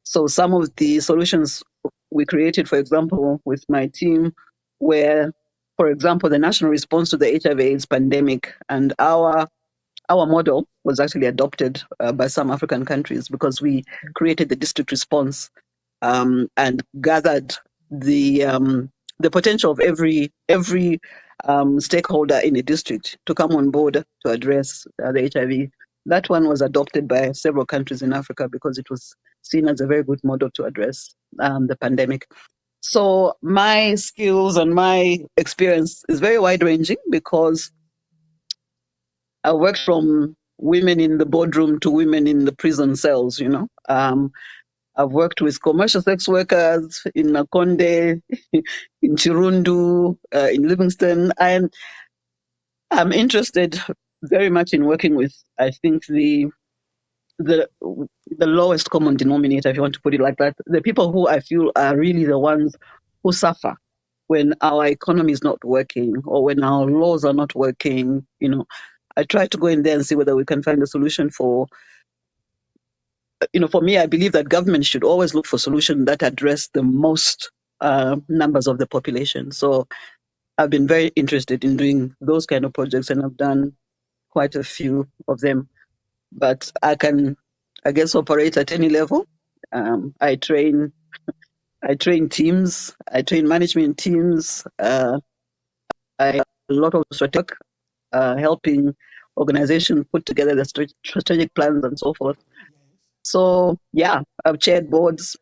So some of the solutions we created, for example, with my team, were, for example, the national response to the HIV/AIDS pandemic, and our model was actually adopted by some African countries because we created the district response and gathered the potential of every stakeholder in a district to come on board to address the HIV. That one was adopted by several countries in Africa because it was seen as a very good model to address the pandemic. So my skills and my experience is very wide-ranging because I worked from women in the boardroom to women in the prison cells, I've worked with commercial sex workers in Nakonde, in Chirundu, in Livingston. I'm interested very much in working with, I think, the lowest common denominator, if you want to put it like that. The people who I feel are really the ones who suffer when our economy is not working or when our laws are not working. I try to go in there and see whether we can find a solution for me, I believe that government should always look for solutions that address the most numbers of the population. So I've been very interested in doing those kind of projects, and I've done quite a few of them. But I can, I guess, operate at any level. I train teams. I train management teams. I a lot of strategic, helping organizations put together the strategic plans and so forth. So yeah, I've chaired boards,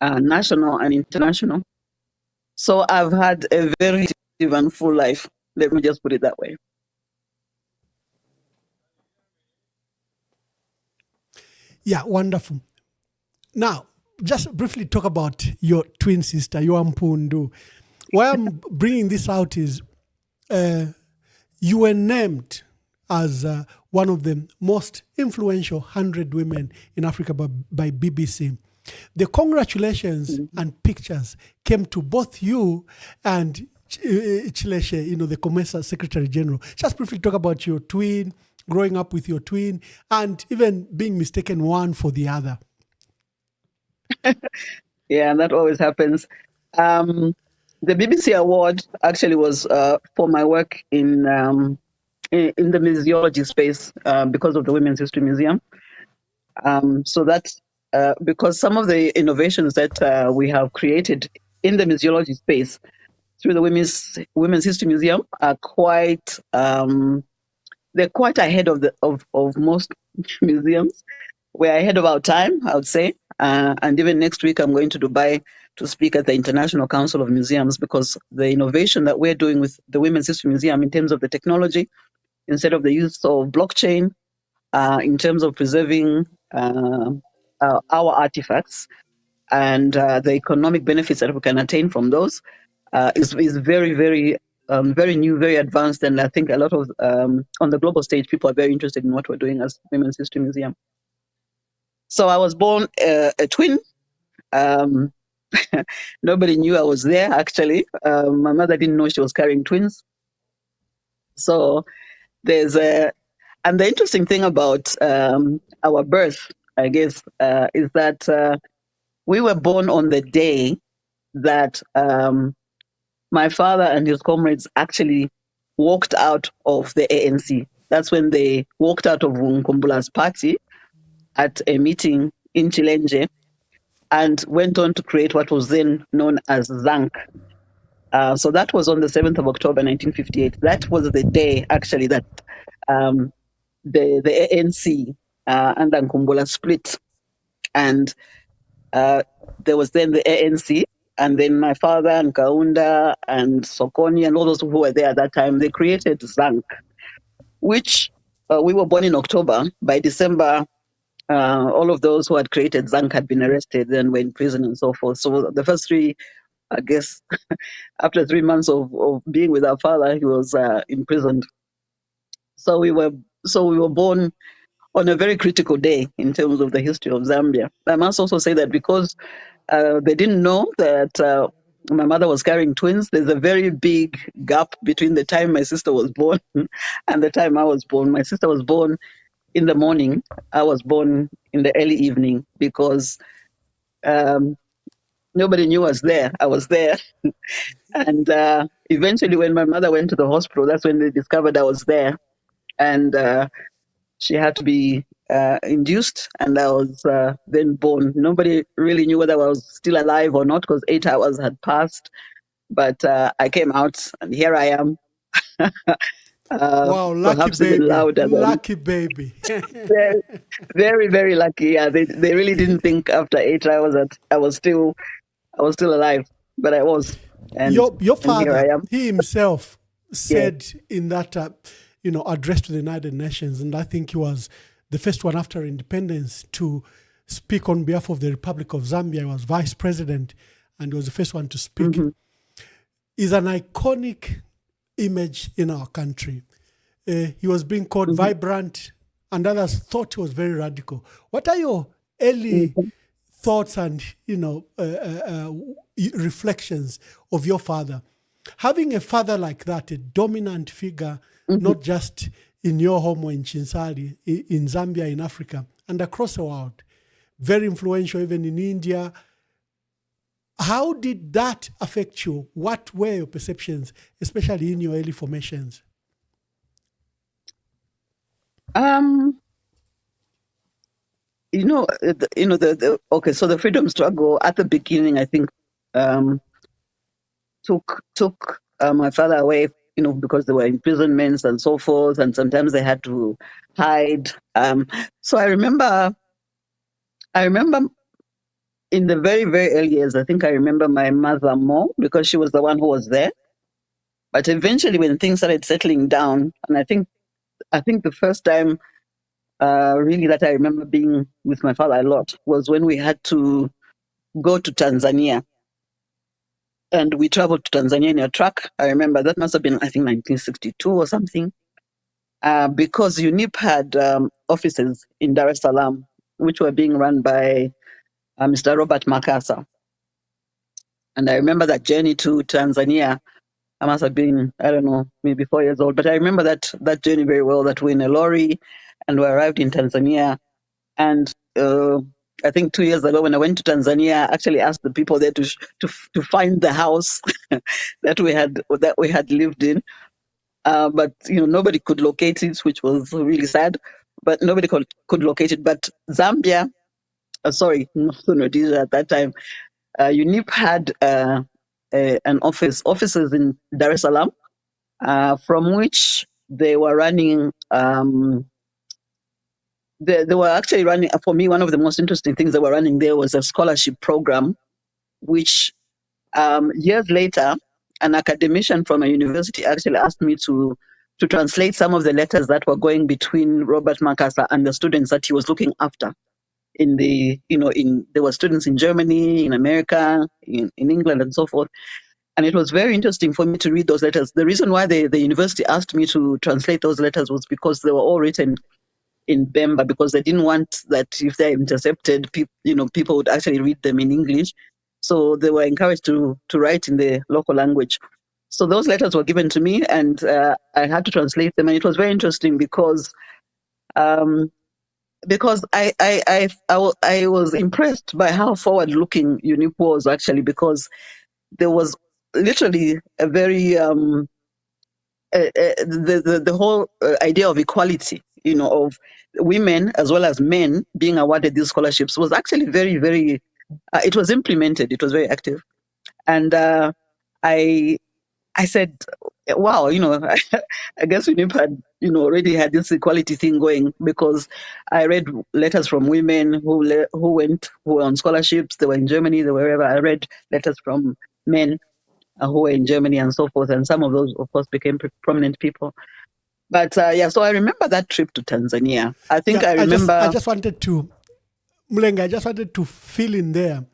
national and international. So I've had a very active and full life. Let me just put it that way. Yeah, wonderful. Now, just briefly talk about your twin sister, your Mpundu. Why I'm bringing this out is you were named as one of the most influential 100 women in Africa by BBC. The congratulations and pictures came to both you and Chileshe, the Commerce Secretary General. Just briefly talk about your twin, growing up with your twin, and even being mistaken one for the other. Yeah, that always happens. The BBC award actually was for my work in the museology space because of the Women's History Museum. So that's because some of the innovations that we have created in the museology space through the Women's History Museum are quite they're quite ahead of most museums. We're ahead of our time, I would say. And even next week, I'm going to Dubai to speak at the International Council of Museums because the innovation that we're doing with the Women's History Museum in terms of the technology, instead of the use of blockchain, in terms of preserving our artifacts and the economic benefits that we can attain from those is very, very, very new, very advanced. And I think a lot of, on the global stage, people are very interested in what we're doing as Women's History Museum. So I was born a twin. Nobody knew I was there, actually. My mother didn't know she was carrying twins. So there's and the interesting thing about our birth, I guess, is that we were born on the day that my father and his comrades actually walked out of the ANC. That's when they walked out of Nkumbula's party at a meeting in Chilenje and went on to create what was then known as ZANC. So that was on the 7th of October, 1958. That was the day, actually, that the ANC and Nkumbula split. And there was then the ANC, and then my father and Kaunda and Sokoni and all those who were there at that time, they created ZANC, which we were born in October. By December, all of those who had created ZANC had been arrested and were in prison and so forth. So the first three, I guess, after 3 months of being with our father, he was imprisoned. So we were born on a very critical day in terms of the history of Zambia. I must also say that because they didn't know that my mother was carrying twins, there's a very big gap between the time my sister was born and the time I was born. My sister was born in the morning. I was born in the early evening because um, nobody knew I was there. I was there. And eventually, when my mother went to the hospital, that's when they discovered I was there. And she had to be induced, and I was then born. Nobody really knew whether I was still alive or not because 8 hours had passed. But I came out, and here I am. Wow, lucky Perhaps even baby. louder than Lucky baby. very, very, very lucky. Yeah, they really didn't think after 8 hours that I was still alive, but I was, and Your and here father, I am. he himself Yeah. said in that address to the United Nations, and I think he was the first one after independence to speak on behalf of the Republic of Zambia. He was vice president, and he was the first one to speak. Hmm. Is an iconic image in our country. He was being called Hmm. vibrant, and others thought he was very radical. What are your early thoughts and reflections of your father? Having a father like that, a dominant figure, Hmm. not just in your home or in Chinsali, in Zambia, in Africa, and across the world, very influential even in India. How did that affect you? What were your perceptions, especially in your early formations? Um, okay. So the freedom struggle at the beginning, I think, um, took my father away. Because there were imprisonments and so forth, and sometimes they had to hide. So I remember in the very, very early years, I think I remember my mother more because she was the one who was there. But eventually, when things started settling down, and I think the first time really that I remember being with my father a lot was when we had to go to Tanzania, and we traveled to Tanzania in a truck. I remember that must have been, I think, 1962 or something, because UNIP had offices in Dar es Salaam, which were being run by Mr. Robert Makasa. And I remember that journey to Tanzania. I must have been, I don't know, maybe 4 years old, but I remember that journey very well. That we're in a lorry, and we arrived in Tanzania. And I think 2 years ago, when I went to Tanzania, I actually asked the people there to find the house that we had lived in. But nobody could locate it, which was really sad. But nobody could locate it. But Zambia, sorry, Northern Rhodesia at that time, UNIP had offices in Dar es Salaam, from which they were running. They were actually running. For me, one of the most interesting things they were running there was a scholarship program, which years later, an academician from a university actually asked me to translate some of the letters that were going between Robert Makasa and the students that he was looking after. There were students in Germany, in America, in England, and so forth. And it was very interesting for me to read those letters. The reason why the university asked me to translate those letters was because they were all written in Bemba, because they didn't want that if they're intercepted, people would actually read them in English. So they were encouraged to write in the local language. So those letters were given to me, and I had to translate them. And it was very interesting um, because I was impressed by how forward-looking UNIP was actually, because there was literally a very the whole idea of equality, of women as well as men being awarded these scholarships was actually very, very. It was implemented. It was very active, and I I said, wow, I guess we had, already had this equality thing going, because I read letters from women who were on scholarships. They were in Germany, they were wherever. I read letters from men who were in Germany and so forth. And some of those, of course, became prominent people. But yeah, so I remember that trip to Tanzania. I think Yeah, I I remember. just wanted to, Mulenga, I just wanted to fill in there.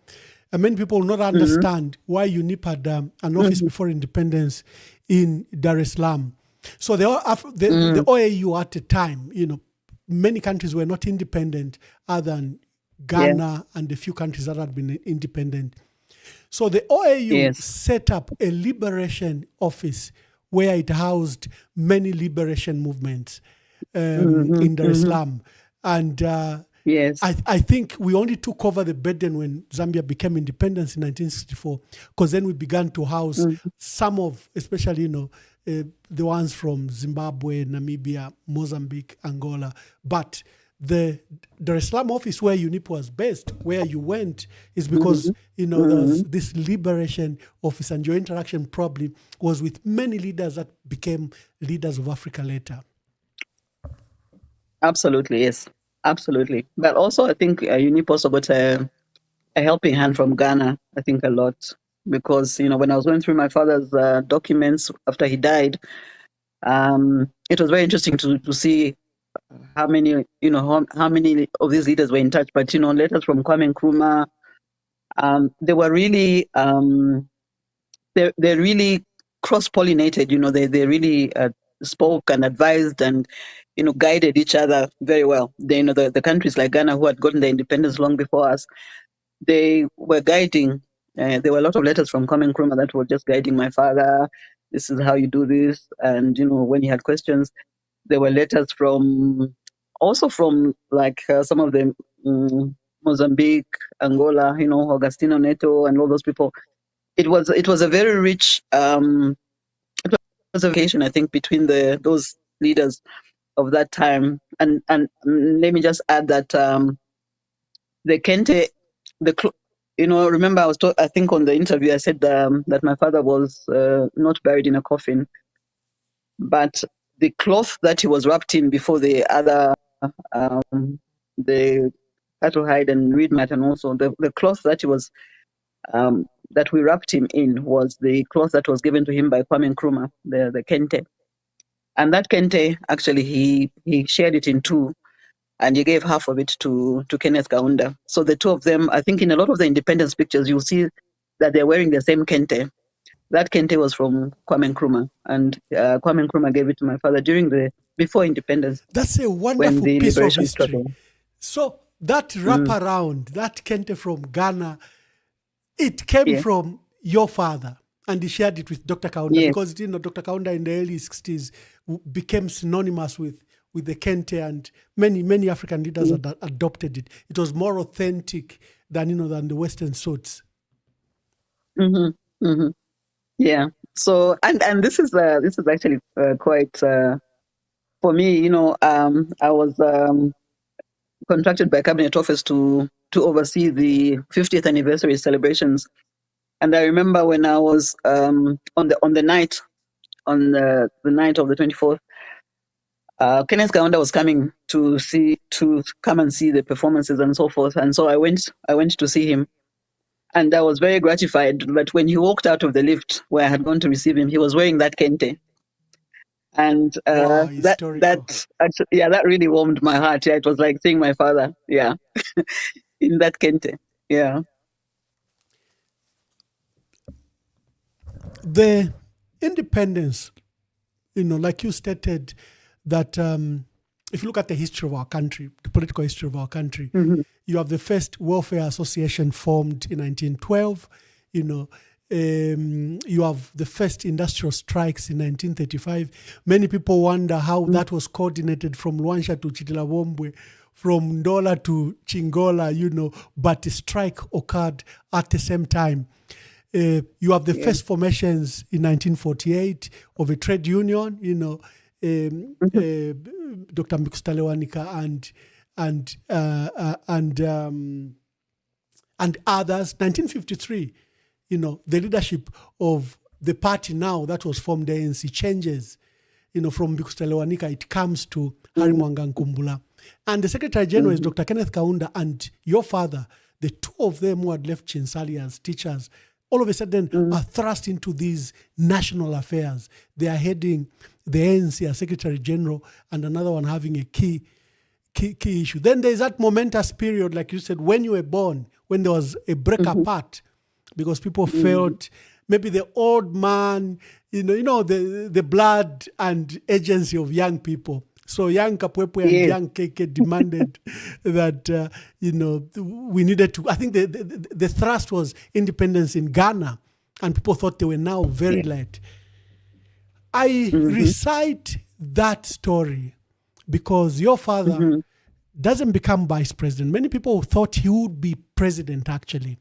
And many people will not Mhm. understand why UNIP had an office before independence in Dar es Salaam. So the OAU at the time, many countries were not independent other than Yeah, Ghana and a few countries that had been independent. So the OAU yes. set up a liberation office where it housed many liberation movements. in Dar es Salaam. And Yes. I think we only took over the burden when Zambia became independent in 1964, because then we began to house some of, especially, the ones from Zimbabwe, Namibia, Mozambique, Angola. But the Dar es Salaam office where UNIP was based, where you went, is because, there was this liberation office, and your interaction probably was with many leaders that became leaders of Africa later. Absolutely, yes. Absolutely. But also, I think UNIP also got a helping hand from Ghana, I think a lot. Because, when I was going through my father's documents after he died, it was very interesting to see how many, how many of these leaders were in touch. But, letters from Kwame Nkrumah, they were really, they really cross-pollinated, they really spoke and advised and, guided each other very well. The countries like Ghana, who had gotten their independence long before us, they were guiding. There were a lot of letters from Kwame Nkrumah that were just guiding my father. This is how you do this. And, when he had questions, there were letters also from like some of them, Mozambique, Angola, Augustino Neto and all those people. It was a very rich occasion, I think, between those leaders of that time. And let me just add that the Kente, remember I think on the interview I said that my father was not buried in a coffin, but the cloth that he was wrapped in before the other, the cattle hide and reed mat, and also the cloth that he was that we wrapped him in was the cloth that was given to him by Kwame Nkrumah, the Kente. And that Kente, actually, he shared it in two, and he gave half of it to Kenneth Kaunda. So the two of them, I think in a lot of the independence pictures, you'll see that they're wearing the same Kente. That Kente was from Kwame Nkrumah, and Kwame Nkrumah gave it to my father before independence. That's a wonderful piece of history. Struggle. So that wraparound, that Kente from Ghana, it came from your father, and he shared it with Dr. Kaunda, because Dr. Kaunda in the early 60s became synonymous with the Kente, and many African leaders had adopted it. It was more authentic than the Western suits. Yeah. So and this is actually quite for me. I was contracted by Cabinet Office to oversee the 50th anniversary celebrations, and I remember when I was on the night of the 24th. Kenneth Kaunda was coming to come and see the performances and so forth, and so I went to see him, and I was very gratified that when he walked out of the lift where I had gone to receive him, he was wearing that Kente, and wow, that actually, that really warmed my heart. Yeah, it was like seeing my father, in that Kente. Yeah. The independence, like you stated, that if you look at the history of our country, the political history of our country, you have the first welfare association formed in 1912. You have the first industrial strikes in 1935. Many people wonder how that was coordinated from Luanshya to Chitilabombwe, from Ndola to Chingola, but the strike occurred at the same time. You have the first formations in 1948 of a trade union, Dr. Mkustalewanyika and others. 1953, the leadership of the party now that was formed, the ANC, changes. From Mkustalewanyika, it comes to Harry Mwanga Nkumbula. And the Secretary General is Dr. Kenneth Kaunda, and your father. The two of them who had left Chinsali as teachers, all of a sudden are thrust into these national affairs. They are heading the ANC as Secretary General, and another one having a key issue. Then there's that momentous period, like you said, when you were born, when there was a break apart, because people felt maybe the old man, the blood and agency of young people. So young Kapwepwe and young KK demanded that, we needed to, I think the thrust was independence in Ghana, and people thought they were now very late. I recite that story because your father Mm-hmm. doesn't become vice president. Many people thought he would be president actually,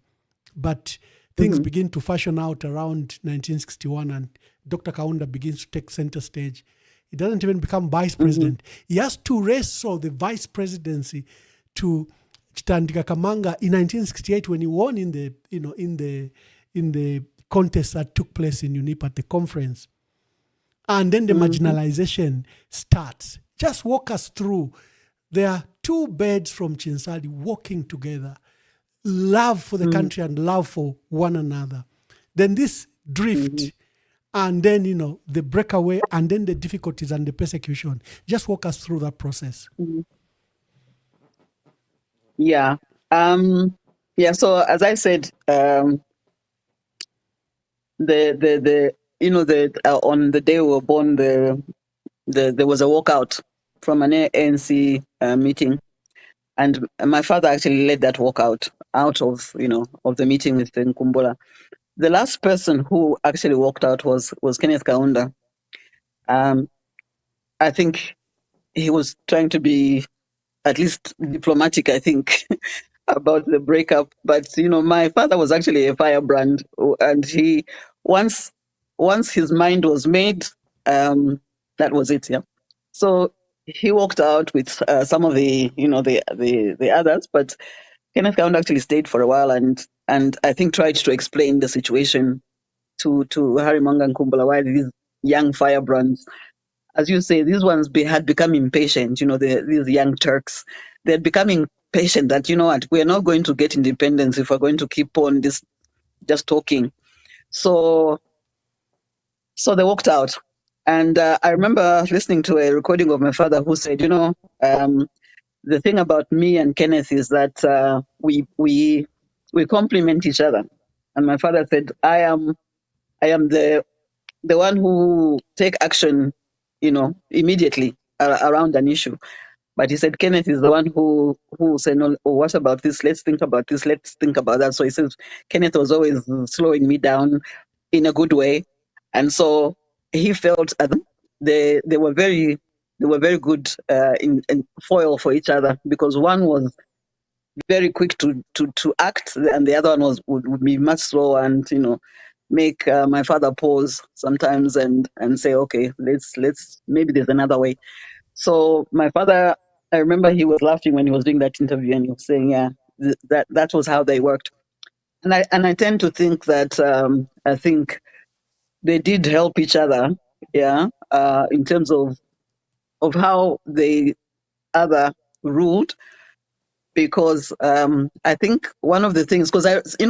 but things Mm-hmm. begin to fashion out around 1961 and Dr. Kaunda begins to take center stage. He doesn't even become vice Mm-hmm. president. He has to wrestle the vice presidency to Chitandika Kamanga in 1968 when he won in the in the contest that took place in UNIP at the conference. And then the Mm-hmm. marginalization starts. Just walk us through. There are two birds from Chinsali walking together, love for the Mm-hmm. country and love for one another. Then this Mm-hmm. drift, and then the breakaway, and then the difficulties and the persecution. Just walk us through that process. Mm-hmm. Yeah. Um, yeah. So as I said, the on the day we were born, there was a walkout from an ANC meeting, and my father actually led that walkout out of of the meeting with Nkumbula. The last person who actually walked out was Kenneth Kaunda. Um, I think he was trying to be at least diplomatic, I think, about the breakup. But my father was actually a firebrand, and he once once his mind was made, that was it. Yeah. So he walked out with some of the others, but Kenneth Kaunda actually stayed for a while and I think tried to explain the situation to Harry Mwanga Nkumbula, why these young firebrands, as you say, these ones had become impatient. These young Turks, they had become impatient that what, we're not going to get independence if we're going to keep on this just talking. So they walked out, and I remember listening to a recording of my father who said, the thing about me and Kenneth is that we complement each other. And my father said, I am the one who take action, immediately around an issue. But he said Kenneth is the one who said, no, oh, what about this? Let's think about this. Let's think about that. So he says Kenneth was always slowing me down in a good way, and so he felt they were very good in foil for each other, because one was very quick to act, and the other one would be much slower and make my father pause sometimes and say, okay, let's maybe there's another way. So my father, I remember he was laughing when he was doing that interview, and he was saying, yeah, that was how they worked. And I tend to think that I think they did help each other, yeah, in terms of how the other ruled. Because I think one of the things, because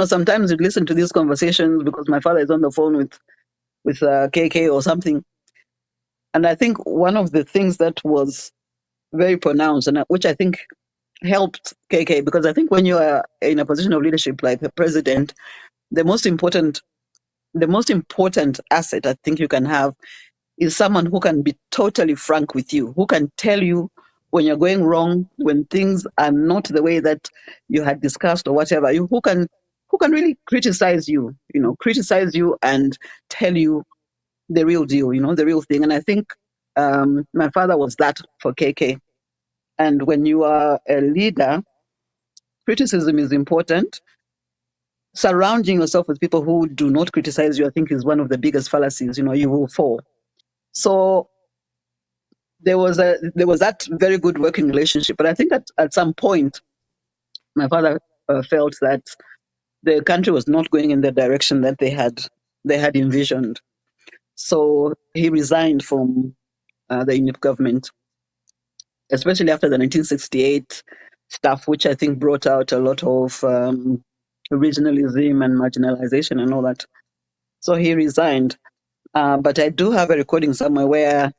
sometimes you listen to these conversations because my father is on the phone with KK or something, and I think one of the things that was very pronounced, and which I think helped KK, because I think when you are in a position of leadership like the president, the most important asset I think you can have is someone who can be totally frank with you, who can tell you when you're going wrong, when things are not the way that you had discussed or whatever. Who can really criticize you and tell you the real deal, the real thing. And I think my father was that for KK. And when you are a leader, criticism is important. Surrounding yourself with people who do not criticize you, I think, is one of the biggest fallacies. You will fall. So there was that very good working relationship. But I think at some point, my father felt that the country was not going in the direction that they had envisioned. So he resigned from the UNIP government, especially after the 1968 stuff, which I think brought out a lot of regionalism and marginalization and all that. So he resigned. But I do have a recording somewhere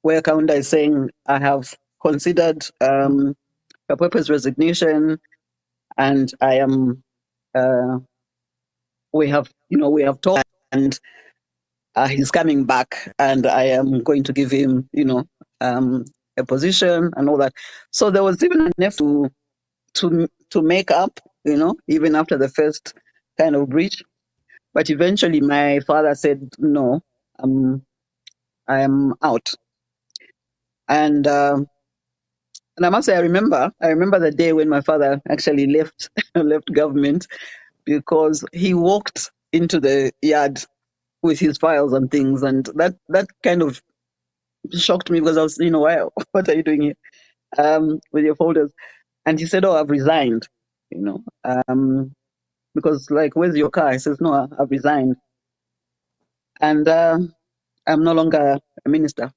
where Kaunda is saying, I have considered Kapwepwe's resignation, and I am. We have talked, and he's coming back, and I am going to give him, a position and all that. So there was even enough to make up, even after the first kind of breach. But eventually, my father said, "No, I am out." And And I must say, I remember the day when my father actually left left government because he walked into the yard with his files and things, and that kind of shocked me because I was, why? What are you doing here with your folders? And he said, "Oh, I've resigned." You know, because like, where's your car? He says, "No, I've resigned, and I'm no longer a minister."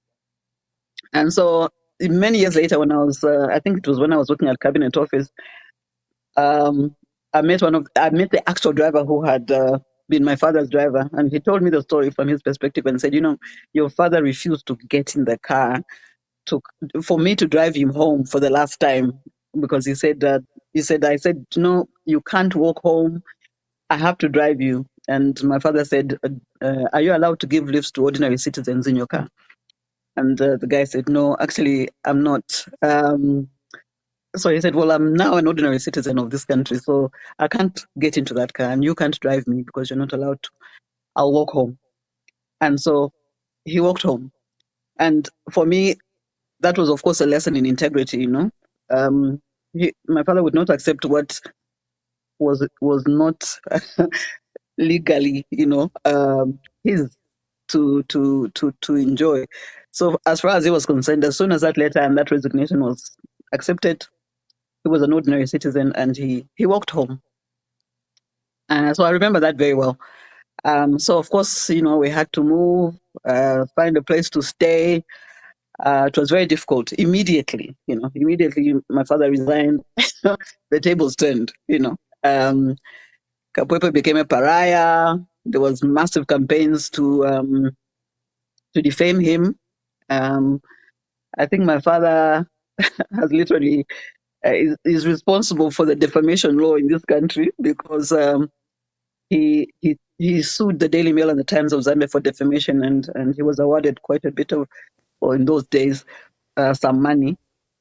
And so many years later, when I was, I think it was when I was working at cabinet office, um, I met the actual driver who had been my father's driver, and he told me the story from his perspective and said, your father refused to get in the car to for me to drive him home for the last time because he said that I said, no, you can't walk home. I have to drive you. And my father said, are you allowed to give lifts to ordinary citizens in your car? And the guy said, no, actually, I'm not. So he said, well, I'm now an ordinary citizen of this country, so I can't get into that car and you can't drive me because you're not allowed to. I'll walk home. And so he walked home. And for me, that was, of course, a lesson in integrity. My father would not accept what was not legally, his to enjoy. So as far as he was concerned, as soon as that letter and that resignation was accepted, he was an ordinary citizen and he walked home. So I remember that very well. So of course, we had to move, find a place to stay. It was very difficult. Immediately, my father resigned. The tables turned. Kapwepwe became a pariah. There was massive campaigns to defame him. I think my father has literally is responsible for the defamation law in this country because he sued the Daily Mail and the Times of Zambia for defamation, and he was awarded quite a bit of, or in those days, some money.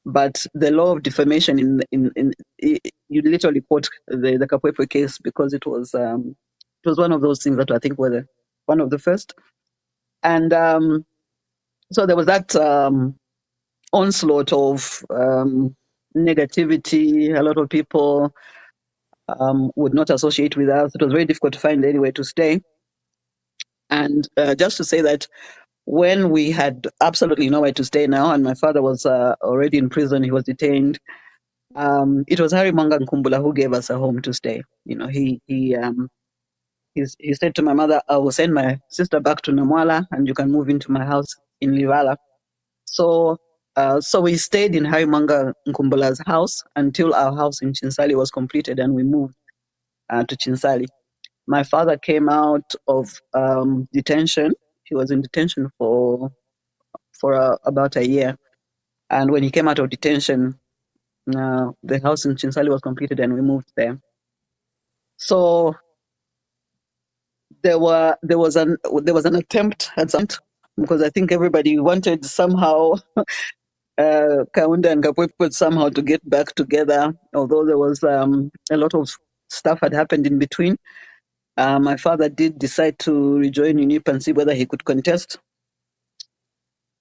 But the law of defamation you literally quote the Kapwepwe case because it was one of those things that I think were one of the first. And so there was that onslaught of negativity. A lot of people would not associate with us. It was very difficult to find anywhere to stay. And just to say that when we had absolutely nowhere to stay now, and my father was already in prison, he was detained. It was Harry Mwanga Nkumbula who gave us a home to stay. He said to my mother, "I will send my sister back to Namwala, and you can move into my house in Livala." So we stayed in Harry Mwanga Nkumbula's house until our house in Chinsali was completed, and we moved to Chinsali. My father came out of detention. He was in detention for about a year. And when he came out of detention, the house in Chinsali was completed and we moved there. So there was an attempt at some, because I think everybody wanted somehow Kaunda and Kapwepwe somehow to get back together, although there was a lot of stuff had happened in between. My father did decide to rejoin UNIP and see whether he could contest.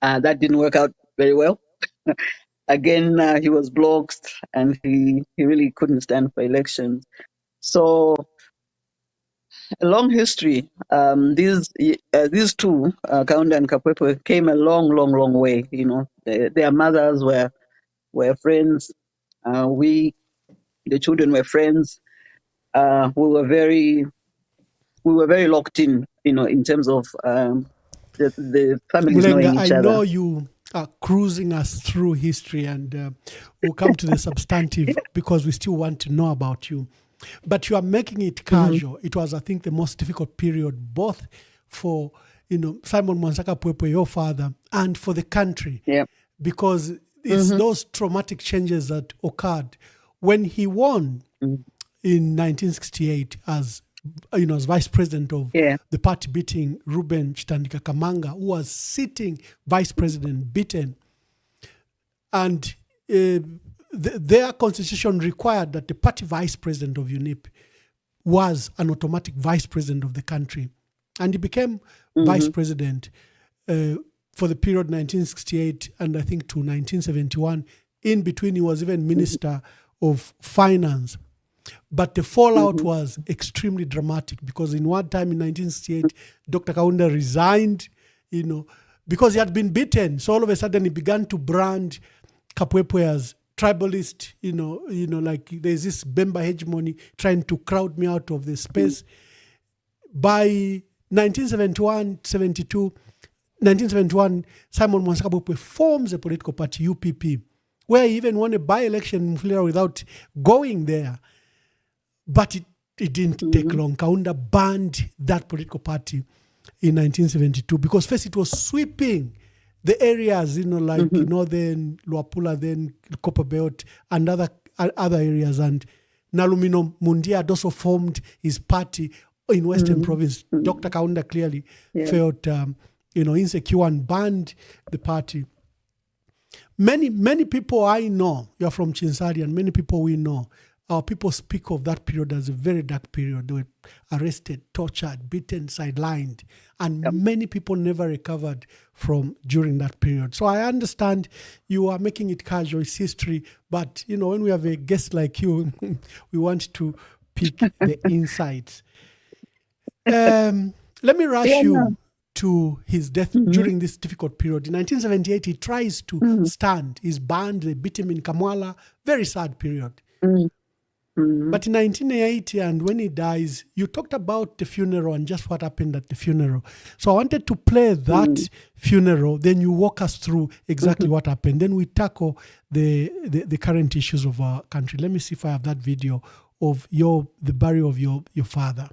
That didn't work out very well. Again, he was blocked and he really couldn't stand for elections. So a long history. These two, Kaunda and Kapwepwe, came a long way. Their mothers were friends. We, the children, were friends. We were very locked in. In terms of the families Mulenga, knowing each I other. know you are cruising us through history, and we'll come to the substantive because we still want to know about you. But you are making it casual. It was, I think, the most difficult period, both for Simon Mwansaka Pwepwe, your father, and for the country. Yeah. Because it's those traumatic changes that occurred when he won in 1968 as vice president of the party, beating Ruben Chitandika Kamanga, who was sitting vice president, beaten. And their constitution required that the party vice president of UNIP was an automatic vice president of the country. And he became vice president for the period 1968 and I think to 1971. In between, he was even Minister of Finance. But the fallout was extremely dramatic because in one time in 1968, Dr. Kaunda resigned, because he had been beaten. So all of a sudden he began to brand Kapwepwe as tribalist, like there's this Bemba hegemony trying to crowd me out of the space. By 1971, Simon Mwansa Kapwepwe forms a political party, UPP, where he even won a by-election in Mufulira without going there. But it didn't take long. Kaunda banned that political party in 1972 because first it was sweeping the areas, like northern Luapula, then Copperbelt, and other areas. And Nalumino Mundia had also formed his party in Western Province. Dr. Kaunda clearly felt, insecure and banned the party. Many people I know, you're from Chinsari, and many people we know, our people speak of that period as a very dark period. They were arrested, tortured, beaten, sidelined, and many people never recovered from during that period. So I understand you are making it casual, it's history, but when we have a guest like you, we want to pick the insights. Let me rush you to his death during this difficult period. In 1978, he tries to stand. He's banned. They beat him in Kamwala. Very sad period. But in 1980, and when he dies, you talked about the funeral and just what happened at the funeral. So I wanted to play that funeral. Then you walk us through exactly what happened. Then we tackle the current issues of our country. Let me see if I have that video of the burial of your father.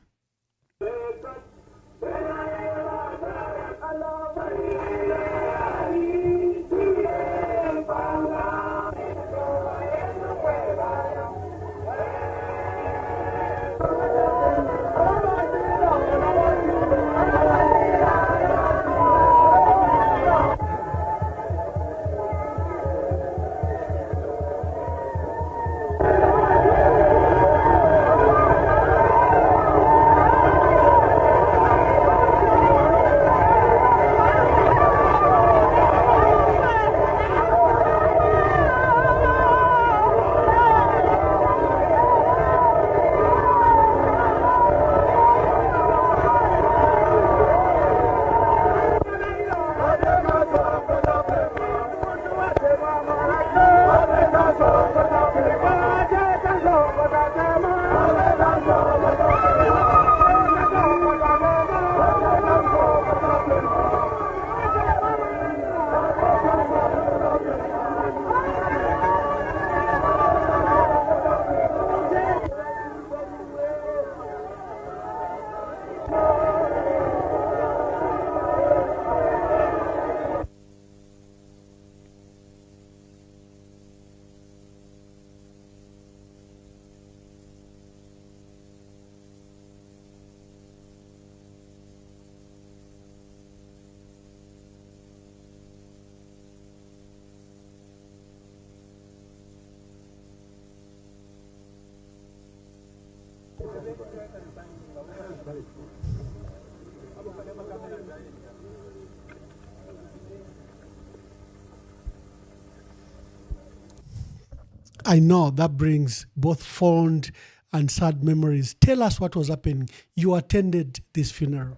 I know that brings both fond and sad memories. Tell us what was happening. You attended this funeral.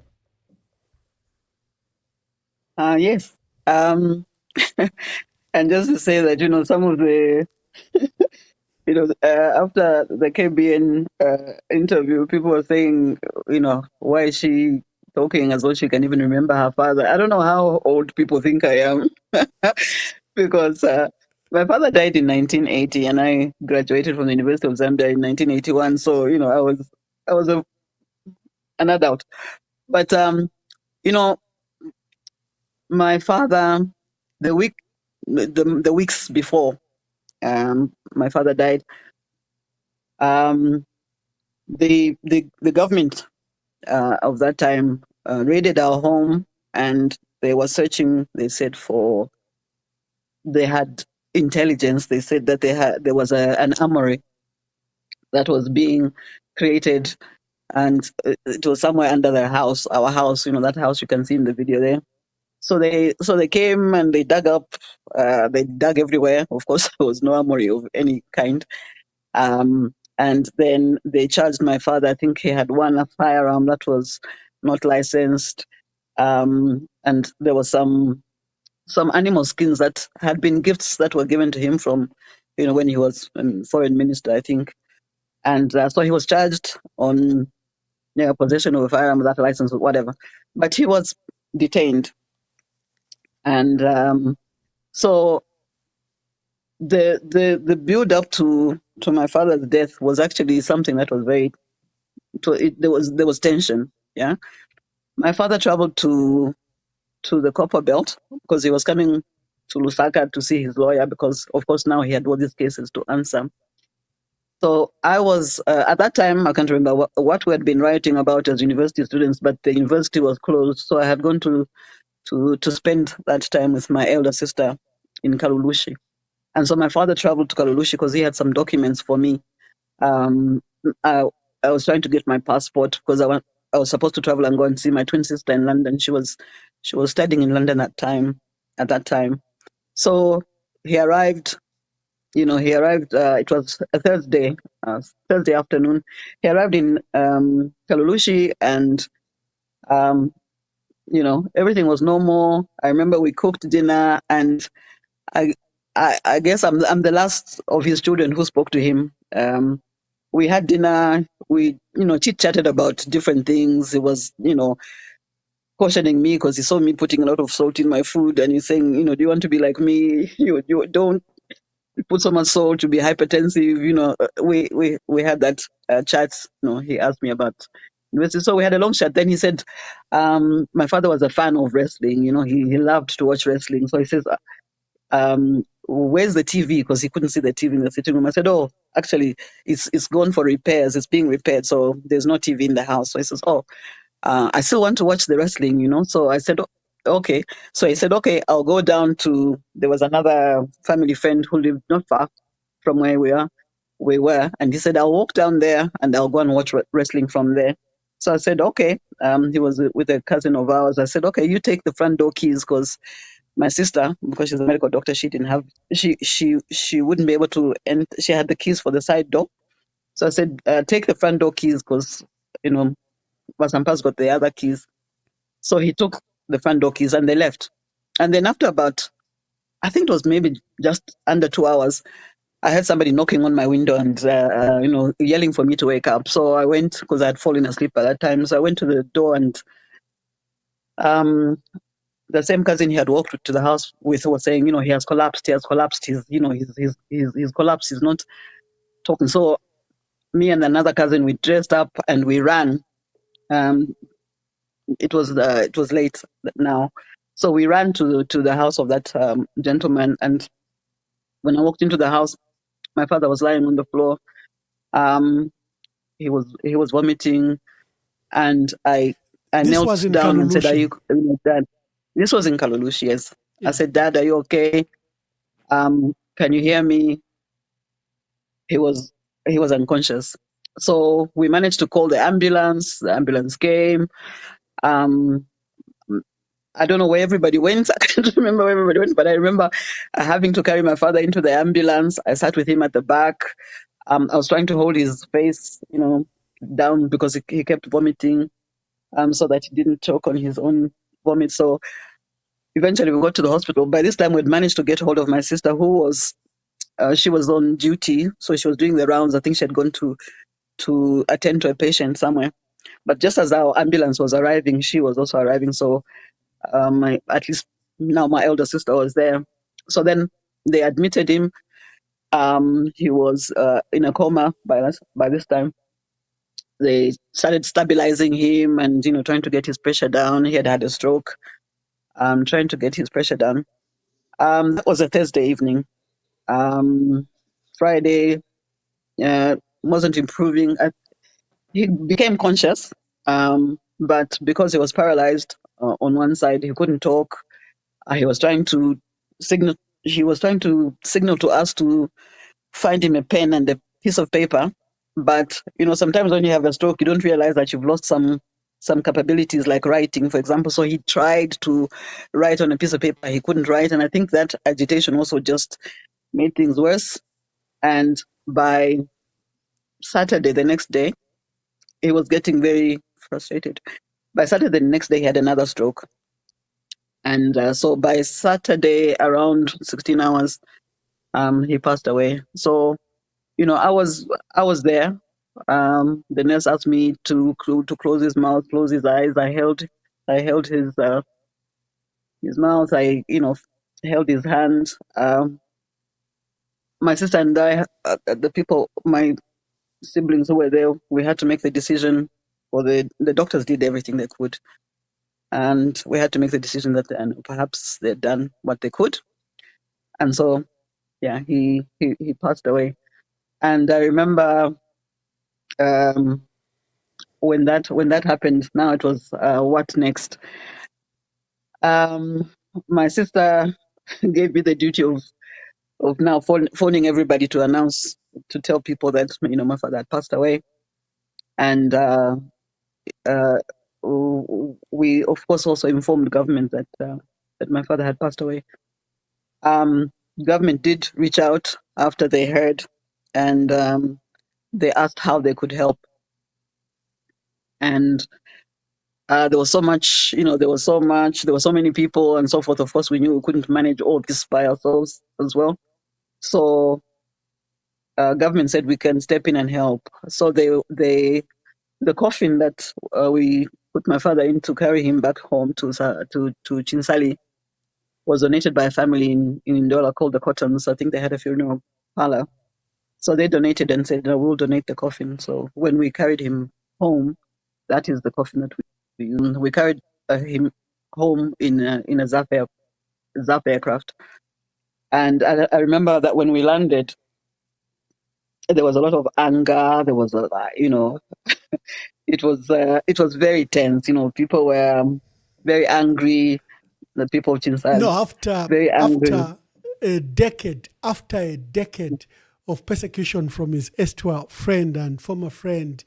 Yes. And just to say that, some of the, after the KBN interview, people were saying, why is she talking as though she can even remember her father? I don't know how old people think I am because my father died in 1980 and I graduated from the University of Zambia in 1981. So, I was an adult. But, my father, the weeks before my father died, the government of that time raided our home and they were searching. They said they had intelligence. They said that there was an armory that was being created, and it was somewhere under our house. That house you can see in the video there. So they came and they dug up. They dug everywhere. Of course, there was no armory of any kind. And then they charged my father. I think he had a firearm that was not licensed. And there was some animal skins that had been gifts that were given to him from, when he was foreign minister, I think. And so he was charged on possession of a firearm without a license or whatever. But he was detained. And so the build up to my father's death was actually something that was very. There was tension. Yeah, my father traveled to the Copper Belt because he was coming to Lusaka to see his lawyer because, of course, now he had all these cases to answer. So I was, at that time, I can't remember what we had been writing about as university students, but the university was closed. So I had gone to spend that time with my elder sister in Kalulushi. And so my father traveled to Kalulushi because he had some documents for me. Um, I, I was trying to get my passport because I was supposed to travel and go and see my twin sister in London. She was studying in London at that time. So he arrived. He arrived. It was a Thursday afternoon. He arrived in Kalulushi, and everything was normal. I remember we cooked dinner, and I I guess I'm the last of his children who spoke to him. We had dinner. We chit chatted about different things. He was cautioning me because he saw me putting a lot of salt in my food, and he's saying, do you want to be like me? You don't put so much salt to be hypertensive. We had that chat. He asked me about university, so we had a long chat. Then he said, my father was a fan of wrestling. He loved to watch wrestling. So he says, where's the TV? Because he couldn't see the TV in the sitting room. I said, oh, actually, it's gone for repairs. It's being repaired, so there's no TV in the house. So he says, oh, I still want to watch the wrestling, So I said, okay. So he said, okay, I'll go down to. There was another family friend who lived not far from where we were, and he said, I'll walk down there and I'll go and watch wrestling from there. So I said, okay. He was with a cousin of ours. I said, okay, you take the front door keys because my sister, because she's a medical doctor, she didn't have, she wouldn't be able to, and she had the keys for the side door. So I said, take the front door keys because, Vasampas got the other keys. So he took the front door keys and they left. And then after about, I think it was maybe just under 2 hours, I heard somebody knocking on my window and, yelling for me to wake up. So I went because I had fallen asleep at that time. So I went to the door, and the same cousin he had walked to the house with was saying, he has collapsed. He's collapsed. He's not talking. So me and another cousin, we dressed up and we ran. It was late now, so we ran to the house of that gentleman. And when I walked into the house, my father was lying on the floor. He was vomiting, and I knelt down and said, "Are you, Dad?" This was in Kalulushi, yes. Yeah. I said, "Dad, are you okay? Can you hear me?" He was unconscious. So we managed to call the ambulance. The ambulance came. I don't know where everybody went. I can't remember where everybody went, but I remember having to carry my father into the ambulance. I sat with him at the back. I was trying to hold his face, down because he kept vomiting, so that he didn't choke on his own vomit. So eventually we got to the hospital. By this time, we'd managed to get hold of my sister, who was, she was on duty. So she was doing the rounds. I think she had gone to attend to a patient somewhere. But just as our ambulance was arriving, she was also arriving. So at least now my elder sister was there. So then they admitted him. He was in a coma by this time. They started stabilizing him and trying to get his pressure down. He had had a stroke. Trying to get his pressure down. That was a Thursday evening. Friday wasn't improving. He became conscious, but because he was paralyzed on one side, he couldn't talk. He was trying to signal. He was trying to signal to us to find him a pen and a piece of paper. But sometimes when you have a stroke, you don't realize that you've lost some some capabilities like writing, for example. So he tried to write on a piece of paper. He couldn't write. And I think that agitation also just made things worse. And by Saturday, the next day, he was getting very frustrated. By Saturday, the next day, he had another stroke. And so by Saturday, around 16 hours, he passed away. So, I was there. The nurse asked me to close his mouth, close his eyes. I held his mouth. I held his hand. My sister and I, the people, my siblings who were there, we had to make the decision, or the doctors did everything they could, and we had to make the decision that perhaps they'd done what they could, and so yeah, he passed away. And I remember when that happened. Now it was what next? My sister gave me the duty of now phoning everybody to announce, to tell people that my father had passed away. And we of course also informed government that my father had passed away. Government did reach out after they heard, and they asked how they could help. And there was so much, there were so many people and so forth. Of course, we knew we couldn't manage all this by ourselves as well. So government said we can step in and help. So the coffin that we put my father in to carry him back home to Chinsali was donated by a family in Ndola called the Cottons. I think they had a funeral parlor. So they donated and said, no, we'll donate the coffin. So when we carried him home, that is the coffin that we used. We carried him home in a ZAF aircraft. And I remember that when we landed, there was a lot of anger. There was it was very tense. People were very angry. The people of Chinsali, very angry. after a decade of persecution from his estuary friend and former friend,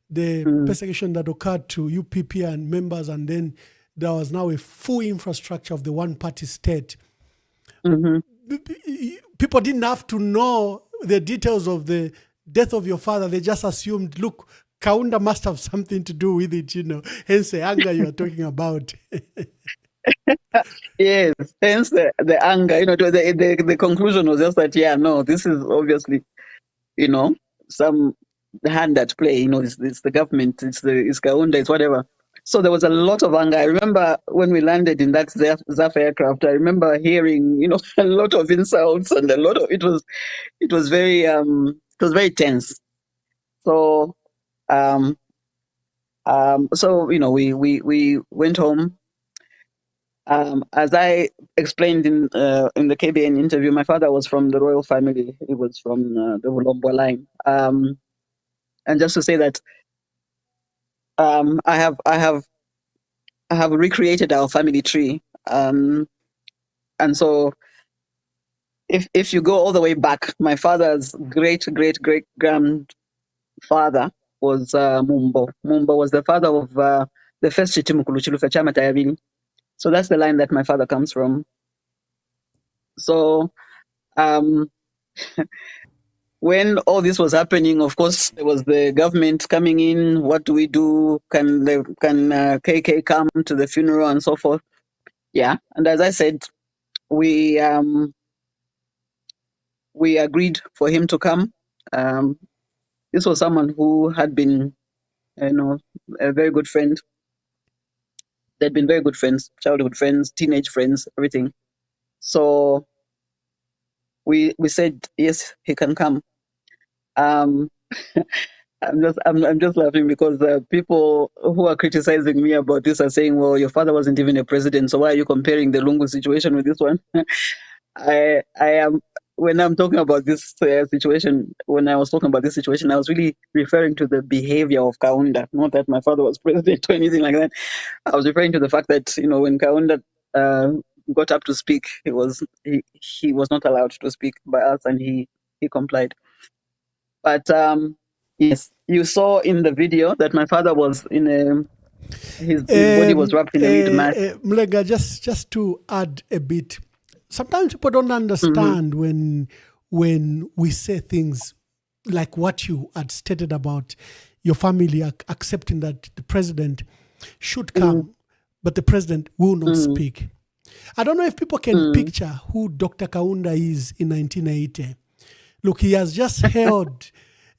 the persecution that occurred to UPP and members, and then there was now a full infrastructure of the one-party state. People didn't have to know the details of the death of your father. They just assumed, look, Kaunda must have something to do with it, hence the anger you are talking about. Yes, hence the anger. The conclusion was just that, no, this is obviously, some hand at play. It's the government, it's Kaunda, it's whatever. So there was a lot of anger. I remember when we landed in that ZAF aircraft, I remember hearing, a lot of insults, and a lot of it was very tense. So we went home. As I explained in the KBN interview, my father was from the royal family. He was from the Mulenga line. And just to say that I have recreated our family tree. And so if you go all the way back, my father's great grandfather was Mumbo. Mumbo was the father of the first Chitimukulu Chilufe Chama Tayabini. So that's the line that my father comes from. So when all this was happening, of course, there was the government coming in. What do we do? Can KK come to the funeral and so forth? Yeah, and as I said, we agreed for him to come. This was someone who had been, a very good friend. They'd been very good friends, childhood friends, teenage friends, everything. So we said yes, he can come. I'm just laughing because people who are criticizing me about this are saying, well, your father wasn't even a president, so why are you comparing the Lungu situation with this one? I am, when I'm talking about this situation, when I was talking about this situation, I was really referring to the behavior of Kaunda, not that my father was president or anything like that. I was referring to the fact that, when Kaunda got up to speak, he was not allowed to speak by us, and he complied. But yes, you saw in the video that my father was in His body was wrapped in a reed mat. Mulenga, just to add a bit, sometimes people don't Mm-hmm. understand when we say things like what you had stated about your family accepting that the president should come, but the president will not Mm-hmm. speak. I don't know if people can picture who Dr. Kaunda is in 1980. Look, he has just held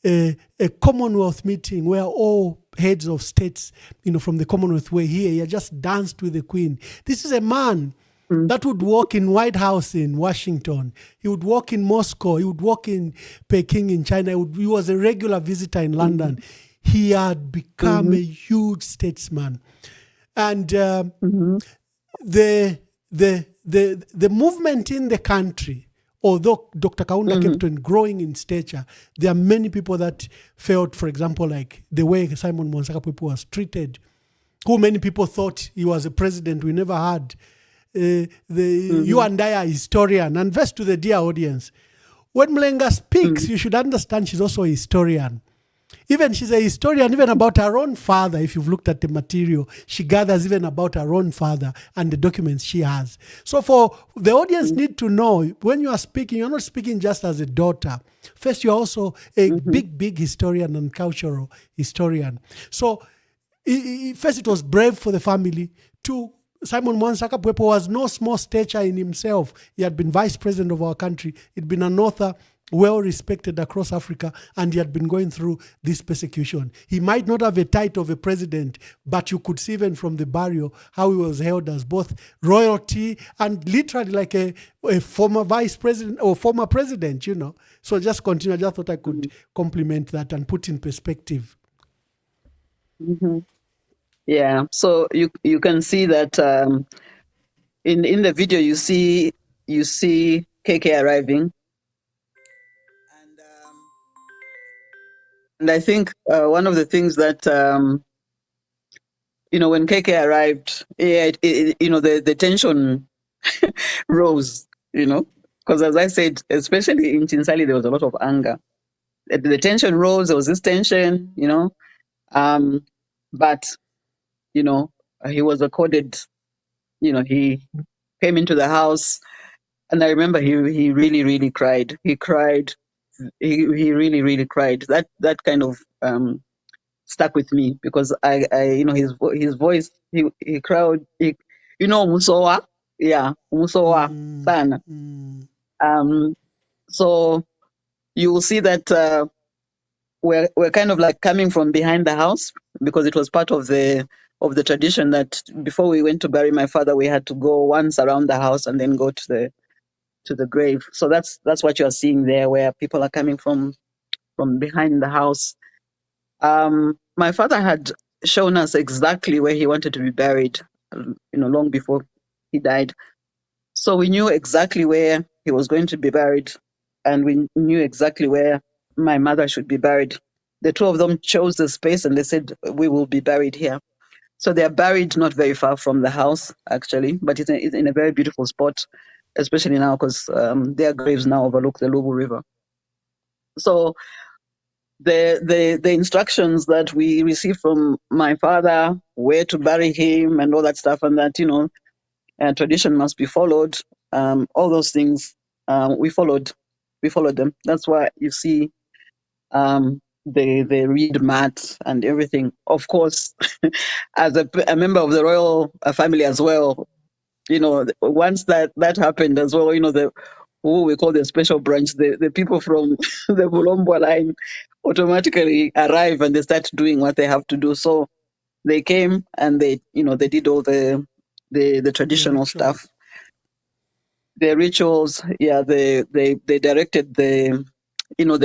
a Commonwealth meeting where all heads of states, from the Commonwealth were here. He had just danced with the Queen. This is a man that would walk in White House in Washington. He would walk in Moscow. He would walk in Peking in China. He was a regular visitor in London. He had become Mm-hmm. a huge statesman. And Mm-hmm. the the movement in the country, although Dr. Kaunda Mm-hmm. kept on growing in stature, there are many people that felt, for example, like the way Simon Kapwepwe was treated, who many people thought he was a president we never had. You Mm-hmm. and I are historian, and verse to the dear audience. When Mulenga speaks, you should understand she's also a historian. Even she's a historian, even about her own father. If you've looked at the material, she gathers even about her own father and the documents she has. So for the audience need to know, when you are speaking, you're not speaking just as a daughter. First, you're also a Mm-hmm. big historian and cultural historian. So first, it was brave for the family. Two, Simon Kapwepwe was no small stature in himself. He had been vice president of our country. He'd been an author, well respected across Africa, and he had been going through this persecution. He might not have a title of a president, but you could see even from the burial how he was held as both royalty and literally like a former vice president or former president. So just continue. I just thought I could compliment that and put in perspective. Mm-hmm. Yeah. So you can see that in the video you see KK arriving, and I think one of the things that when KK arrived, yeah, the tension rose, because as I said, especially in Chinsali, there was a lot of anger. The tension rose. There was this tension, um, but you know he was accorded. He came into the house, and I remember he really really cried. He cried. He really really cried. That kind of stuck with me because I his voice, he cried, musowa, yeah, musowa Mm, sana. mm, um so you will see that we're kind of like coming from behind the house, because it was part of the tradition that before we went to bury my father, we had to go once around the house and then go to the grave. So that's what you're seeing there, where people are coming from behind the house. My father had shown us exactly where he wanted to be buried, long before he died. So we knew exactly where he was going to be buried, and we knew exactly where my mother should be buried. The two of them chose the space and they said, "We will be buried here." So they are buried not very far from the house, actually, but it's in a very beautiful spot, especially now because their graves now overlook the Lubu River. So the instructions that we received from my father, where to bury him and all that stuff, and that tradition must be followed. All those things, we followed them. That's why you see the reed mat and everything. Of course, as a member of the royal family as well, once that happened as well, the who we call the special branch, the people from the Bulombo line automatically arrive and they start doing what they have to do. So they came and they did all the the traditional ritual. stuff, the rituals. Yeah, they directed the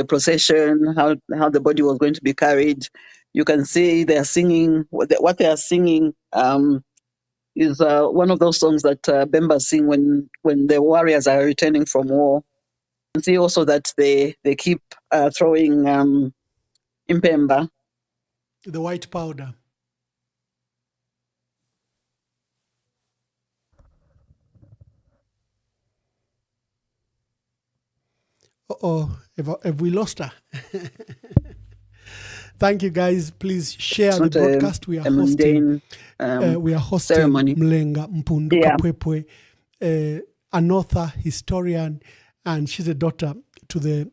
procession, how the body was going to be carried. You can see they're singing what they are singing. Is one of those songs that Bemba sing when the warriors are returning from war. You can see also that they keep throwing impemba. The white powder. Oh, have we lost her? Thank you, guys. Please share It's the not broadcast. We are a hosting. mundane We are hosting ceremony. Mulenga Mpundu Yeah. Kapwepwe, an author, historian, and she's a daughter to the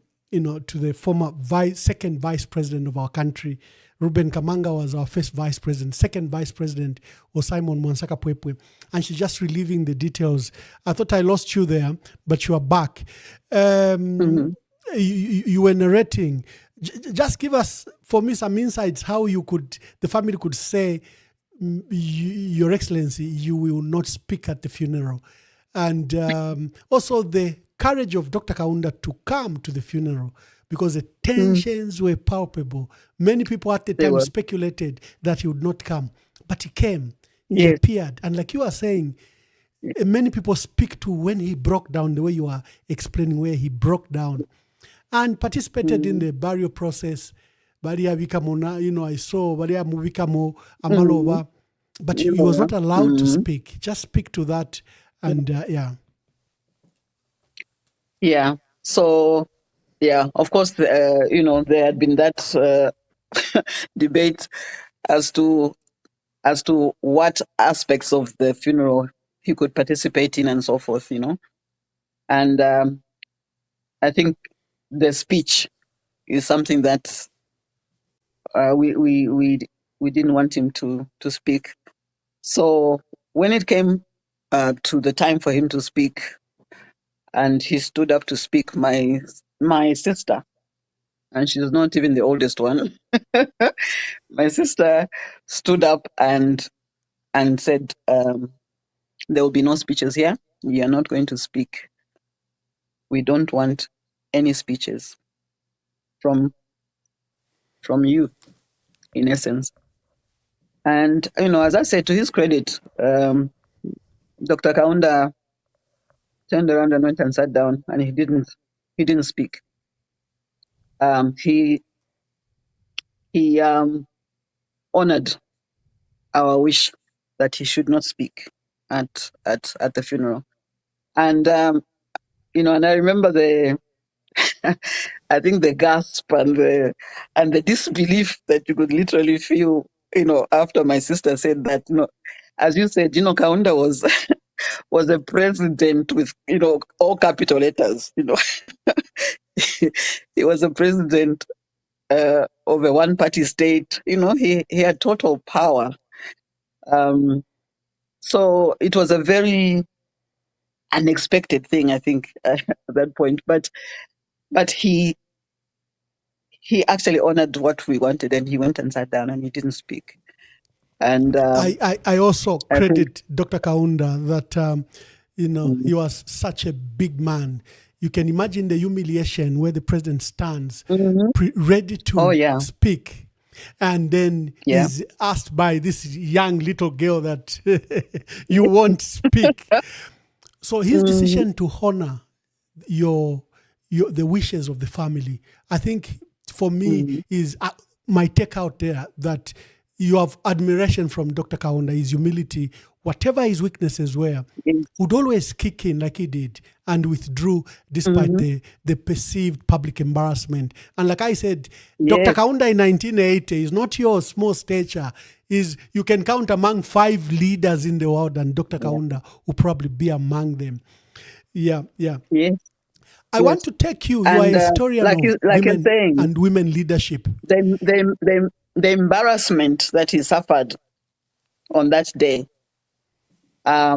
former second vice president of our country. Ruben Kamanga was our first vice president. Second vice president was Simon Mwansaka Pwepwe. And she's just reliving the details. I thought I lost you there, but you are back. You were narrating. Just give us, for me, some insights how the family could say, Your Excellency, you will not speak at the funeral. And also the courage of Dr. Kaunda to come to the funeral, because the tensions were palpable. Many people at the time speculated that he would not come, but he came. He appeared. And like you are saying, many people speak to when he broke down, the way you are explaining where he broke down, and participated in the burial process. I saw Amalova, but he was not allowed to speak. Just speak to that. And Yeah. So, of course, there had been that debate as to what aspects of the funeral he could participate in and so forth, And I think the speech is something that we didn't want him to speak. So when it came to the time for him to speak, and he stood up to speak, my sister, and she's not even the oldest one, my sister stood up and said, there will be no speeches here. We are not going to speak. We don't want any speeches from you, in essence. And, as I said, to his credit, Dr. Kaunda turned around and went and sat down, and he didn't speak. He honored our wish that he should not speak at the funeral. And, and I remember I think the gasp and the disbelief that you could literally feel, after my sister said that, as you said, Kaunda was was a president with, all capital letters, He was a president of a one-party state, he had total power. So it was a very unexpected thing, I think, at that point. But he actually honored what we wanted, and he went and sat down and he didn't speak. And I also credit Dr. Kaunda that he was such a big man. You can imagine the humiliation where the president stands ready to speak, and then is asked by this young little girl that you won't speak. So his decision to honor the wishes of the family, I think for me is my takeout there, that you have admiration from Dr. Kaunda, his humility, whatever his weaknesses were, would always kick in like he did and withdrew despite the perceived public embarrassment. And like I said, Dr. Kaunda in 1980 is not your small stature. You can count among 5 leaders in the world, and Dr. Kaunda will probably be among them. Yeah. I want to take you. You are a historian of women and women leadership. The embarrassment that he suffered on that day, I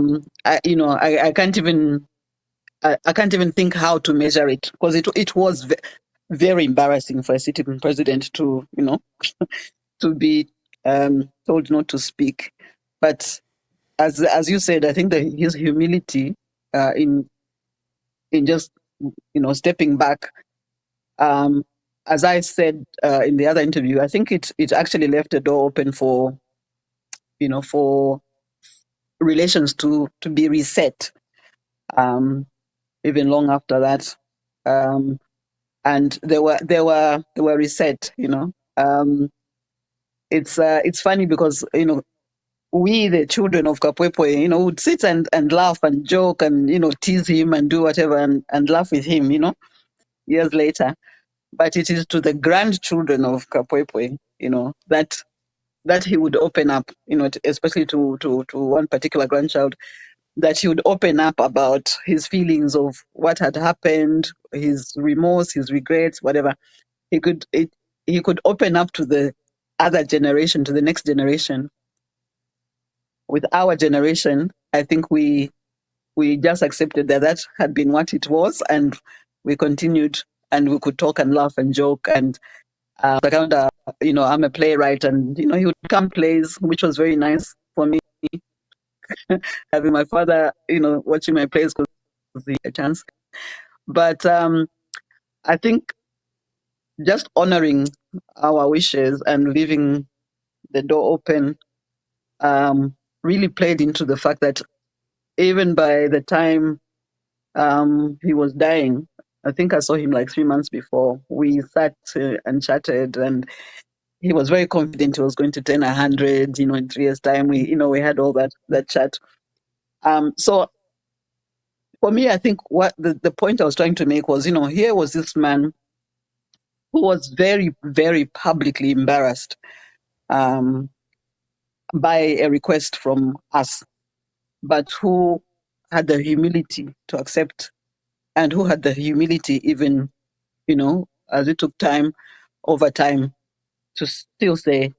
can't even think how to measure it, because it was very embarrassing for a sitting president to to be told not to speak. But as you said, I think that his humility in just stepping back, as I said in the other interview, I think it actually left the door open for for relations to be reset, even long after that, and they were reset. It's funny because we, the children of Kapwepwe, would sit and laugh and joke and tease him and do whatever and laugh with him, years later. But it is to the grandchildren of Kapwepwe, that he would open up, especially to one particular grandchild, that he would open up about his feelings of what had happened, his remorse, his regrets, whatever. He could open up to the other generation, to the next generation. With our generation, I think we just accepted that had been what it was, and we continued, and we could talk and laugh and joke. And I'm a playwright, and he would come plays, which was very nice for me. Having my father, watching my plays was a chance. But I think just honoring our wishes and leaving the door open really played into the fact that even by the time he was dying, I think I saw him like 3 months before, we sat and chatted, and he was very confident he was going to turn 100, in 3 years' time. We had all that chat. So for me, I think what the point I was trying to make was, here was this man who was very, very publicly embarrassed by a request from us, but who had the humility to accept, and who had the humility even, as it took time, over time, to still say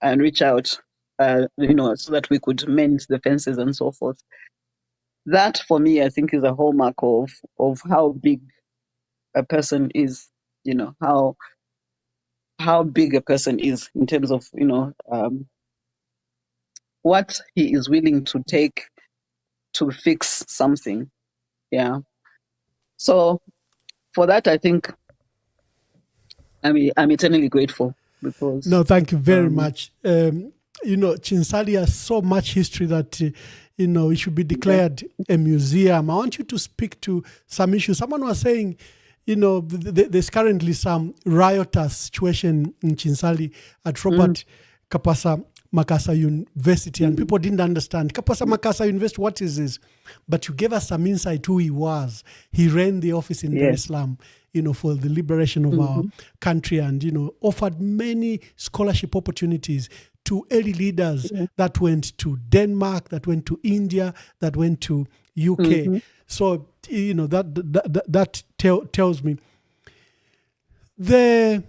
and reach out, so that we could mend the fences and so forth. That, for me, I think is a hallmark of how big a person is, how big a person is in terms of, what he is willing to take to fix something. Yeah. So for that, I think I'm eternally grateful, because No, thank you very much. Chinsali has so much history that, it should be declared a museum. I want you to speak to some issues. Someone was saying, there's currently some riotous situation in Chinsali at Robert Kapasa Makasa University, and people didn't understand. Kapasa Makasa University, what is this? But you gave us some insight who he was. He ran the office in Dar es Salaam, for the liberation of our country, and, offered many scholarship opportunities to early leaders that went to Denmark, that went to India, that went to UK. So, that tells me the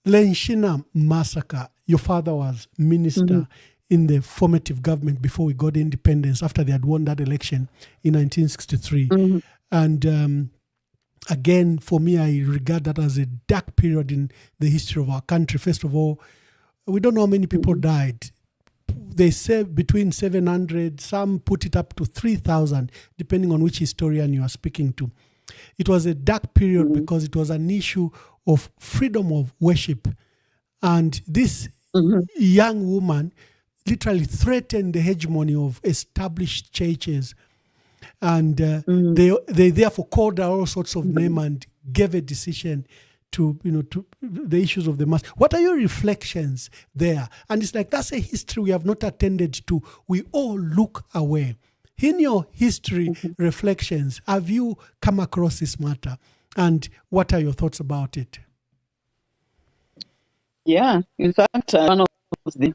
Lenshina massacre. Your father was minister in the formative government before we got independence, after they had won that election in 1963. And again, for me, I regard that as a dark period in the history of our country. First of all, we don't know how many people died. They say between 700, some put it up to 3,000, depending on which historian you are speaking to. It was a dark period because it was an issue of freedom of worship. And this young woman literally threatened the hegemony of established churches. And they therefore called out all sorts of names and gave a decision to the issues of the mass. What are your reflections there? And it's like, that's a history we have not attended to. We all look away. In your history reflections, have you come across this matter? And what are your thoughts about it? Yeah, in fact, one of the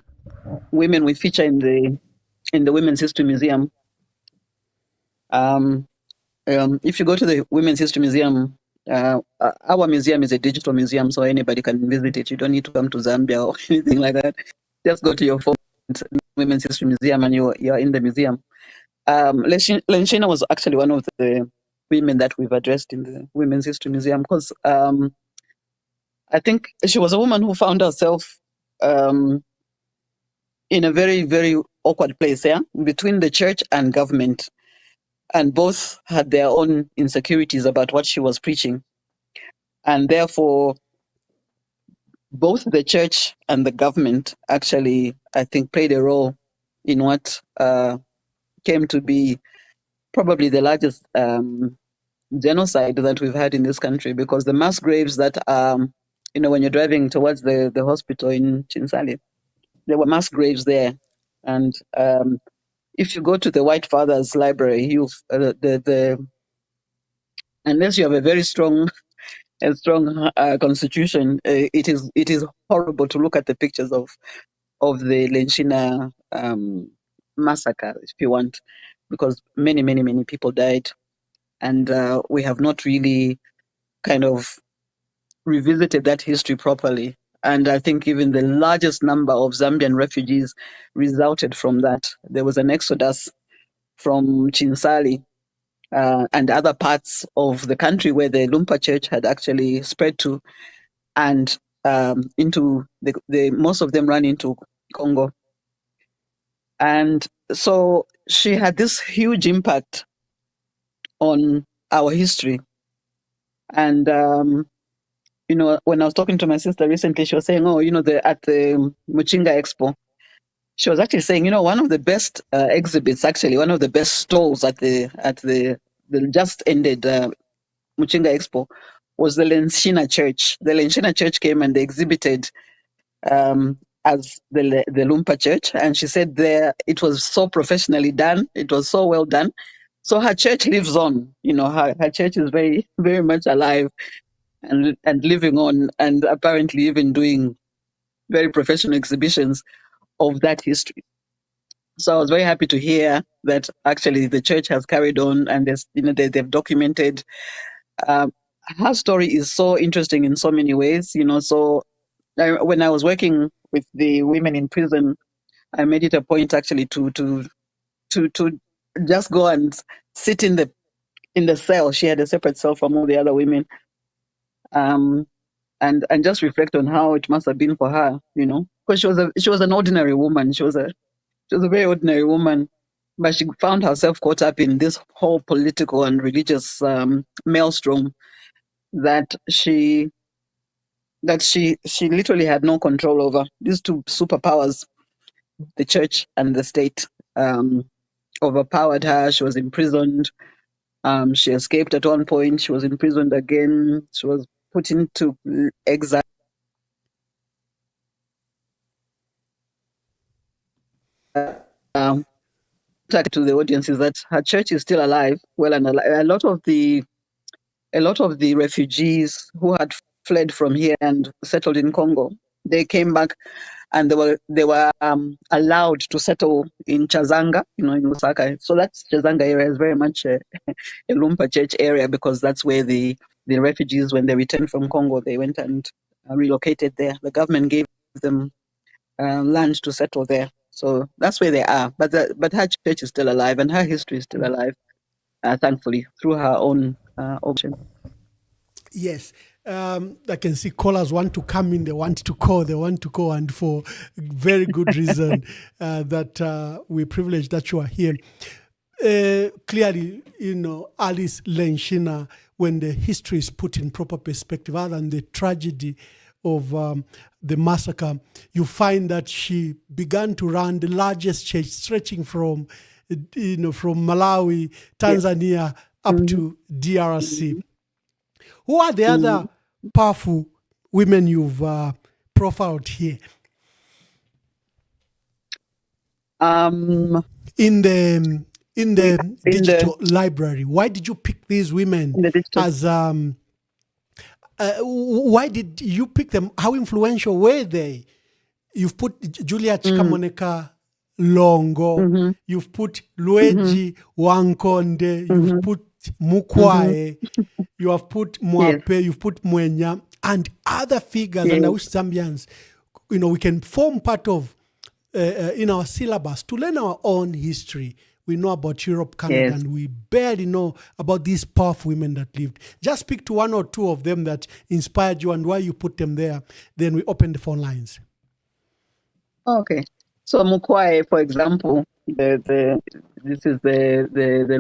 women we feature in the Women's History Museum. If you go to the Women's History Museum, our museum is a digital museum, so anybody can visit it. You don't need to come to Zambia or anything like that. Just go to your phone, Women's History Museum, and you're in the museum. Lenshina was actually one of the women that we've addressed in the Women's History Museum, because I think she was a woman who found herself in a very, very awkward place, between the church and government. And both had their own insecurities about what she was preaching. And therefore, both the church and the government actually, I think, played a role in what came to be probably the largest genocide that we've had in this country, because the mass graves that, when you're driving towards the hospital in Chinsali, there were mass graves there. And if you go to the White Fathers Library, unless you have a very strong constitution. It is horrible to look at the pictures of the Lenshina massacre, if you want, because many people died, and we have not really kind of revisited that history properly. And I think even the largest number of Zambian refugees resulted from that. There was an exodus from Chinsali and other parts of the country where the Lumpa Church had actually spread to, and into the most of them ran into Congo. And so she had this huge impact on our history. And when I was talking to my sister recently, she was saying, "Oh, at the Muchinga Expo," she was actually saying, one of the best exhibits, actually, one of the best stalls at the just ended Muchinga Expo was the Lenshina Church. The Lenshina Church came and they exhibited as the Lumpa Church, and she said there it was so professionally done. It was so well done. So her church lives on. Her church is very, very much alive and living on, and apparently even doing very professional exhibitions of that history. So I was very happy to hear that actually the church has carried on, and they've documented. Her story is so interesting in so many ways. So when I was working with the women in prison, I made it a point actually to just go and sit in the cell. She had a separate cell from all the other women, and just reflect on how it must have been for her, because she was an ordinary woman. She was a very ordinary woman, but she found herself caught up in this whole political and religious maelstrom that she literally had no control over. These two superpowers, the church and the state, overpowered her. She was imprisoned. She escaped at one point. She was imprisoned again. She was put into exile. To the audience is that her church is still alive, well and alive. A lot of the refugees who had fled from here and settled in Congo, they came back and they were allowed to settle in Chazanga, in Lusaka. So that's Chazanga area is very much a Lumpa Church area, because that's where the refugees, when they returned from Congo, they went and relocated there. The government gave them land to settle there. So that's where they are. But her church is still alive, and her history is still alive, thankfully, through her own option. Yes. I can see callers want to come in, they want to call, and for very good reason that we're privileged that you are here. Clearly, Alice Lenshina, when the history is put in proper perspective, other than the tragedy of the massacre, you find that she began to run the largest church stretching from Malawi, Tanzania, up to DRC. Who are the other powerful women you've profiled here? In the digital library, why did you pick these women as? Why did you pick them? How influential were they? You've put Julia Chikamoneka Longo. You've put Lueji Wankonde. You've put Mukwae. You have put Mwape. You've put Mwenya and other figures, and I wish Zambians, we can form part of in our syllabus to learn our own history. We know about Europe, Canada, and we barely know about these powerful women that lived. Just speak to one or two of them that inspired you and why you put them there. Then we open the phone lines. Okay. So Mukwae, for example, this is the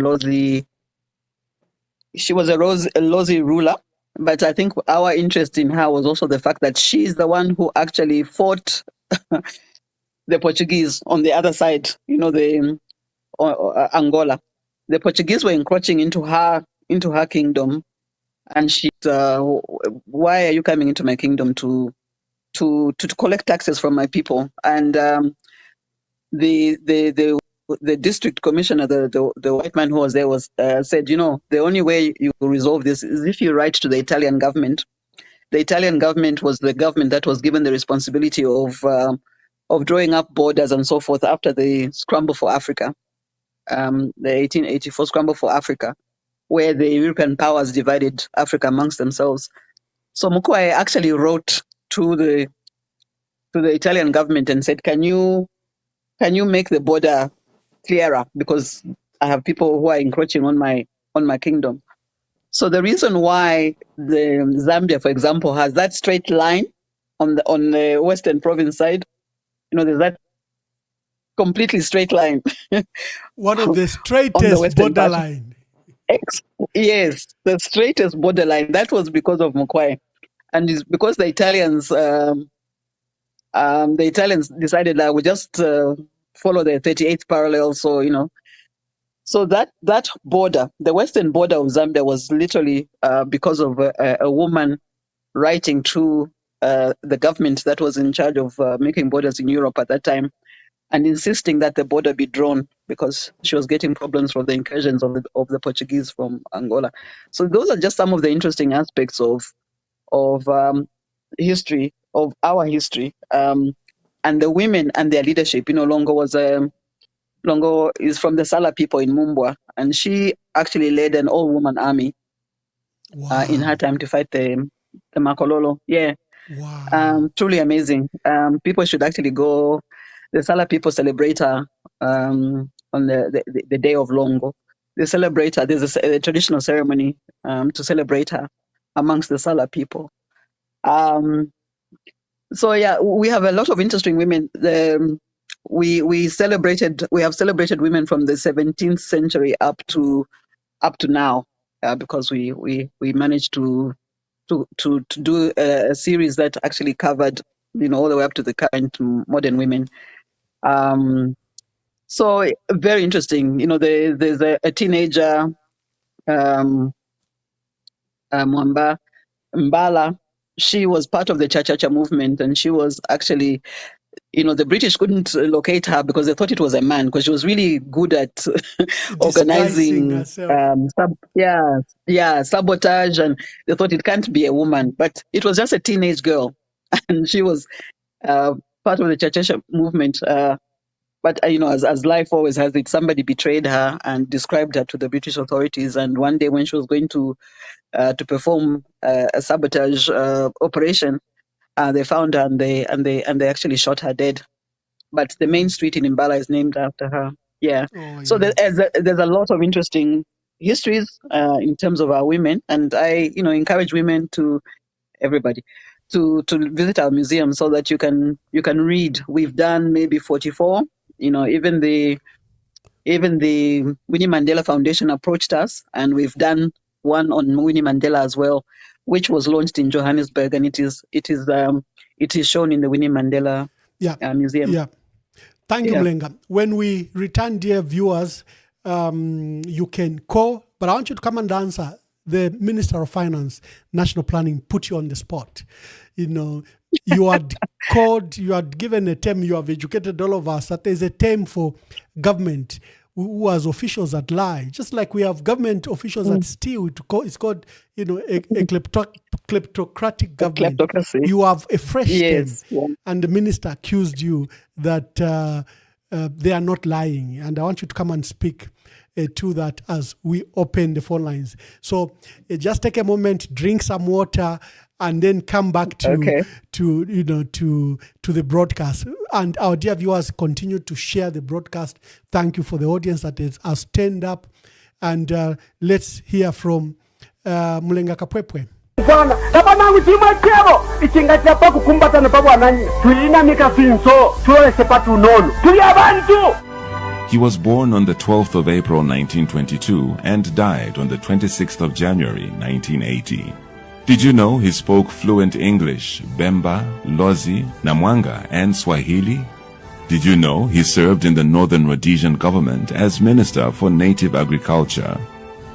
Lozi. She was a Lozi ruler, but I think our interest in her was also the fact that she's the one who actually fought the Portuguese on the other side. Angola. The Portuguese were encroaching into her kingdom, and she's why are you coming into my kingdom to collect taxes from my people? And the the district commissioner, the white man who was there, was said, the only way you will resolve this is if you write to the Italian government. The Italian government was the government that was given the responsibility of drawing up borders and so forth after the scramble for Africa, the 1884 scramble for Africa, where the European powers divided Africa amongst themselves. So Mukwege actually wrote to the Italian government and said, "Can you make the border clearer, because I have people who are encroaching on my kingdom." So the reason why the Zambia, for example, has that straight line on the western province side, there's that completely straight line. One of the straightest borderline. Yes, the straightest borderline. That was because of Mukwege, and it's because the Italians decided that we just follow the 38th parallel. So so that border, the western border of Zambia, was literally because of a woman writing to the government that was in charge of making borders in Europe at that time, and insisting that the border be drawn because she was getting problems from the incursions of the Portuguese from Angola. So those are just some of the interesting aspects of history, of our history, and the women and their leadership. Longo is from the Sala people in Mumbwa, and she actually led an all-woman army in her time to fight the Makololo. Yeah. Wow. Truly amazing. People should actually go. The Sala people celebrate her on the day of Longo. They celebrate her. There's a traditional ceremony to celebrate her amongst the Sala people. So yeah, we have a lot of interesting women. We have celebrated women from the 17th century up to now, because we managed to do a series that actually covered all the way up to the current modern women. So very interesting. There's a teenager, Mwamba Mbala. She was part of the Cha-Cha-Cha movement, and she was actually, the British couldn't locate her because they thought it was a man, because she was really good at organizing sabotage, and they thought it can't be a woman, but it was just a teenage girl, and she was part of the Cha-Cha-Cha movement. But as life always has it, somebody betrayed her and described her to the British authorities, and one day when she was going to perform a sabotage operation, they found her, and they actually shot her dead. But the main street in Mbala is named after her. Yeah. So there's a lot of interesting histories in terms of our women, and I encourage women everybody to visit our museum so that you can read. We've done maybe 44. Even the Winnie Mandela Foundation approached us, and we've done one on Winnie Mandela as well, which was launched in Johannesburg, and it is shown in the Winnie Mandela Museum. Yeah. Thank you, Mulenga. When we return, dear viewers, you can call, but I want you to come and answer. The Minister of Finance, National Planning, put you on the spot. You had called, you had given a term, you have educated all of us that there's a term for government who has officials that lie. Just like we have government officials that steal, it's called, a kleptocratic government. Kleptocracy. You have a fresh term. Yeah. And the minister accused you that they are not lying. And I want you to come and speak to that as we open the phone lines. So just take a moment, drink some water, and then come back to the broadcast. And our dear viewers, continue to share the broadcast. Thank you for the audience that has turned up. And let's hear from Mulenga Kapwepwe. He was born on the 12th of April 1922 and died on the 26th of January 1980. Did you know he spoke fluent English, Bemba, Lozi, Namwanga, and Swahili? Did you know he served in the Northern Rhodesian government as Minister for Native Agriculture?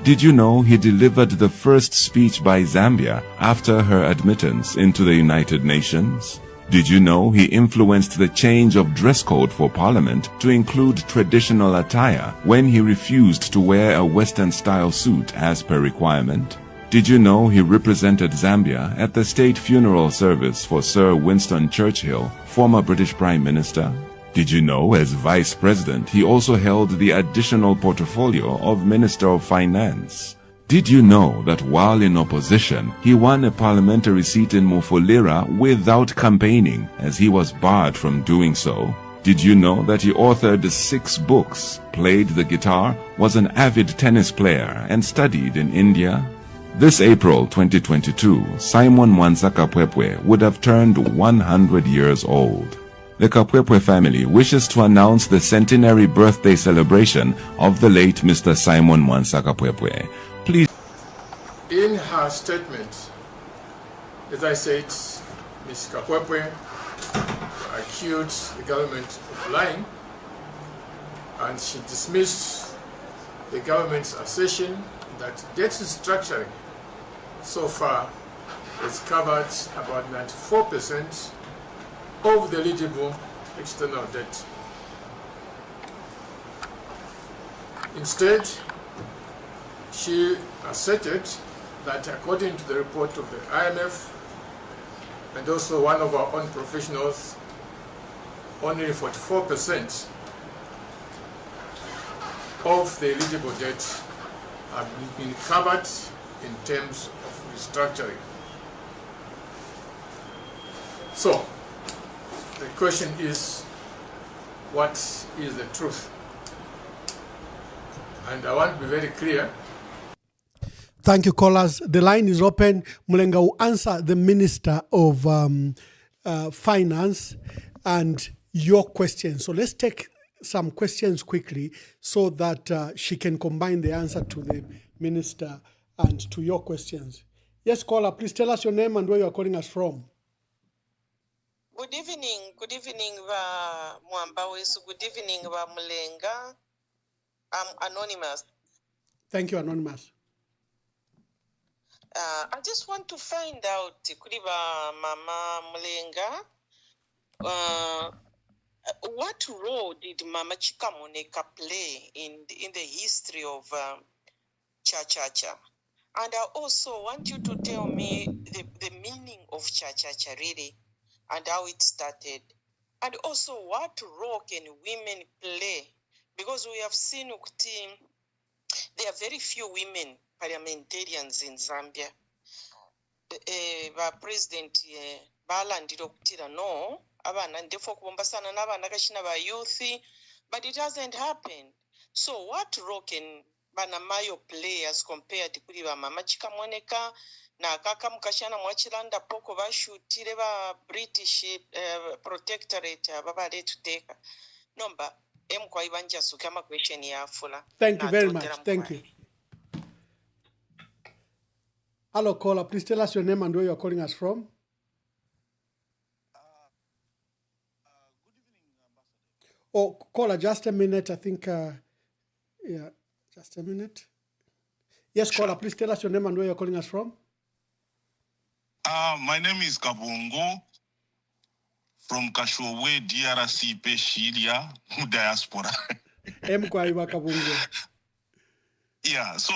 Did you know he delivered the first speech by Zambia after her admittance into the United Nations? Did you know he influenced the change of dress code for Parliament to include traditional attire when he refused to wear a Western-style suit as per requirement? Did you know he represented Zambia at the state funeral service for Sir Winston Churchill, former British Prime Minister? Did you know as Vice President he also held the additional portfolio of Minister of Finance? Did you know that while in opposition, he won a parliamentary seat in Mufulira without campaigning, as he was barred from doing so? Did you know that he authored 6 books, played the guitar, was an avid tennis player, and studied in India? This April 2022, Simon Mwanza Kapwepwe would have turned 100 years old. The Kapwepwe family wishes to announce the centenary birthday celebration of the late Mr. Simon Mwanza Kapwepwe. Please. In her statement, as I said, Ms. Kapwepwe accused the government of lying, and she dismissed the government's assertion that debt restructuring so far has covered about 94% of the eligible external debt. Instead, she asserted that according to the report of the IMF and also one of our own professionals, only 44% of the eligible debt have been covered in terms of restructuring. So, the question is, what is the truth? And I want to be very clear. Thank you, callers. The line is open. Mulenga will answer the Minister of Finance and your questions. So let's take some questions quickly so that she can combine the answer to the Minister and to your questions. Yes, caller, please tell us your name and where you are calling us from. Good evening, Mwamba. Good evening, Mulenga. I'm anonymous. Thank you, anonymous. I just want to find out, Kuriba Mama Mulenga, what role did Mama Chikamoneka play in the history of Cha-Cha-Cha? And I also want you to tell me the meaning of Cha-Cha-Cha really, and how it started. And also, what role can women play? Because we have seen there are very few women parliamentarians in Zambia. President balandira okutira no abana ndefo kubombasana n'abana kashina ba youth, but it hasn't happened. So what role can Banamayo play as compared to kuri ba Mama Chikamoneka na kaka mukashana mwachilanda poko bashutire ba British protectorate baba letuteka nomba emkwa ibanja sukama question ya fula. Thank you very much. Thank you. Hello, caller. Please tell us your name and where you are calling us from. Good evening, Ambassador. Oh, caller, just a minute. I think, yeah, just a minute. Yes, caller, please tell us your name and where you are calling us from. My name is Kabungo from Kashowe, DRC, Peshilia, diaspora. Yeah, so,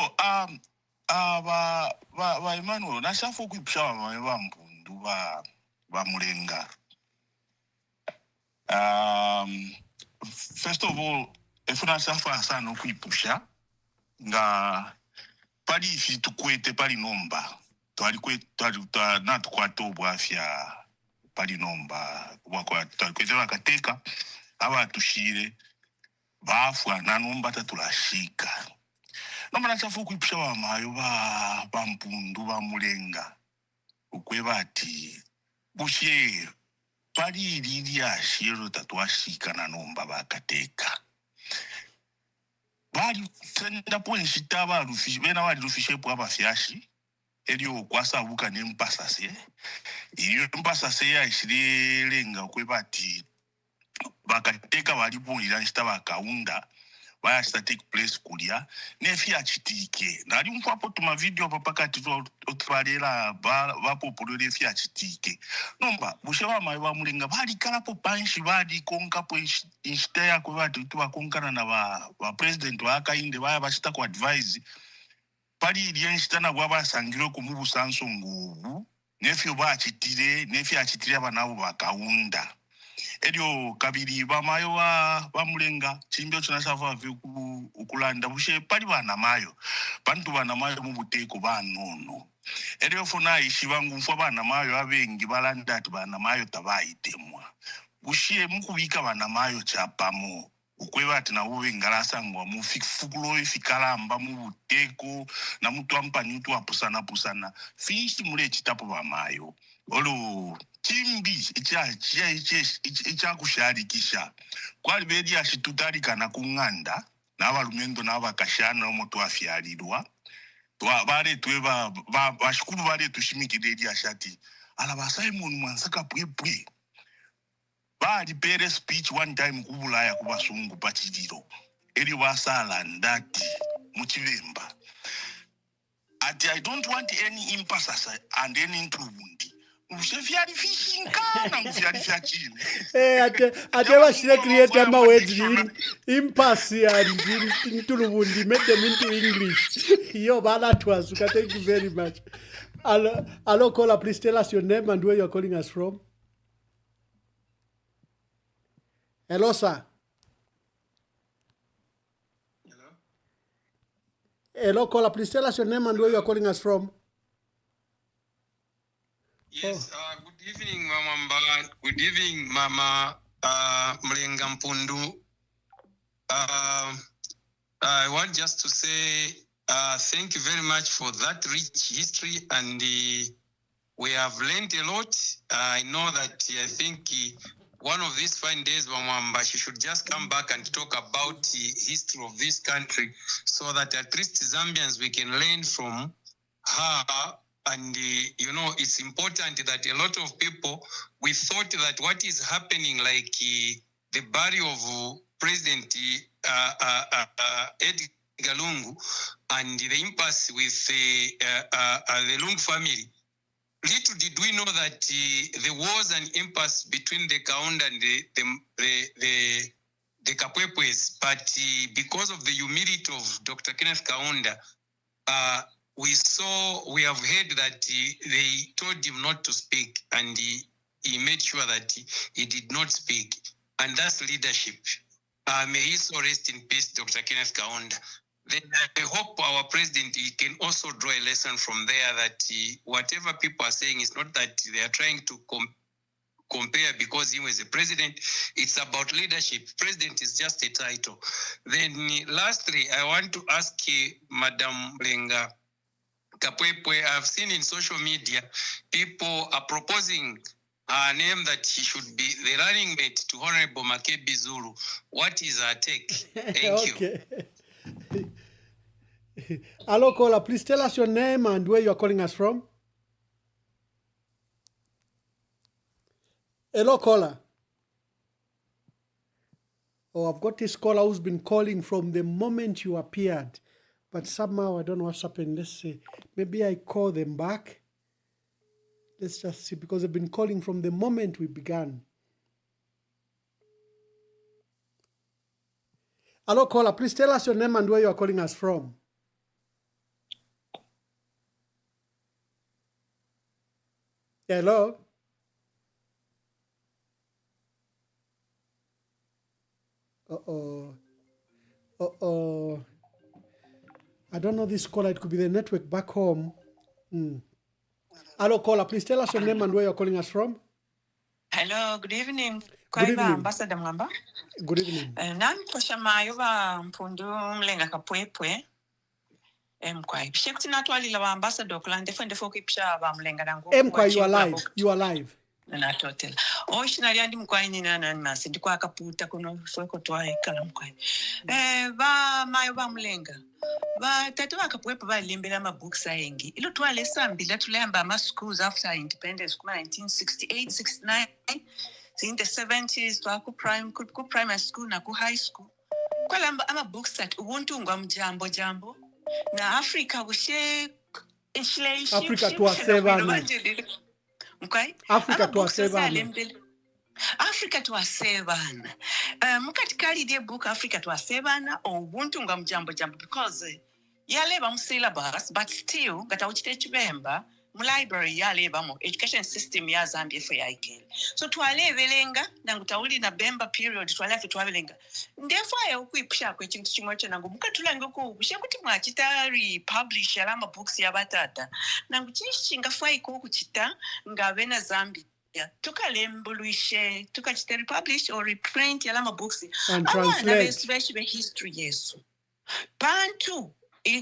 Emmanuel, nashafu kuipsha wa mpundu wa Mulenga. First of all, if nashafa sana kuipusha, nga pali ifi tukwete pali nomba. Na tukwato bwafya pali nomba. Tukwete wakateka, hawa tushire, bafwa na nomba tatulashika. Nomana chafu kuipsha wa mayo ba mpundu wa Mulenga. Ukweba ati bushie pali iliya shiro tatuashika na nomba bakateka. Bali tenda ponshita ba rufishi bena wali rufishe po abafyashi. Elio kwasa buka ne mpasase. Iyo mpasase ya ishirenga ukweba ati bakateka bali bonira nshita bakaunda vayachita take place kulya nefi achitike nali mfapo tuma video papakati otvalera vapopolera efi achitike nomba bushe vamai va Mulenga valikalapo panshi valikonkapo inchita yako vati vakonkana na vapresident vaakainde vaya vachita kuadvise pali ilye nchita nagwa vasangire kumuvusanso nguvu nefi achitire vanavo vakaunda elio kabiri vamayo va Mulenga chimbio chonasava ukulanda bushe pali vana mayo bantu vana mayo mubuteko vanono elio fona ishi vangu mfwa vana mayo avengi balanda ati vana mayo tavaitemwa bushe mukuvika vana mayo chapamo ukweva ati na uve ngalasangwa mufukulo ifikalamba mubuteko na mutu ampani utu apusana fishi mule chitapo vamayo olo chimbi ichakusharikisha kwali vedi ashitutarika na kung'anda na valumendo na vakashana omoto afyarirwa varetwe vashukuru varetu shimikireri ashati ala va Simon Mwanza Kapwepwe valipere speech one time kuvulaya kuvasungu pachiriro eri vasala ndati muchivemba ati I don't want any impasses and any intrundi ushefyari fishing kana mufyari fyachine ate vashire create ama words impasse and intulubundi make them into English yo bala twasuka. Thank you very much. Hello caller, please tell us your name and where you're calling us from. Hello sir. Hello caller, please tell us your name and where you're calling us from. Yes, good evening, Mwamba. Good evening, Mama Mulenga Mpundu. I want just to say thank you very much for that rich history, and we have learned a lot. I know that I think one of these fine days, Mwamba, she should just come back and talk about the history of this country so that at least Zambians, we can learn from her. And, you know, it's important that a lot of people, we thought that what is happening, like the burial of President Edgar Lungu and the impasse with the Lungu family, little did we know that there was an impasse between the Kaunda and the Kapwepwes. But because of the humility of Dr. Kenneth Kaunda, we have heard that they told him not to speak, and he made sure that he did not speak. And that's leadership. May he so rest in peace, Dr. Kenneth Kaunda. Then I hope our president can also draw a lesson from there that whatever people are saying is not that they are trying to compare because he was a president. It's about leadership. President is just a title. Then lastly, I want to ask Madam Mulenga Kapwepwe, I've seen in social media, people are proposing a name that he should be the running mate to Honorable Makebi Zulu. What is our take? Thank you. Hello, caller. Please tell us your name and where you're calling us from. Hello, caller. Oh, I've got this caller who's been calling from the moment you appeared. But somehow, I don't know what's happened. Let's see. Maybe I call them back. Let's just see, because they've been calling from the moment we began. Hello, caller. Please tell us your name and where you are calling us from. Hello? Uh-oh. Uh-oh. I don't know this caller. It could be the network back home. Hello, caller. Please tell us your name and where you're calling us from. Hello, good evening. Good evening. Ambassador Mwamba. Good evening. Nami koshama yoba Mpundu Mulenga Kapwepwe. Mkwai. Shekuti natwalila wa ambassador kulande fende foki pisha ba Mulenga dangu. Mkwai, you are live. You are live. Na totel. Oshina yandi mkwai ni na nasi. Ndikuwa kaputa kuno fueko tuwa ikala mkwai. Ba mayo ba Mulenga. Ba tatu wa Kapwepwe ba limbela mabuksa yengi. Ilo tuwa lesa mbila tulemba ma schools after independence kuma 1968, 69. In the 70s, to ku primary school na ku high school. kwalamba ama-books that ubuntu ngwamjambo jambo na Africa bushe Africa twasebana. Okay? Africa twasebana. Africa twasebana. Mukatikali de book Africa twasebana obuntu ngwamjambo jambo because yaleba mu syllabus but still ngata uchite chibemba mu library yaleba mu education system ya Zambia for yaikele. So twalebelenga nangutauli na bemba period twabelenga. Ndefo ayo kuipusha kwe chintu chimwe cho nangu mukatulange ko bushe kuti mwachita republish alama books ya batata. Nangu chishinga fai ko kuchita ngabe na Zambia. Tukalembuluishe tukachita republish or reprint alama books. And translate. Abana history yesu. Bantu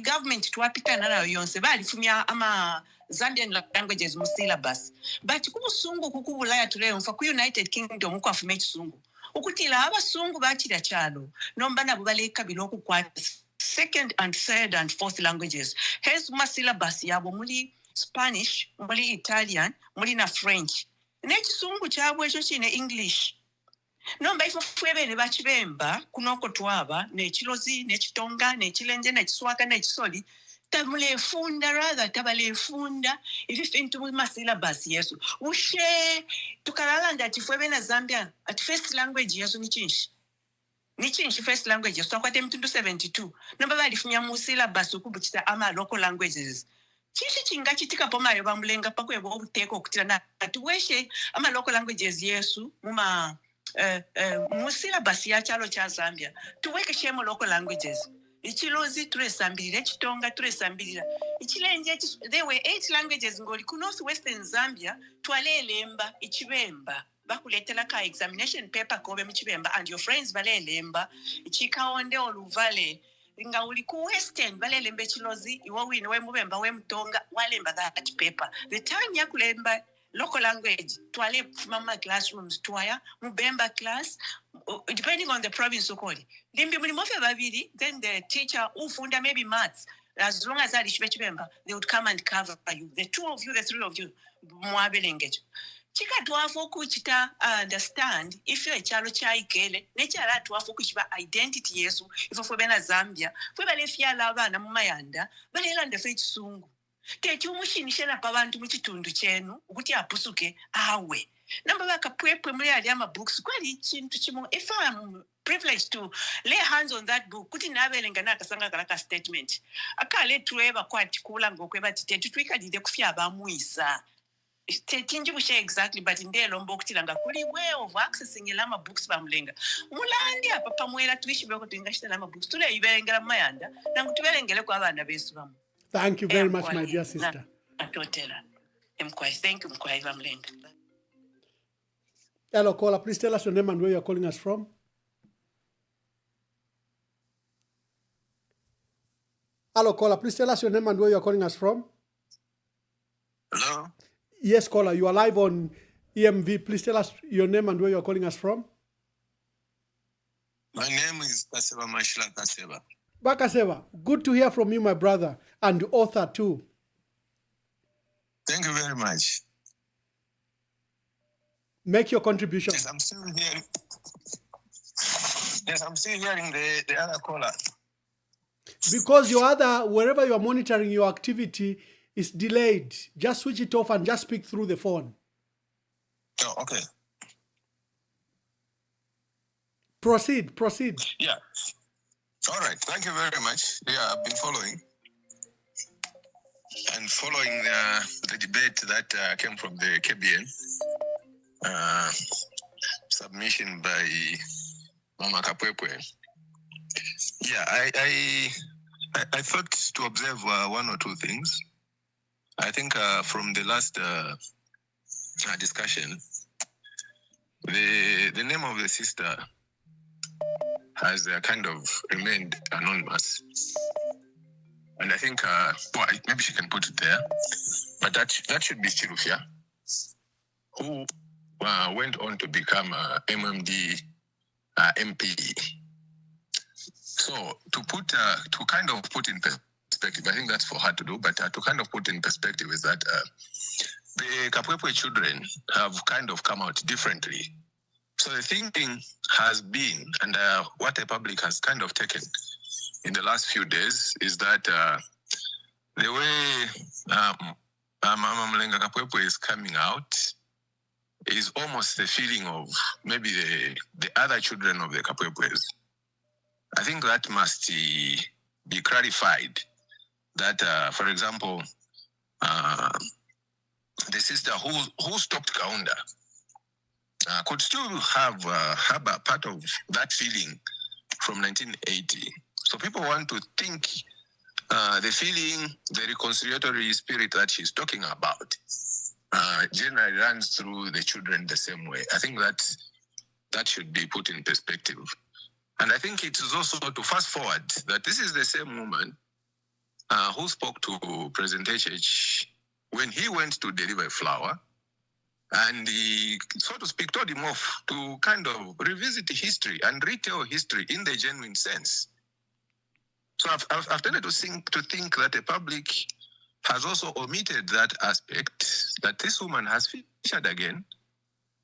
government twapita nana yonse balifumya ama Zambian languages mu syllabus but kubusungu kukubulaya tuleyo mfa ku United Kingdom uko afume kisungu ukutila abasungu bakira kyalo nomba nabo baleka biloku kwa second and third and fourth languages hence mu syllabus yabo muli Spanish muli Italian muli na French nekisungu kyabwe ekyo kine English nomba ifo fwebene bachibemba kunoko twaba nechilozi nechitonga nechilenje nechiswaka nechisoli tabulefunda rather tabalefunda ififintu mu syllabus yesu ushe tukalala ati fwebena Zambia at first language yesu nichinshi first language yesu akwate mtundu 72 nomba balifumya mu syllabus ukubuchita ama local languages chishi chinga chitika pomayo bamulenga pakwebo obuteko okutira na atuweshe ama local languages yesu muma syllabus ya chalo cha Zambia tuweke shemo local languages ichilozi turesambirira chitonga turesambirira ichilenje there were 8 languages ngoli ku northwestern Zambia twalelemba ichibemba bakuletela ka examination paper kobe mchibemba and your friends balelemba ichikaonde oluvale nga uli ku western balelemba chilozi iwo wine we mubemba we mtonga walemba that paper the time yakulemba local language twale mama classrooms twaya mubemba class depending on the province ukoli limbi muli mofe babiri then the teacher ufunda maybe maths as long as ali chibemba they would come and cover you the 2 of you the 3 of you mwabelenge chika twafo kuchita understand if you chalo chaikele nechala twafo kuchiba identity yesu ifo fobena Zambia fobale fyala abana mumayanda balela ndefe chisungu techumushinishela pabantu muchitundu chenu ukuthi apusuke awe namba bakapwepwe muri ali ama books kwali chintu chimo if I'm privileged to lay hands on that book kuti nabelenga nakasanga kalaka statement akale tuweba kwati kula ngokwe tetu twikadide kufya abamuisa tetinji bushe exactly but ndelo mbokutilanga kuli way of accessing lama books bamulenga mulandi apa pamwela twishibeko twingashita lama books tule ibelengera mayanda nangu tubelengele kwa abana besu bamu. Thank you very much, my dear sister. Thank you, Mulenga. Hello, caller. Please tell us your name and where you're calling us from. Hello, caller. Please tell us your name and where you're calling us from. Hello? Yes, caller. You are live on EMV. Please tell us your name and where you're calling us from. My name is Kaseba Mashila Kaseba. Bakaseba, good to hear from you, my brother, and author too. Thank you very much. Make your contribution. Yes, I'm still hearing. Yes, I'm still hearing the other caller. Because wherever you are monitoring your activity is delayed. Just switch it off and just speak through the phone. Oh, okay. Proceed. Yeah. All right. Thank you very much. Yeah, I've been following the debate that came from the KBN submission by Mama Kapwepwe. Yeah, I thought to observe one or two things. I think from the last discussion, the name of the sister has kind of remained anonymous. And I think, maybe she can put it there, but that should be Chirufia, who went on to become MMD MP. So to kind of put in perspective, I think that's for her to do, but to kind of put in perspective is that the Kapwepwe children have kind of come out differently So the thinking has been, and what the public has kind of taken in the last few days, is that the way Mama Mulenga Kapwepwe is coming out is almost the feeling of maybe the other children of the Kapwepwes. I think that must be clarified. That, for example, the sister who stopped Kaunda could still have a part of that feeling from 1980. So people want to think the feeling, the reconciliatory spirit that she's talking about generally runs through the children the same way. I think that should be put in perspective. And I think it is also to fast forward that this is the same woman who spoke to President HH when he went to deliver a flower, and he, so to speak, told him off to kind of revisit history and retell history in the genuine sense. So I've tended to think that the public has also omitted that aspect, that this woman has featured again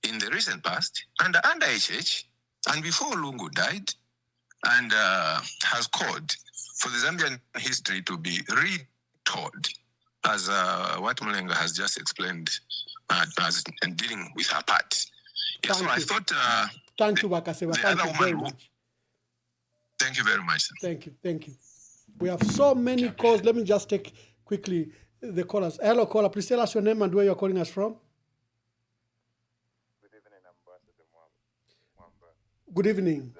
in the recent past under HH and before Lungu died, and has called for the Zambian history to be retold, as what Mulenga has just explained, as in dealing with her part. Yeah, so I thought... Thank you, Wakasewa. Thank you very much. Thank you very much. Thank you. We have so many calls. Let me just take quickly the callers. Hello, caller. Please tell us your name and where you're calling us from. Good evening, Ambassador Mwamba. Good evening.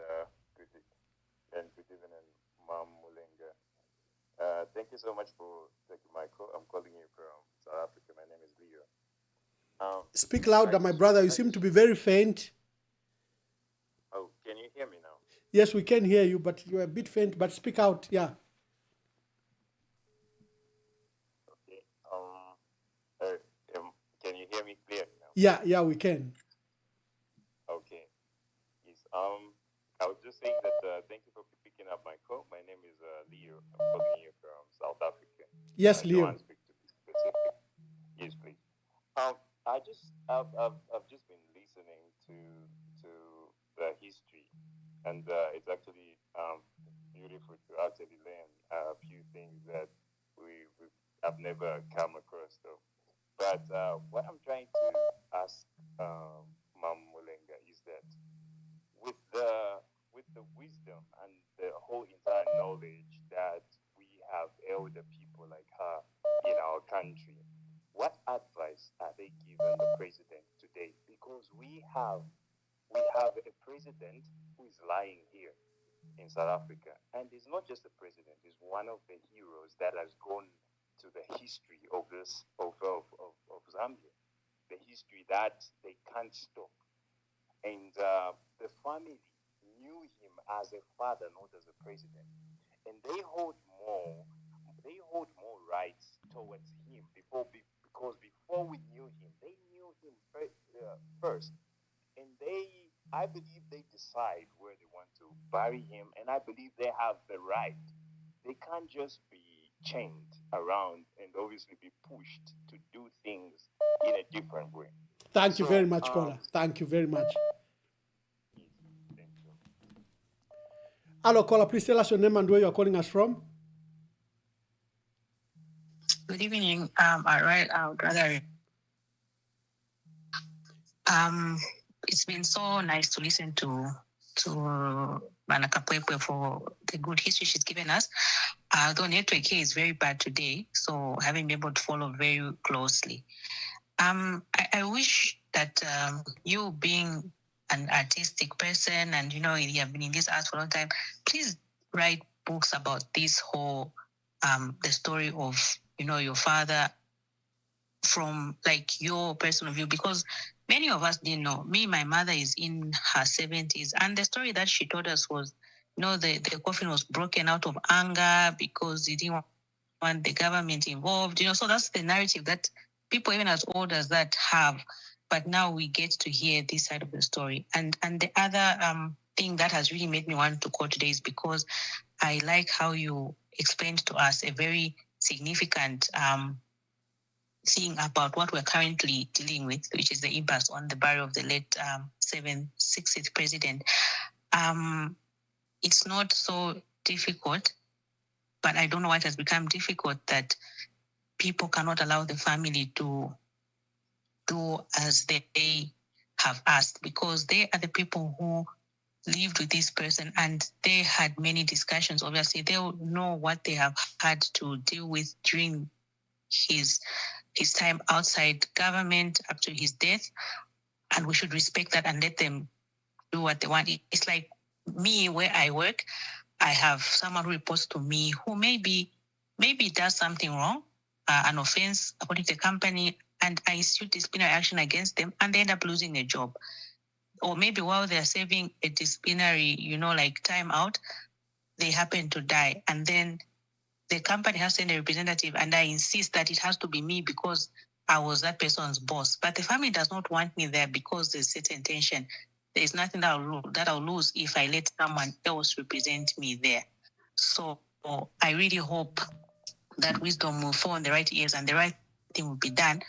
Good evening, Ma'am Mulenga. Thank you so much for taking my call. I'm calling you from South Africa. My name is Leo. Speak louder, my brother. You seem to be very faint. Oh, can you hear me now? Yes, we can hear you, but you're a bit faint. But speak out, yeah. Okay. Can you hear me clearly now? Yeah, we can. Okay. Yes. I was just saying that thank you for picking up my call. My name is Leo. I'm calling you from South Africa. Yes, I Leo. don't want to speak to be specific. Yes, please. I've just been listening to the history, and it's actually beautiful to actually learn a few things that I've never come across though. But what I'm trying to ask Ma'am Mulenga is that with the wisdom and the whole entire knowledge that we have elder people like her in our country, what advice are they giving the president today? Because we have a president who is lying here in South Africa, and he's not just a president; he's one of the heroes that has gone to the history of Zambia, the history that they can't stop. And the family knew him as a father, not as a president, and they hold more rights towards him because before we knew him, they knew him first, and I believe they decide where they want to bury him, and I believe they have the right. They can't just be chained around and obviously be pushed to do things in a different way. Thank you very much, caller. Thank you very much. Thank you. Hello, caller. Please tell us your name and where you're calling us from. Good evening. I would rather. It's been so nice to listen to Mana Kapwepwe for the good history she's given us. Though network here is very bad today, so I haven't been able to follow very closely. I wish that you being an artistic person and you have been in this art for a long time, please write books about this whole the story of your father from like your personal view, because many of us didn't know. My mother is in her 70s, and the story that she told us was, the coffin was broken out of anger because he didn't want the government involved. So that's the narrative that people even as old as that have. But now we get to hear this side of the story. And the other thing that has really made me want to call today is because I like how you explained to us a very significant thing about what we're currently dealing with, which is the impasse on the burial of the late 60th president. It's not so difficult, but I don't know what has become difficult, that people cannot allow the family to do as they have asked, because they are the people who lived with this person and they had many discussions. Obviously, they will know what they have had to deal with during his time outside government up to his death, and we should respect that and let them do what they want. It's like me, where I work, I have someone who reports to me who maybe does something wrong, an offense according to the company, and I institute disciplinary action against them, and they end up losing their job. Or maybe while they're serving a disciplinary, like time out, they happen to die. And then the company has to send a representative, and I insist that it has to be me because I was that person's boss. But the family does not want me there because there's certain tension. There's nothing that I'll lose if I let someone else represent me there. So I really hope that wisdom will fall on the right ears and the right thing will be done.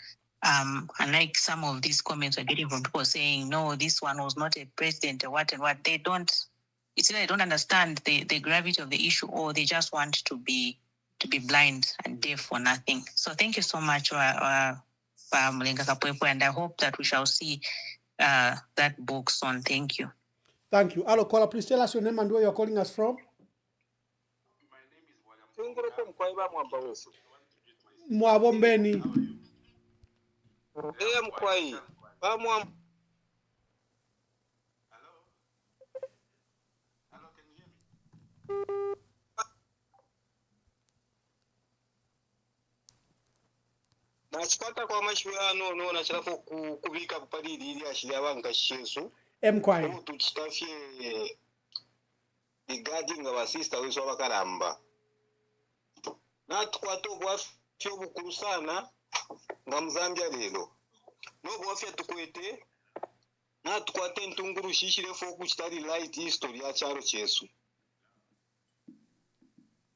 Unlike some of these comments we're getting from people saying, no, this one was not a president or what and what. It's either they don't understand the gravity of the issue, or they just want to be blind and deaf for nothing. So thank you so much, Mulenga Kapwepwe, and I hope that we shall see that book soon. Thank you. Thank you. Hello, caller, please tell us your name and where you're calling us from. Mwabombeni. Nachipata kwa mashua no nachirafu kubika kupadiri ili ashiliawa nkashesu. Mkwai. Tuchitafye igadi nga basista weso abakaramba. Na tukwato bwafyo bukuru sana nga Mzambia lelo. No bwafyo tukwete na tukwate ntunguru shishire foku chitari light history ya charo chesu.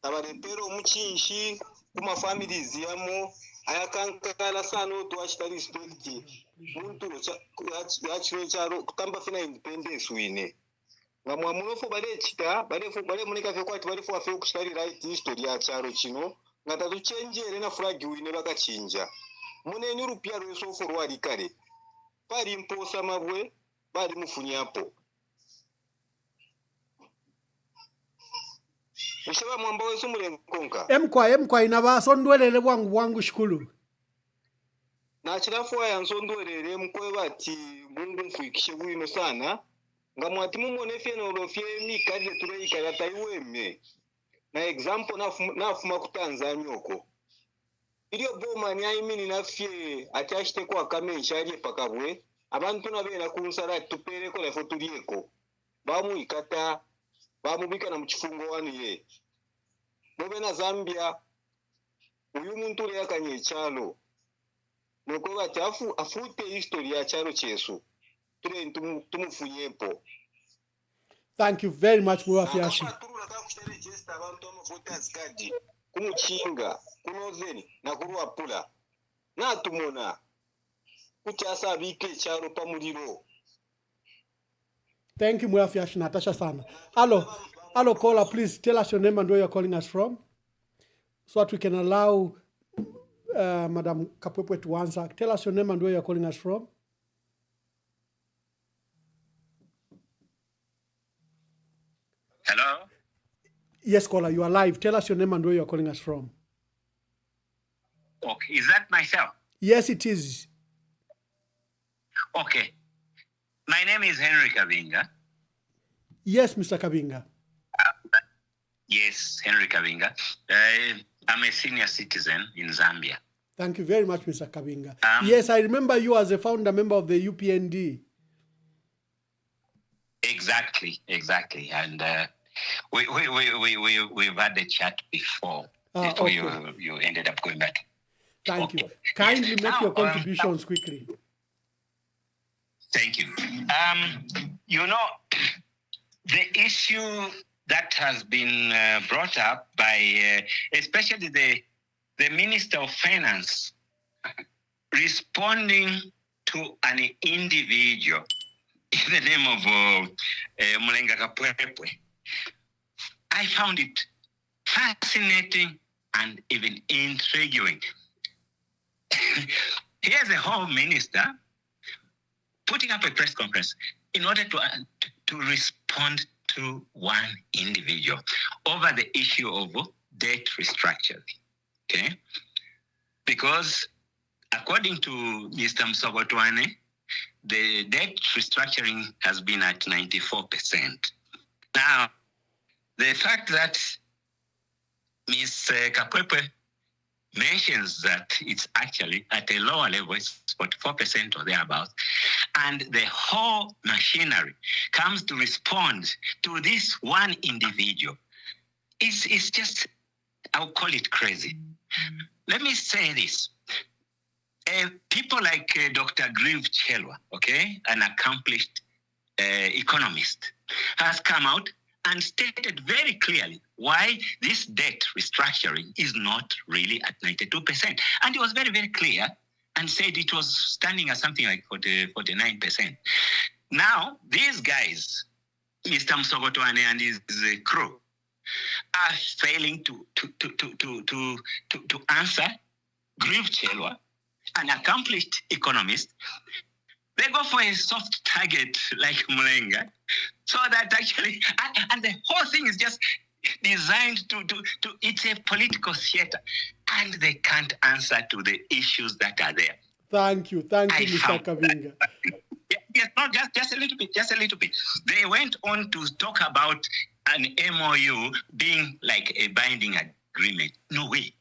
Abarepero muchinshi kuma families yamo ayakankala sana to achitari respect muntu yachiro charo kutamba fina independence wine. Ngamwa munofo bare chita bare munika fe kwati bare fo afi kuchitari right history ya charo chino ngata to change na flag wine bakachinja. Mune ni rupia rweso forward kare. Pari mposa mabwe bari mufunyapo. Mshaba Mwamba weso mulenkonka. Mkwai na basondwelele bwangu shikulu. Na chirafu aya nsondwelele mkwe bati mungu mfuikishe bwino sana. Ngamwati mumone feno rofye mikadle tureyika ya taiweme. Na example nafuma ku Tanzania oko. Iliyo boma ni aimini nafye atashite kwa kamensha aliye pakabwe. Abantu nabena kunsara tupere ko lefo tuliyeko. Bamu ikata bamubika na mchifungo wani ye. Bobe na Zambia uyu muntu le yakanye chalo. Noko bati afute history ya chalo chesu. Tule tumufunyepo. Thank you very much, Muwafiashi. Kumuchinga, kunozeni, na kuruapula. Na tumona. Kuchasa bike charo pamuliro. Thank you, Muwafiashi Natasha sana. Hello, caller, please tell us your name and where you're calling us from, so that we can allow Madam Kapwepwe to answer. Tell us your name and where you're calling us from. Hello? Yes, caller, you are live. Tell us your name and where you're calling us from. Okay, is that myself? Yes, it is. Okay. My name is Henry Kabinga. Yes, Mr. Kabinga. Yes, Henry Kabinga. I'm a senior citizen in Zambia. Thank you very much, Mr. Kabinga. Yes, I remember you as a founder member of the UPND. Exactly. And we've had a chat before. Okay. You ended up going back. Thank you. Kindly make your contributions quickly. Thank you. The issue that has been brought up by especially the Minister of Finance responding to an individual in the name of Mulenga Kapwepwe, I found it fascinating and even intriguing. Here's a Home Minister putting up a press conference in order to respond to one individual over the issue of debt restructuring. Okay? Because according to Mr. Msogotwane, the debt restructuring has been at 94%. Now, the fact that Ms. Kapwepwe mentions that it's actually at a lower level, it's 44% or thereabouts, and the whole machinery comes to respond to this one individual, it's just, I'll call it crazy. Let me say this. People like Dr. Grieve Chelwa, okay, an accomplished economist, has come out and stated very clearly why this debt restructuring is not really at 92%. And he was very, very clear and said it was standing at something like 49%. Now, these guys, Mr. Msogotwane and his crew, are failing to answer Grieve Chelwa, an accomplished economist. They go for a soft target like Mulenga, so that actually, and the whole thing is just designed to it's a political theater, and they can't answer to the issues that are there. Thank you, Mr. Kavinga. Yes, no, just a little bit. They went on to talk about an MOU being like a binding agreement. No way.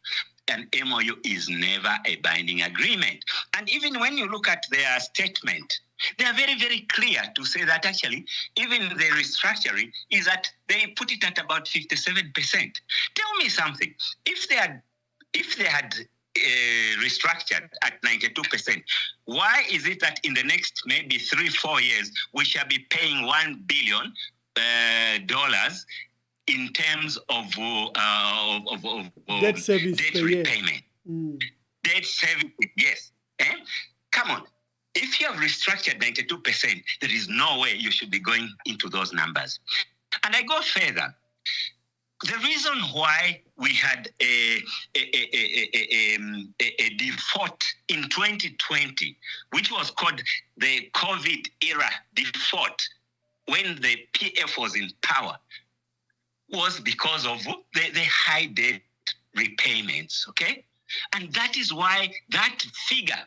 An MOU is never a binding agreement. And even when you look at their statement, they are very, very clear to say that actually, even the restructuring is that they put it at about 57%. Tell me something. If they had restructured at 92%, why is it that in the next maybe 3-4 years we shall be paying $1 billion in terms of debt service debt repayment? Debt service, yes. Come on. If you have restructured 92%, there is no way you should be going into those numbers. And I go further. The reason why we had a default in 2020, which was called the COVID era default, when the PF was in power, was because of the high debt repayments, okay? And that is why that figure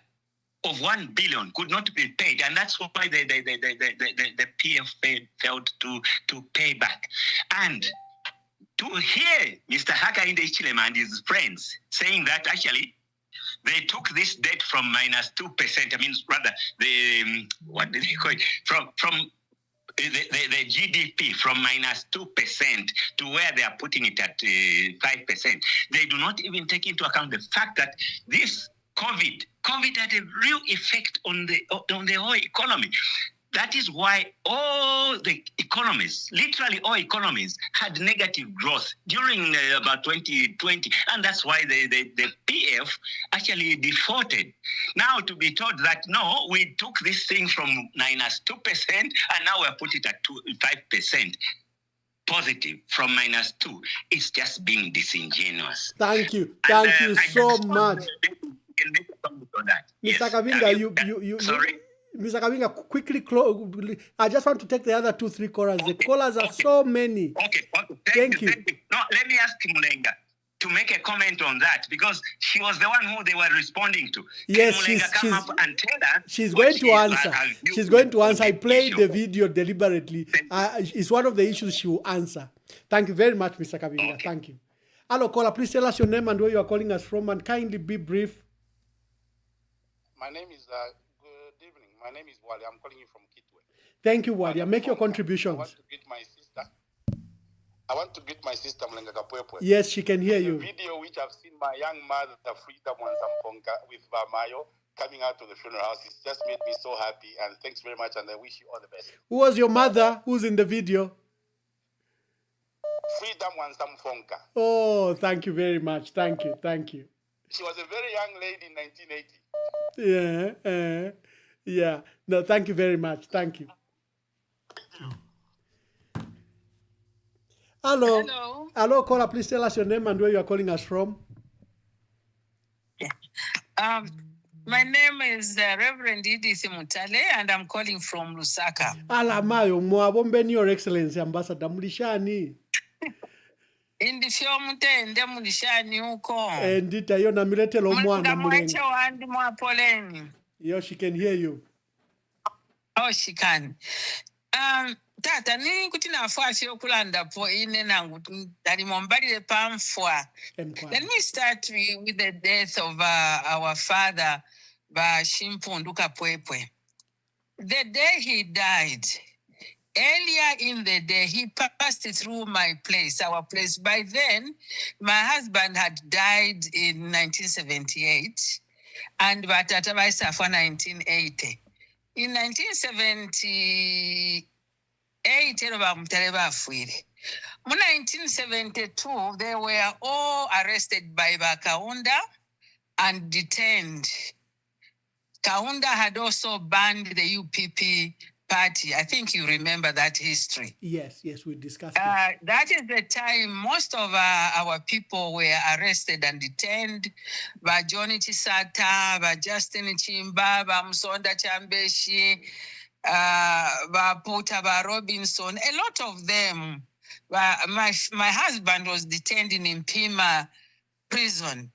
of 1 billion could not be paid, and that's why the PF failed to pay back. And to hear Mr. Hakainde Hichilema and his friends saying that actually they took this debt from -2%, I mean, rather, what did they call it? From the GDP from -2% to where they are putting it at 5%. They do not even take into account the fact that this COVID had a real effect on the whole economy. That is why all the economies, literally all economies, had negative growth during about 2020. And that's why the PF actually defaulted. Now to be told that, no, we took this thing from -2% and now we're put it at 5% positive from -2. It's just being disingenuous. Thank you so much. Mr. Kavinga, sorry? Mr. Kavinga, quickly close. I just want to take the other 2-3 callers. Okay. The callers are so many. Okay. Thank you. No, let me ask Mulenga to make a comment on that, because she was the one who they were responding to. Yes, she's going to answer. She's going to answer. I played the video deliberately. It's one of the issues she will answer. Thank you very much, Mr. Kavinga. Okay. Thank you. Hello, caller. Please tell us your name and where you are calling us from, and kindly be brief. My name is good evening. My name is Wally. I'm calling you from Kitwe. Thank you, Wally. Make your contributions. I want to greet my sister Mulenga Kapwepwe. Yes, she can hear you. The video which I've seen my young mother Frida Mwanzamponga with Vamayo coming out to the funeral house, it's just made me so happy, and thanks very much, and I wish you all the best. Who was your mother who's in the video? Frida Mwanzamponga. Oh, thank you very much. Thank you. She was a very young lady in 1980. Yeah. No, thank you very much. Thank you. Hello. Hello. Hello, caller. Please tell us your name and where you are calling us from. My name is Reverend Edith Mutale, and I'm calling from Lusaka. Alamayo mwabombeni Your Excellency Ambassador Mulishani. Indifyo mutende mulishani uko. Ndita yo namiletelo mwana Mulenga. Wandi mwapoleni. Yo, she can hear you. Oh, she can. Tata ni kuti nafua sio kulanda po ine nangu dali mombalile pamfwa. Let me start with the death of our father, Shimpundu Kapwepwe. The day he died, earlier in the day, he passed through my place, our place. By then, my husband had died in 1978, and Batata Baisa for 1980. In 1978, in 1972, they were all arrested by Kaunda and detained. Kaunda had also banned the UPP party. I think you remember that history. Yes, we discussed it. That is the time most of our people were arrested and detained by Johnny Chisata, by Justin Chimba, by Msonda Chambeshi, by Pota, by Robinson. A lot of them. My husband was detained in Impima prison.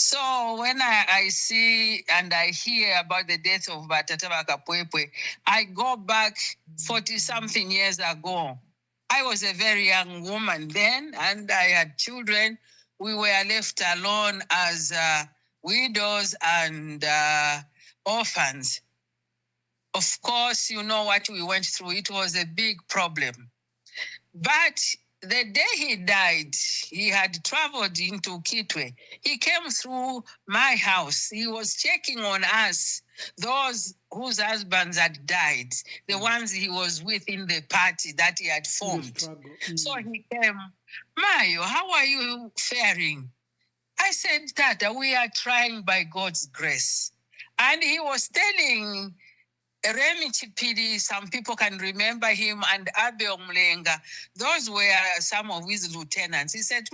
So when I see and I hear about the death of Batata Kapwepwe, I go back 40-something years ago. I was a very young woman then, and I had children. We were left alone as widows and orphans. Of course, you know what we went through. It was a big problem. But the day he died, he had traveled into Kitwe. He came through my house. He was checking on us, those whose husbands had died, the ones he was with in the party that he had formed. So he came, Mayo, how are you faring? I said, Tata, we are trying by God's grace. And he was telling Remy Chipidi, some people can remember him, and Abel Mulenga. Those were some of his lieutenants. He said,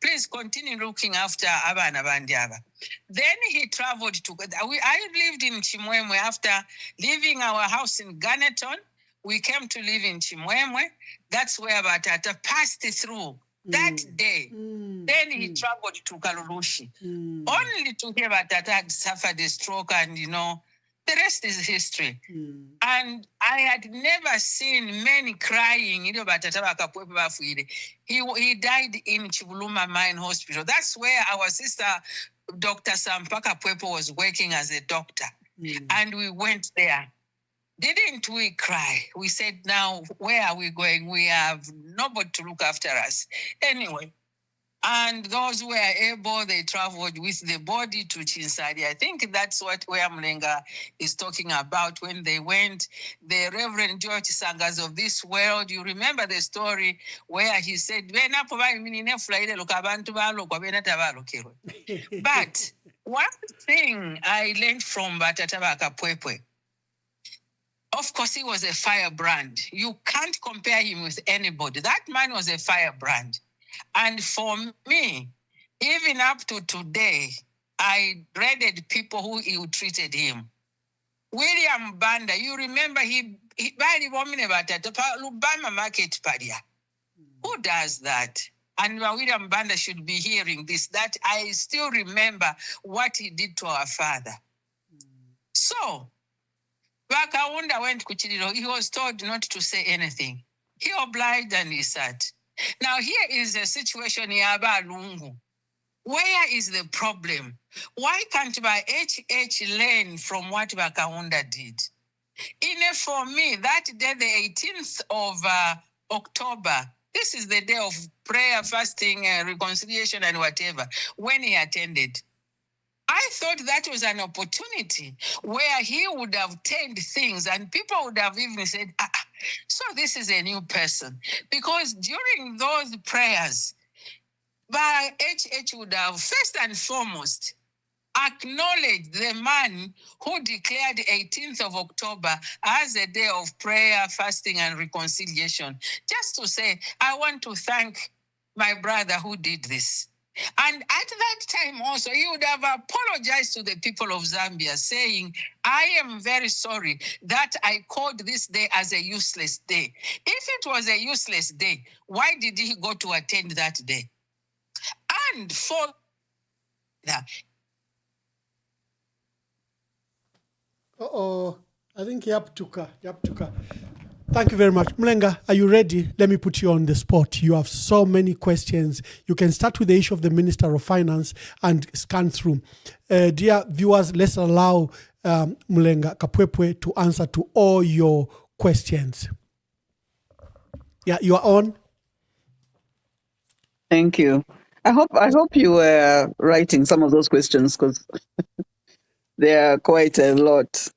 please continue looking after Abana Bandiaba. Then he traveled to, I lived in Chimwemwe after leaving our house in Ganeton. We came to live in Chimwemwe. That's where Batata passed through that day. Then he traveled to Kalulushi. Only to hear Batata had suffered a stroke, and the rest is history. And I had never seen many crying. He died in Chibuluma Mine Hospital. That's where our sister, Dr. Sampaka Pwepo, was working as a doctor. And we went there. Didn't we cry? We said, now, where are we going? We have nobody to look after us. Anyway, and those who were able, they traveled with the body to Chinsadi. I think that's where Mulenga is talking about when they went. The Reverend George Sangas of this world, you remember the story where he said, but one thing I learned from Batata Kapwepwe, of course, he was a firebrand. You can't compare him with anybody. That man was a firebrand. And for me, even up to today, I dreaded people who ill-treated him. William Banda, you remember he Lubama Market Padia. Who does that? And William Banda should be hearing this, that I still remember what he did to our father. So, Bakaunda went to Kuchililo. He was told not to say anything. He obliged and he sat. Now, here is a situation in Aba Lungu. Where is the problem? Why can't by HH learn from what Bakaunda did? For me, that day, the 18th of October, this is the day of prayer, fasting, reconciliation, and whatever, when he attended. I thought that was an opportunity where he would have turned things and people would have even said, so this is a new person. Because during those prayers, but HH would have first and foremost acknowledged the man who declared 18th of October as a day of prayer, fasting, and reconciliation. Just to say, I want to thank my brother who did this. And at that time also, he would have apologized to the people of Zambia, saying, I am very sorry that I called this day as a useless day. If it was a useless day, why did he go to attend that day? And for that. I think Yaptuka. Thank you very much. Mulenga, are you ready? Let me put you on the spot. You have so many questions. You can start with the issue of the Minister of Finance and scan through. Dear viewers, let's allow Mulenga Kapwepwe to answer to all your questions. Yeah, you are on. Thank you. I hope you were writing some of those questions because there are quite a lot.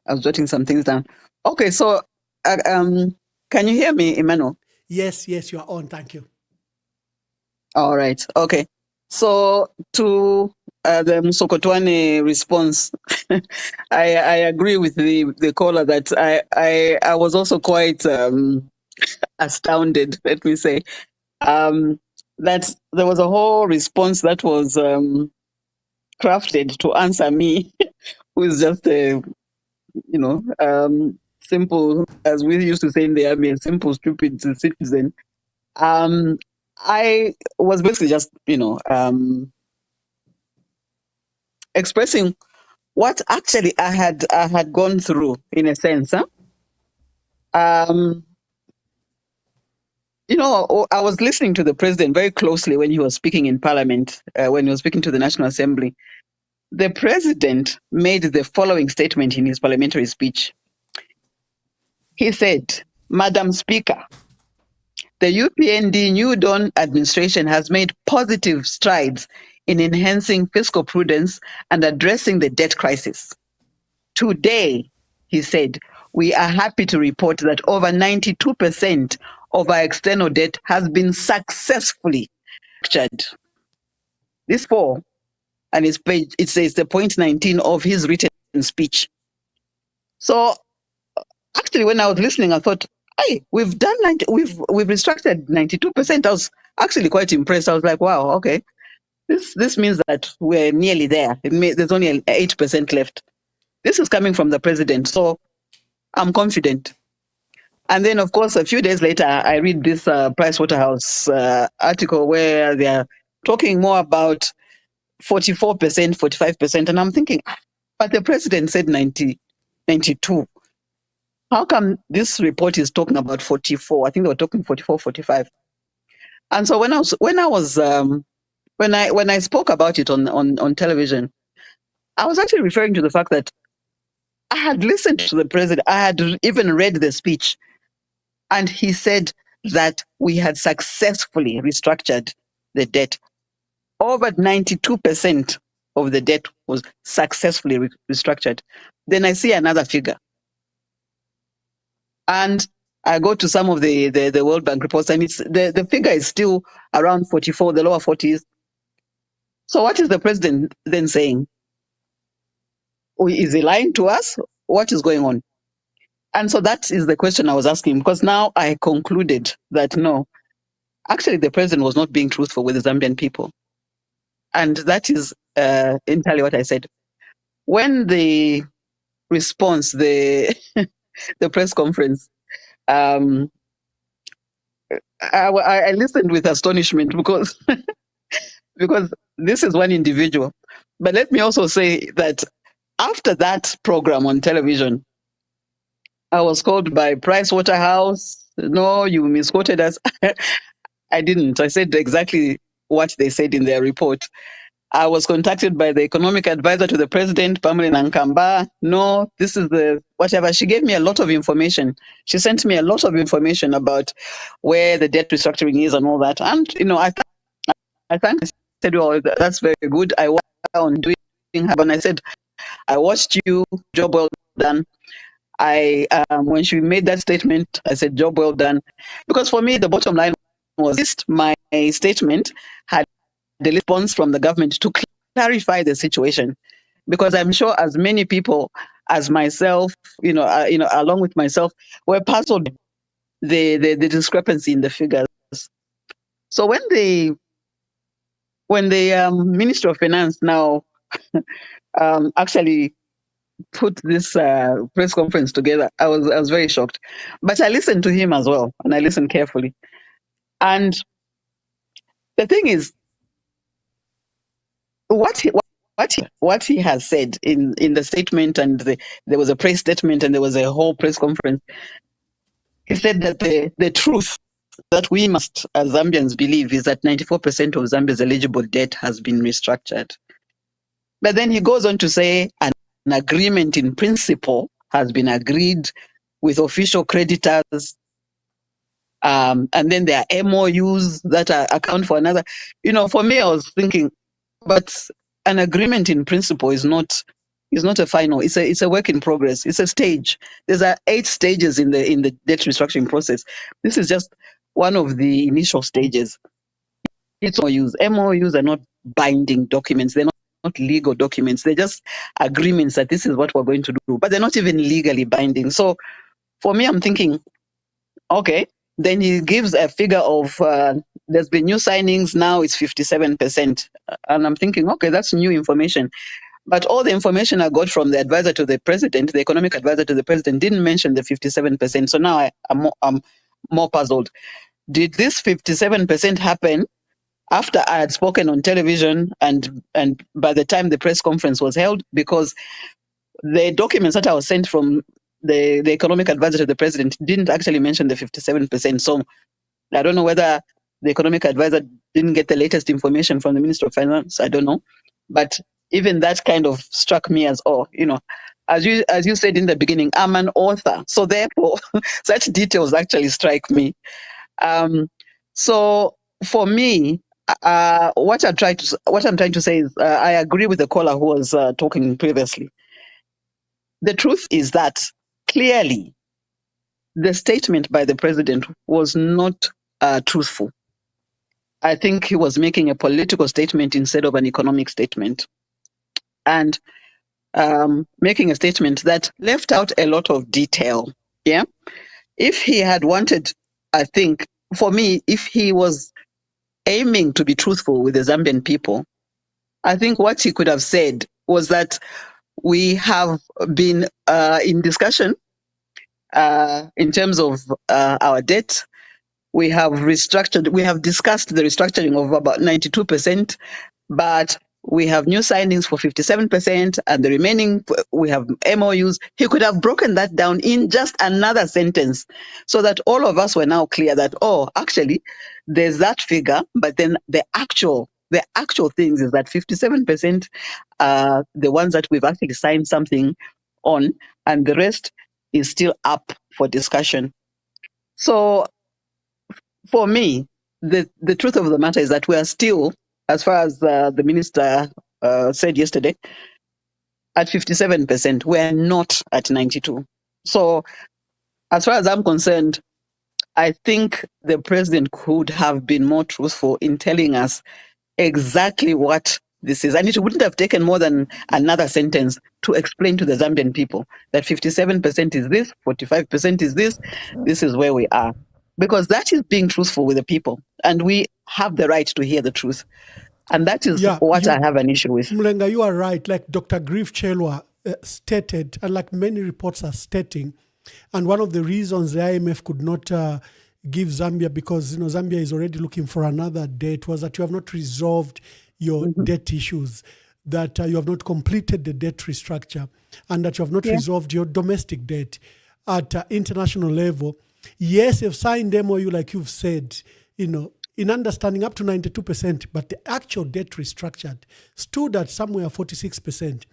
I was jotting some things down. Okay, so can you hear me, Emmanuel? Yes, you are on. Thank you. All right. Okay. So to the Musokotwane response, I agree with the caller that I was also quite astounded. Let me say that there was a whole response that was crafted to answer me, who is just a simple, as we used to say in the army, a simple, stupid citizen. I was basically just, expressing what actually I had gone through in a sense. I was listening to the president very closely when he was speaking in Parliament, when he was speaking to the National Assembly. The president made the following statement in his parliamentary speech. He said, Madam Speaker, the UPND New Dawn administration has made positive strides in enhancing fiscal prudence and addressing the debt crisis. Today, he said, we are happy to report that over 92% of our external debt has been successfully structured. This fall, and it says the point 19 of his written speech. So actually, when I was listening, I thought, hey, we've restructured 92%. I was actually quite impressed. I was like, wow, okay. This means that we're nearly there. There's only 8% left. This is coming from the president, so I'm confident. And then, of course, a few days later, I read this Pricewaterhouse article where they're talking more about 44%, 45%. And I'm thinking, but the president said 92. How come this report is talking about 44? I think they were talking 44, 45. And so when I spoke about it on television, I was actually referring to the fact that I had listened to the president. I had even read the speech, and he said that we had successfully restructured the debt. Over 92% of the debt was successfully restructured. Then I see another figure. And I go to some of the World Bank reports, and the figure is still around 44, the lower 40s. So what is the president then saying? Is he lying to us? What is going on? And so that is the question I was asking, because now I concluded that no, actually the president was not being truthful with the Zambian people. And that is entirely what I said. When the response, the press conference, I listened with astonishment because this is one individual. But let me also say that after that program on television, I was called by Pricewaterhouse. No, you misquoted us. I didn't. I said exactly what they said in their report. I was contacted by the economic advisor to the president, Pamela Nankamba. No, this is the whatever. She gave me a lot of information. She sent me a lot of information about where the debt restructuring is and all that. And, I said, well, that's very good. I worked on doing it. And I said, I watched you, job well done. When she made that statement, I said, job well done. Because for me, the bottom line was my statement had the response from the government to clarify the situation, because I'm sure as many people as myself, along with myself, were puzzled the discrepancy in the figures. So when the Minister of Finance now actually put this press conference together, I was very shocked. But I listened to him as well, and I listened carefully. And the thing is, what he has said in the statement, and there was a press statement and there was a whole press conference. He said that the truth that we must, as Zambians, believe is that 94% of Zambia's eligible debt has been restructured. But then he goes on to say an agreement in principle has been agreed with official creditors, and then there are MOUs that account for another. For me, I was thinking, but an agreement in principle is not a final. It's a work in progress. It's a stage. There's 8 stages in the debt restructuring process. This is just one of the initial stages. It's MOUs. MOUs are not binding documents. They're not legal documents. They're just agreements that this is what we're going to do, but they're not even legally binding. So for me, I'm thinking, okay, then he gives a figure of there's been new signings, now it's 57%. And I'm thinking, okay, that's new information. But all the information I got from the advisor to the president, the economic advisor to the president, didn't mention the 57%. So now I'm more puzzled. Did this 57% happen after I had spoken on television and by the time the press conference was held? Because the documents that I was sent from the economic advisor to the president didn't actually mention the 57%. So I don't know whether the economic advisor didn't get the latest information from the Minister of Finance. I don't know. But even that kind of struck me as, as you said in the beginning, I'm an author. So therefore, such details actually strike me. So for me, what I'm trying to say is, I agree with the caller who was talking previously. The truth is that clearly the statement by the president was not truthful. I think he was making a political statement instead of an economic statement, and making a statement that left out a lot of detail. Yeah. If he had wanted, I think, for me, if he was aiming to be truthful with the Zambian people, I think what he could have said was that we have been in discussion in terms of our debt. We have discussed the restructuring of about 92%, but we have new signings for 57%, and the remaining, we have MOUs. He could have broken that down in just another sentence so that all of us were now clear that, actually, there's that figure, but then the actual things is that 57% are the ones that we've actually signed something on, and the rest is still up for discussion. So for me, the truth of the matter is that we are still, as far as the minister said yesterday, at 57%. We're not at 92%. So as far as I'm concerned, I think the president could have been more truthful in telling us exactly what this is. And it wouldn't have taken more than another sentence to explain to the Zambian people that 57% is this, 45% is this is where we are. Because that is being truthful with the people. And we have the right to hear the truth. And that is what I have an issue with. Mulenga, you are right. Like Dr. Grief Chelwa stated, and like many reports are stating, and one of the reasons the IMF could not give Zambia, because Zambia is already looking for another debt, was that you have not resolved your debt issues, that you have not completed the debt restructure, and that you have not resolved your domestic debt at international level. Yes, you've signed MOU, like you've said, in understanding up to 92%, but the actual debt restructured stood at somewhere 46%.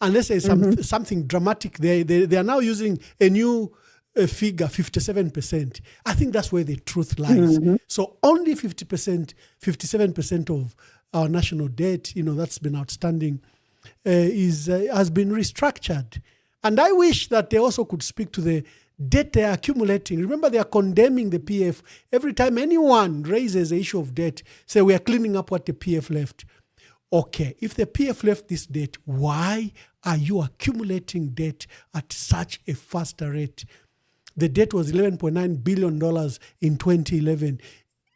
Unless there's something dramatic, they are now using a new figure, 57%. I think that's where the truth lies. So only 57% of our national debt, that's been outstanding, has been restructured. And I wish that they also could speak to the debt they are accumulating. Remember, they are condemning the PF. Every time anyone raises the issue of debt, say we are cleaning up what the PF left. Okay, if the PF left this debt, why are you accumulating debt at such a faster rate? The debt was $11.9 billion in 2011,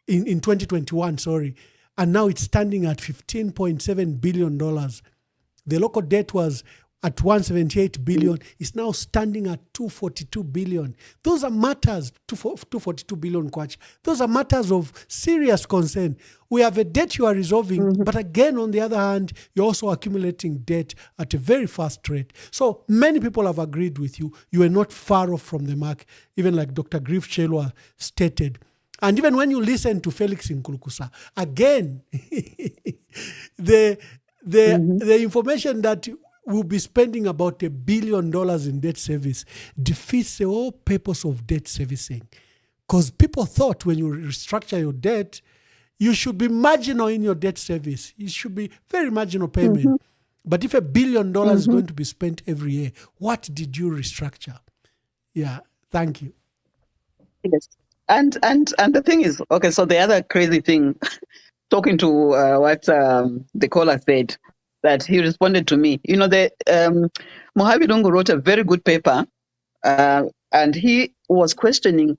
in 2021, sorry. And now it's standing at $15.7 billion. The local debt was at 178 billion. It's now standing at 242 billion. Those are matters, 242 billion kwacha. Those are matters of serious concern. We have a debt you are resolving, but again, on the other hand, you're also accumulating debt at a very fast rate. So many people have agreed with you. You are not far off from the mark, even like Dr. Griff Chelwa stated. And even when you listen to Felix Nkulukusa, again, the information that we'll be spending about $1 billion in debt service defeats the whole purpose of debt servicing. Because people thought when you restructure your debt, you should be marginal in your debt service. It should be very marginal payment. But if $1 billion is going to be spent every year, what did you restructure? Yeah, thank you. Yes. And the thing is, okay, so the other crazy thing, talking to what the caller said, that he responded to me. You know, Mohamed Lungu wrote a very good paper, and he was questioning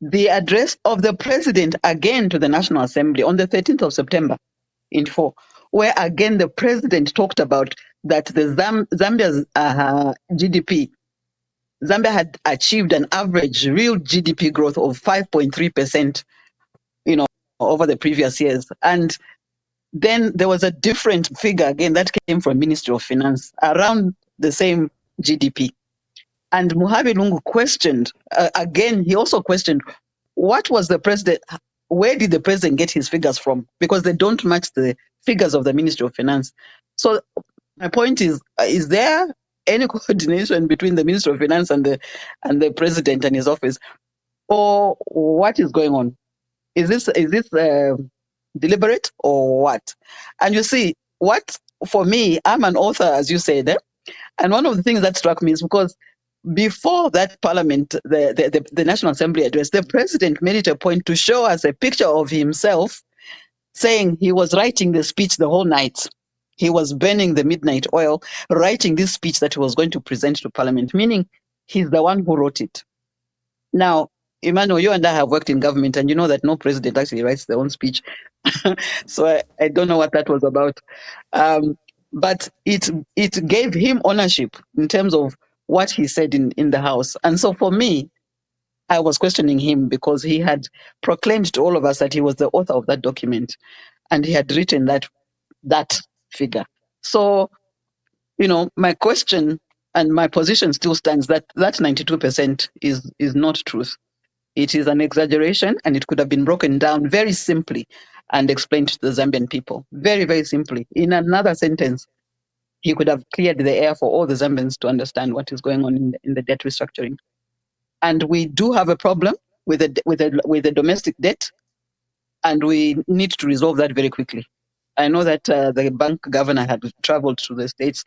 the address of the president again to the National Assembly on the 13th of September in 4, where again the president talked about that the Zambia's GDP, Zambia had achieved an average real GDP growth of 5.3%, you know, over the previous years. And then there was a different figure again that came from Ministry of Finance around the same GDP. And Mohamed Lungu questioned, again, he also questioned, what was the president, where did the president get his figures from? Because they don't match the figures of the Ministry of Finance. So my point is there any coordination between the Ministry of Finance and the president and his office? Or what is going on? Is this deliberate or what? And you see, what, for me, I'm an author, as you said, and one of the things that struck me is because before that parliament, the National Assembly address, the president made it a point to show us a picture of himself saying he was writing the speech the whole night. He was burning the midnight oil, writing this speech that he was going to present to parliament, meaning he's the one who wrote it. Now, Emmanuel, you and I have worked in government, and you know that no president actually writes their own speech. So I don't know what that was about. But it gave him ownership in terms of what he said in the House. And so for me, I was questioning him because he had proclaimed to all of us that he was the author of that document, and he had written that figure. So, you know, my question and my position still stands that 92% is not truth. It is an exaggeration, and it could have been broken down very simply and explained to the Zambian people. Very, very simply. In another sentence, he could have cleared the air for all the Zambians to understand what is going on in the debt restructuring. And we do have a problem with the domestic debt, and we need to resolve that very quickly. I know that the bank governor had traveled to the States,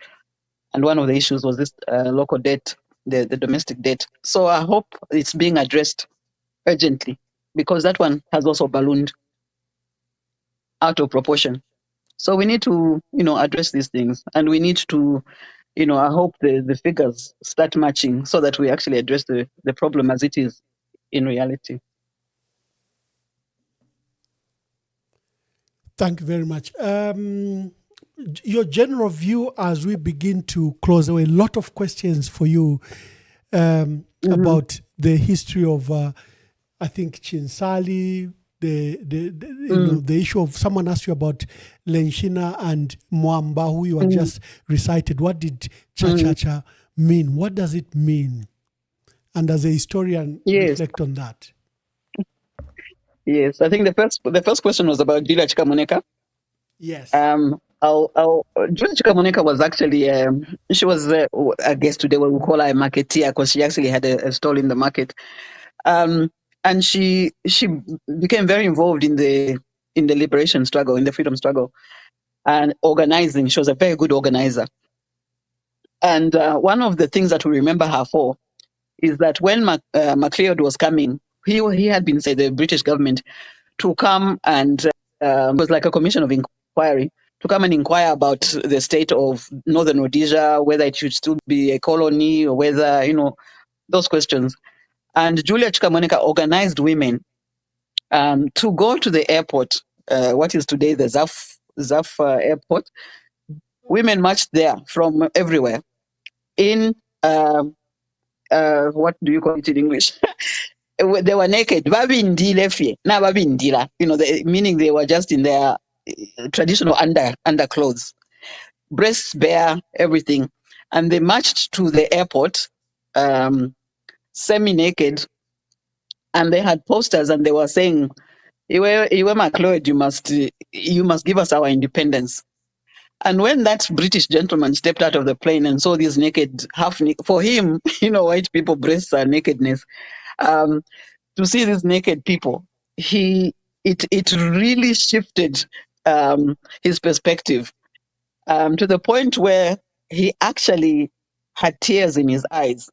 and one of the issues was this local debt, the domestic debt. So I hope it's being addressed urgently, because that one has also ballooned out of proportion. So we need to, you know, address these things, and we need to, you know, I hope the figures start matching so that we actually address the problem as it is in reality. Thank you very much. Your general view as we begin to close, there were a lot of questions for you about the history of, I think, Chinsali, the issue of, someone asked you about Lenshina and Mwamba, who you had just recited. What did Cha-Cha-Cha mean? What does it mean? And as a historian, reflect on that. Yes, I think the first question was about Julia Chikamoneka. Yes. Julia Chikamoneka was actually, she was, I guess today we will call her a marketeer, because she actually had a stall in the market. And she became very involved in the liberation struggle, in the freedom struggle, and organizing. She was a very good organizer. And one of the things that we remember her for is that when MacLeod was coming, he had been said the British government to come and it was like a commission of inquiry to come and inquire about the state of Northern Rhodesia, whether it should still be a colony or whether, those questions. And Julia Chikamoneka organized women to go to the airport, what is today the Zaf airport. Women marched there from everywhere in, what do you call it in English? They were naked. Meaning they were just in their traditional underclothes, breasts bare, everything. And they marched to the airport semi-naked, and they had posters and they were saying, Iwe MacLeod, you must give us our independence. And when that British gentleman stepped out of the plane and saw these naked, for him, white people breasts are nakedness. To see these naked people, it really shifted his perspective to the point where he actually had tears in his eyes.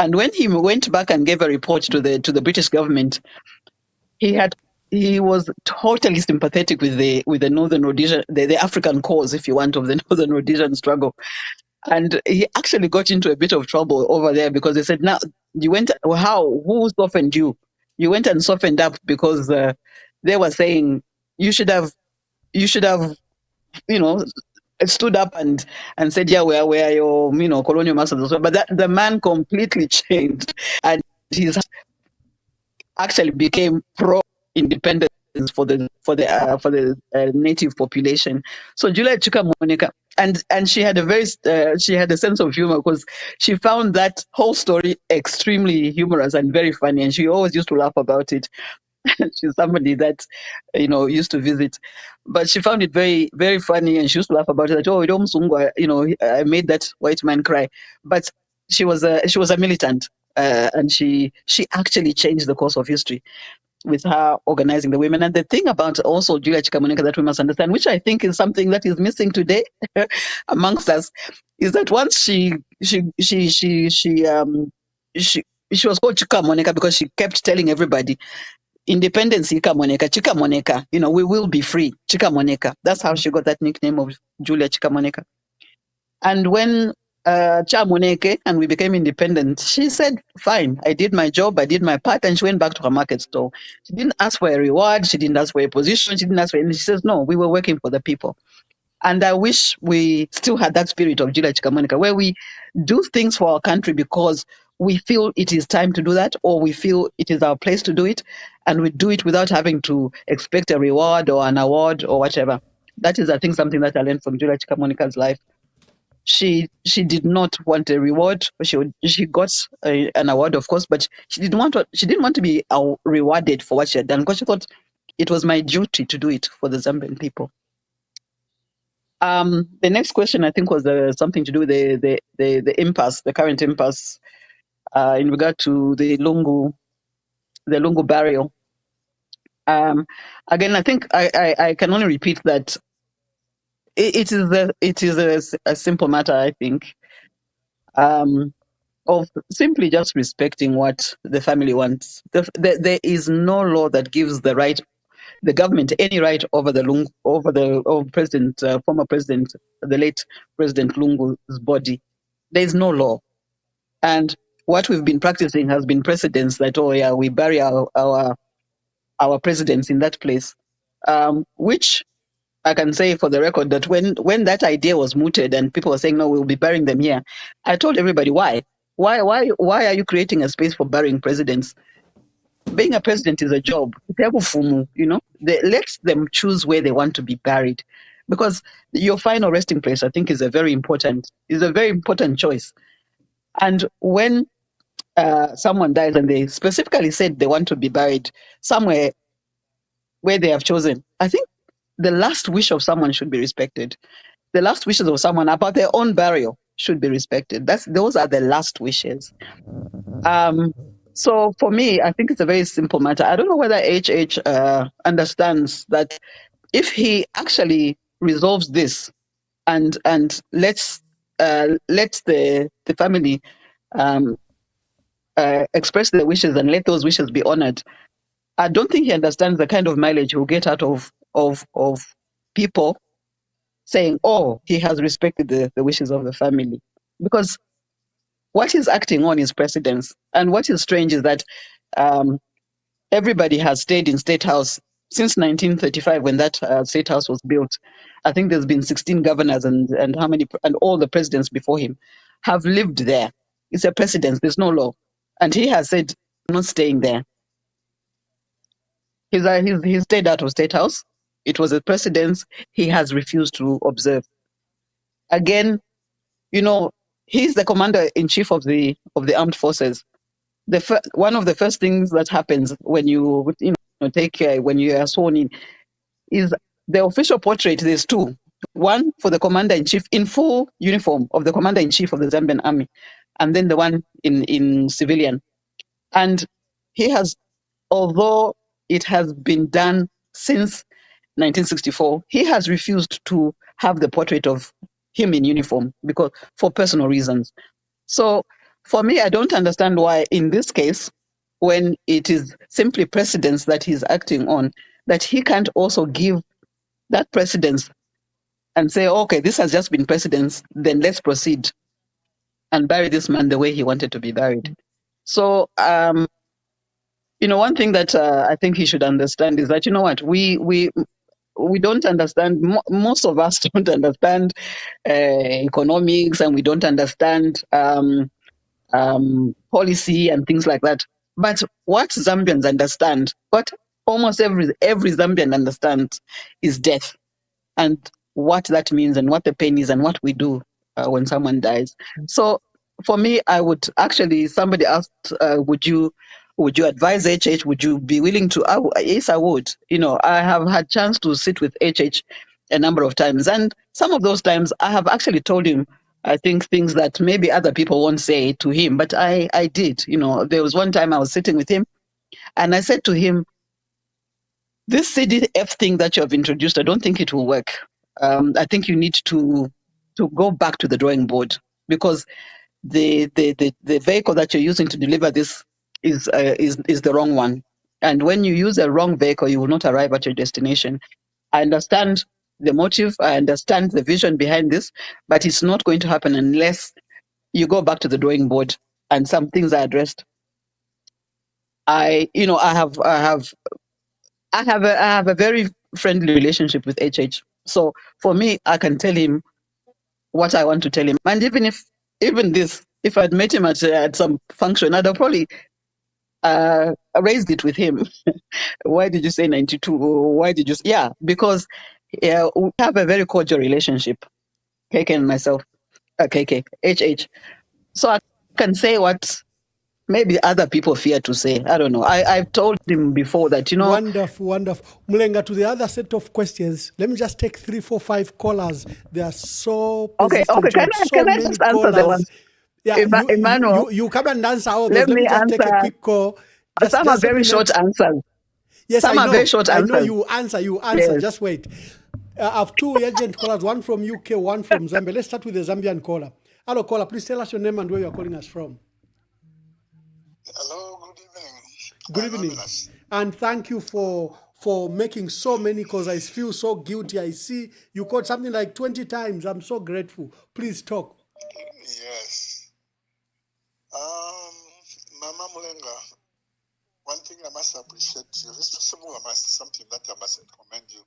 And when he went back and gave a report to the British government, he was totally sympathetic with the Northern Rhodesia, the African cause, if you want, of the Northern Rhodesian struggle. And he actually got into a bit of trouble over there because they said, "Now you went, who softened you? You went and softened up because they were saying you should have, stood up and said, yeah, we are your, colonial masters." But the man completely changed, and he's actually became pro-independence for the native population. So Julia Chikamoneka, and she had a sense of humor because she found that whole story extremely humorous and very funny, and she always used to laugh about it. She's somebody that used to visit, but she found it very, very funny, and she used to laugh about it. That, oh, I made that white man cry. But she was a militant, and she actually changed the course of history with her organizing the women. And the thing about also Julia Chikamoneka that we must understand, which I think is something that is missing today amongst us, is that once she was called Chikamoneka because she kept telling everybody, independence Chikamoneka, we will be free, Chikamoneka. That's how she got that nickname of Julia Chikamoneka. And when Chamoneke and we became independent, she said, fine, I did my job, I did my part, and she went back to her market store. She didn't ask for a reward, she didn't ask for a position, she didn't ask for anything. She says, no, we were working for the people. And I wish we still had that spirit of Julia Chikamoneka, where we do things for our country because we feel it is time to do that, or we feel it is our place to do it, and we do it without having to expect a reward or an award or whatever. That is, I think, something that I learned from Julia Chikamoneka's life. She did not want a reward. She got an award, of course, but she didn't want to be rewarded for what she had done, because she thought it was my duty to do it for the Zambian people. The next question, I think, was something to do with the impasse, the current impasse, in regard to the Lungu burial. Again, I think I can only repeat that it is a simple matter, I think, of simply just respecting what the family wants. There is no law that gives the government any right over President, former President, the late President Lungu's body. There is no law, and what we've been practicing has been precedents that, oh yeah, we bury our presidents in that place, which I can say for the record that when that idea was mooted and people were saying, no, we'll be burying them here, I told everybody, why are you creating a space for burying presidents? Being a president is a job. Let them choose where they want to be buried, because your final resting place, I think, is a very important choice. And when someone dies and they specifically said they want to be buried somewhere where they have chosen, I think the last wish of someone should be respected. The last wishes of someone about their own burial should be respected. Those are the last wishes. So for me, I think it's a very simple matter. I don't know whether HH understands that if he actually resolves this and lets the family express their wishes and let those wishes be honored. I don't think he understands the kind of mileage he'll get out of people saying, "Oh, he has respected the wishes of the family," because what he's acting on is precedence. And what is strange is that um, everybody has stayed in State House since 1935 when that State House was built. I think there's been 16 governors and how many, and all the presidents before him have lived there. It's a precedence. There's no law. And he has said, "I'm not staying there." He's stayed out of State House. It was a precedence he has refused to observe. Again, you know, he's the commander in chief of the armed forces. One of the first things that happens when you take when you are sworn in is the official portrait. There's two. One for the commander in chief in full uniform of the commander in chief of the Zambian army, and then the one in civilian. And he has, although it has been done since 1964, he has refused to have the portrait of him in uniform because for personal reasons. So for me, I don't understand why in this case, when it is simply precedence that he's acting on, that he can't also give that precedence and say, "Okay, this has just been precedence, then let's proceed and bury this man the way he wanted to be buried." So, one thing that I think he should understand is that, you know what, we don't understand, most of us don't understand economics, and we don't understand policy and things like that. But what Zambians understand, what almost every Zambian understands, is death, and what that means, and what the pain is, and what we do when someone dies. So for me, I would actually, somebody asked, would you advise HH? Would you be willing to? Yes, I would. I have had chance to sit with HH a number of times, and some of those times I have actually told him, I think, things that maybe other people won't say to him, but I did. There was one time I was sitting with him, and I said to him, "This CDF thing that you have introduced, I don't think it will work. I think you need to go back to the drawing board, because the vehicle that you're using to deliver this is the wrong one. And when you use a wrong vehicle, you will not arrive at your destination. I understand the motive, I understand the vision behind this, but it's not going to happen unless you go back to the drawing board and some things are addressed." I have a very friendly relationship with HH. So for me, I can tell him what I want to tell him. And even this, if I'd met him at some function, I'd have probably raised it with him. Why did you say 92? Why did you? Yeah, because we have a very cordial relationship, KK and myself, KK, HH. So I can say what maybe other people fear to say. I don't know. I've told him before that, Wonderful, wonderful. Mulenga, to the other set of questions, let me just take 3, 4, 5 callers. They are so persistent. Okay. Can I just answer the ones? Yeah, Emmanuel, you come and answer all let this. Let me just answer. take a quick call. Some are very short answers. Yes, some I know. Are very short I answers. know you answer. Yes. Just wait. I have 2 urgent callers, one from UK, one from Zambia. Let's start with the Zambian caller. Hello, caller. Please tell us your name and where you're calling us from. Hello, good evening. Good evening. And thank you for making so many calls. I feel so guilty. I see you called something like 20 times. I'm so grateful. Please talk. Yes. Mama Mulenga, one thing I must appreciate you. First of all, something that I must commend you.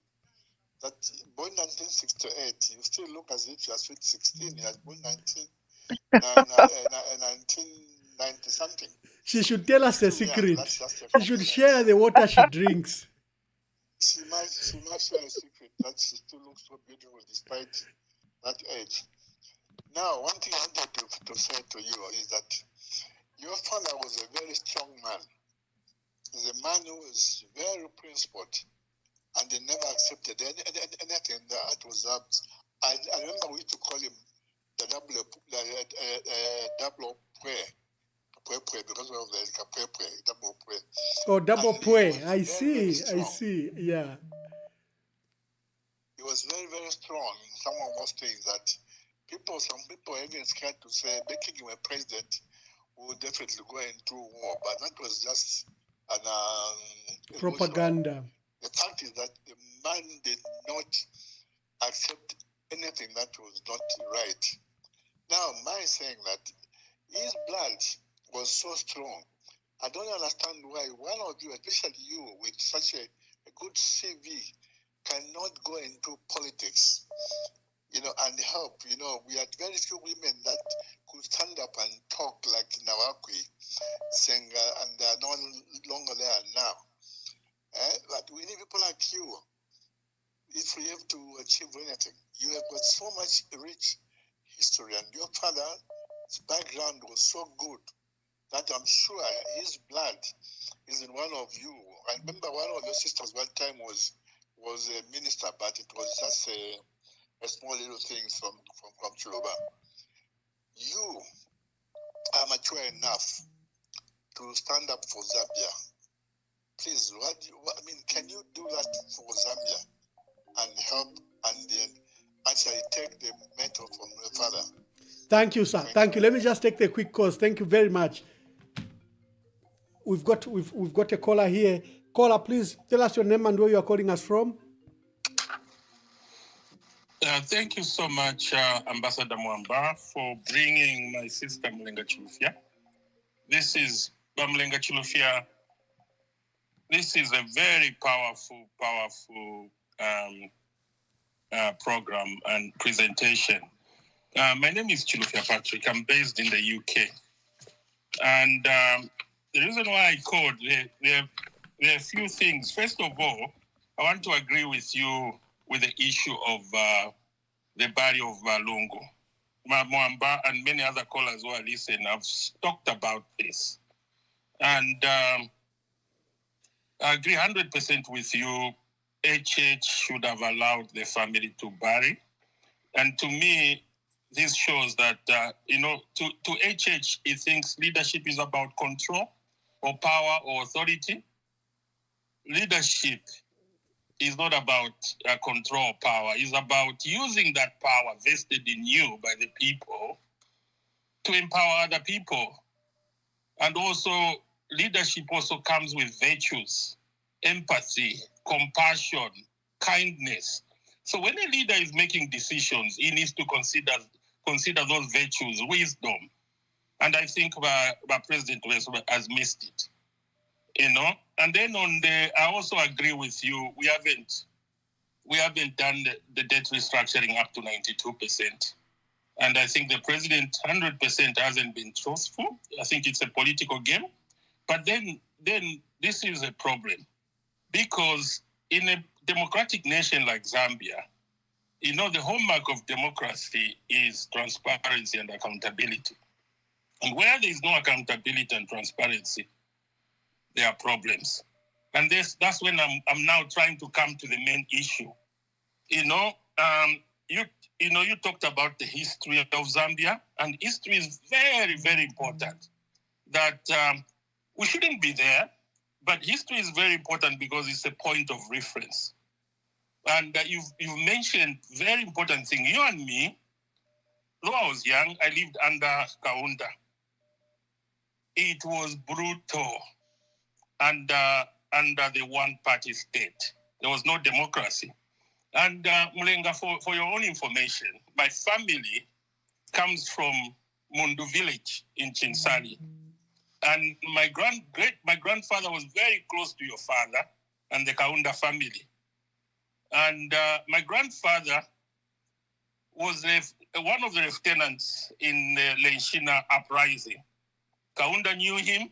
That born 1968, you still look as if you are sweet 16. You are born 1990 something. She should tell us the secret. She should share the water she drinks. She might share a secret that she still looks so beautiful despite that age. Now, one thing I wanted to say to you is that your father was a very strong man. He's a man who was very principled, and he never accepted anything that was up. I remember we used to call him the double prayer. Because of the Kapwepwe, double prayer. Oh, double prayer. I see. Yeah. He was very, very strong in some of those things that some people are even scared to say, making him a president will definitely go into war. But that was just an propaganda. The fact is that the man did not accept anything that was not right. Now, my saying that his blood was so strong, I don't understand why one of you, especially you, with such a good CV, cannot go into politics, and help. We had very few women that could stand up and talk like Nawakwi, Senga, and they are no longer there now. But we need people like you. If we have to achieve anything, you have got so much rich history, and your father's background was so good that I'm sure his blood is in one of you. I remember one of your sisters one time was a minister, but it was just a small little thing from Chiloba. You are mature enough to stand up for Zambia. Please, can you do that for Zambia and help and then actually take the mentor from your father? Thank you, sir. Thank you. Let me just take the quick calls. Thank you very much. We've got a caller here. Caller, please tell us your name and where you are calling us from. Thank you so much, Ambassador Mwamba, for bringing my sister Mulenga Chilufya. This is Mulenga Chilufya. This is a very powerful program and presentation. My name is Chilufya Patrick. I'm based in the UK. And the reason why I called, there are a few things. First of all, I want to agree with you with the issue of the burial of Lungu. Mwamba and many other callers who are listening have talked about this. And I agree 100% with you. HH should have allowed the family to bury. And to me, this shows that, to HH, he thinks leadership is about control or power or authority. Leadership is not about control or power. It's about using that power vested in you by the people to empower other people. And also, leadership also comes with virtues, empathy, compassion, kindness. So when a leader is making decisions, he needs to consider those virtues, wisdom. And I think President West has missed it. And then I also agree with you. We haven't done the debt restructuring up to 92%. And I think the president 100% hasn't been truthful. I think it's a political game. But then this is a problem. Because in a democratic nation like Zambia, the hallmark of democracy is transparency and accountability. And where there is no accountability and transparency, there are problems. And that's when I'm now trying to come to the main issue. You talked about the history of Zambia, and history is very, very important. That we shouldn't be there, but history is very important because it's a point of reference. And you've mentioned very important thing. You and me, though I was young, I lived under Kaunda. It was brutal under the one-party state. There was no democracy. And Mulenga, for your own information, my family comes from Mundu village in Chinsali. And my grandfather was very close to your father and the Kaunda family. And my grandfather was one of the lieutenants in the Lenshina uprising. Kaunda knew him,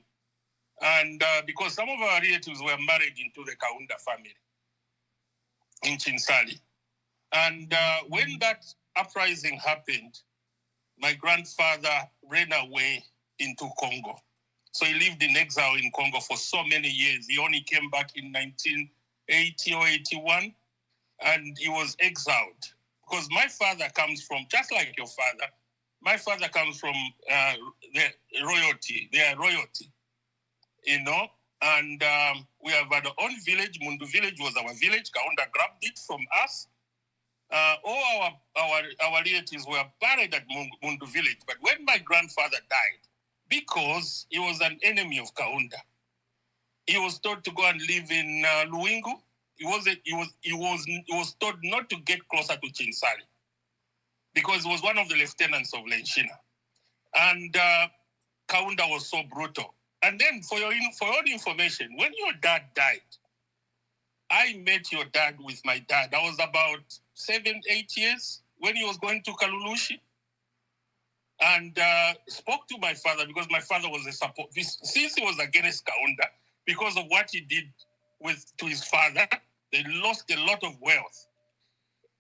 and because some of our relatives were married into the Kaunda family in Chinsali. And when that uprising happened, my grandfather ran away into Congo. So he lived in exile in Congo for so many years. He only came back in 1980 or 81, and he was exiled. Because my father comes from, just like your father, my father comes from the royalty. They are royalty, And we have our own village. Mundu village was our village. Kaunda grabbed it from us. All our relatives were buried at Mundu village. But when my grandfather died, because he was an enemy of Kaunda. He was told to go and live in Luingu. He was told not to get closer to Chinsali because he was one of the lieutenants of Lenshina. And Kaunda was so brutal. And then for your own information, when your dad died, I met your dad with my dad. I was about 7, 8 years when he was going to Kalulushi, and spoke to my father because my father was a support. Since he was against Kaunda, because of what he did to his father, they lost a lot of wealth.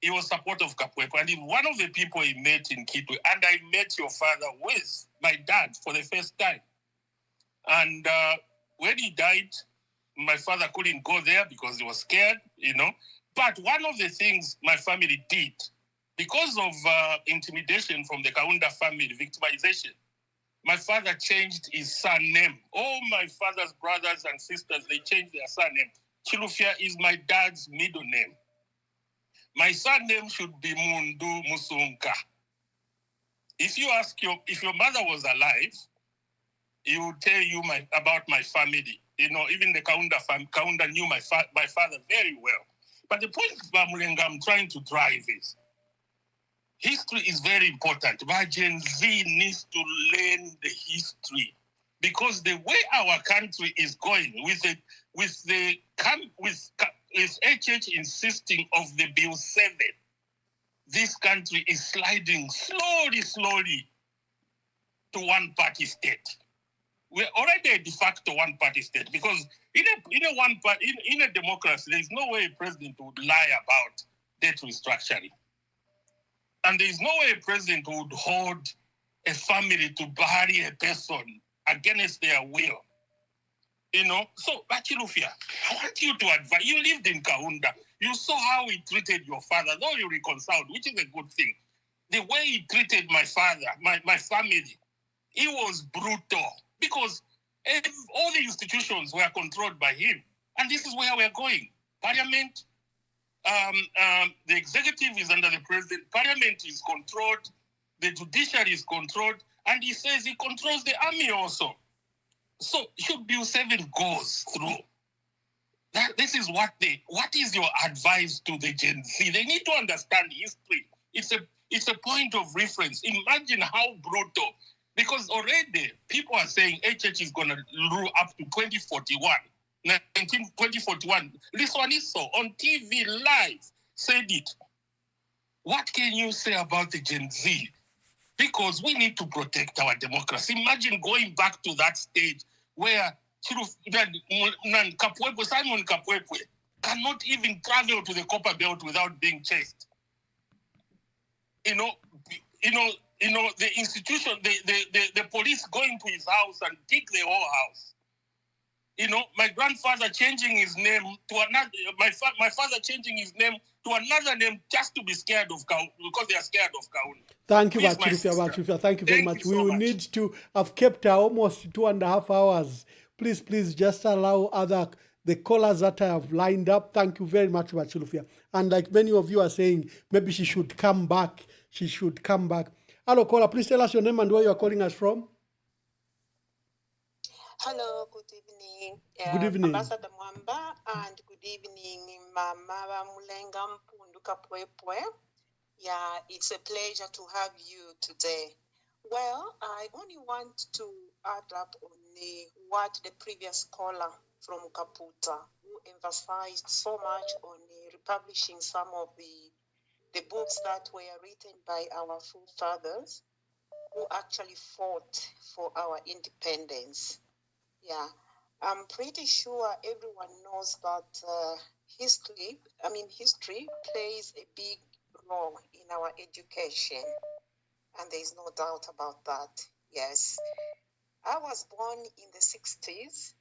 He was support of Kapwepwe, and he's one of the people he met in Kitwe. And I met your father with my dad for the first time. And when he died, my father couldn't go there because he was scared, But one of the things my family did, because of intimidation from the Kaunda family, victimization, my father changed his son name. All my father's brothers and sisters, they changed their son name. Chilufya is my dad's middle name. My son name should be Mundu Musunka. If your mother was alive, he would tell you about my family. Even the Kaunda knew my father very well. But the point, Mulenga, I'm trying to drive is, history is very important. But Gen Z needs to learn the history, because the way our country is going, with HH insisting of the Bill 7, this country is sliding slowly to one-party state. We're already a de facto one-party state, because in a democracy, there is no way a president would lie about debt restructuring. And there is no way a president would hold a family to bury a person against their will. So, Bachilufia, I want you to advise. You lived in Kaunda. You saw how he treated your father, though you reconciled, which is a good thing. The way he treated my father, my family, he was brutal, because all the institutions were controlled by him. And this is where we're going. Parliament, the executive is under the president. Parliament is controlled. The judiciary is controlled. And he says he controls the army also. So should Bill 7 goes through, this is what is your advice to the Gen Z? They need to understand history. It's a point of reference. Imagine how brutal, because already people are saying HH is going to rule up to 2041. 2041. This one is so on TV live said it. What can you say about the Gen Z? Because we need to protect our democracy. Imagine going back to that stage where Simon Kapwepwe cannot even travel to the Copper Belt without being chased. The institution, the police going to his house and take the whole house. My grandfather changing his name to another. My father changing his name to another name just to be scared of Kaun, because they are scared of Kaun. Thank you, Bachilufia. Thank you very much. We will need to have kept almost 2.5 hours. Please, just allow the callers that I have lined up. Thank you very much, Bachilufia. And like many of you are saying, maybe she should come back. Hello, caller. Please tell us your name and where you are calling us from. Hello, good evening. Good evening. Ambassador Mwamba, and good evening, Mama Mulenga Kapwepwe. Yeah, it's a pleasure to have you today. Well, I only want to add up on what the previous caller from Kaputa, who emphasized so much on republishing some of the books that were written by our forefathers, who actually fought for our independence. Yeah, I'm pretty sure everyone knows that history plays a big role in our education, and there is no doubt about that. Yes, I was born in the 60s,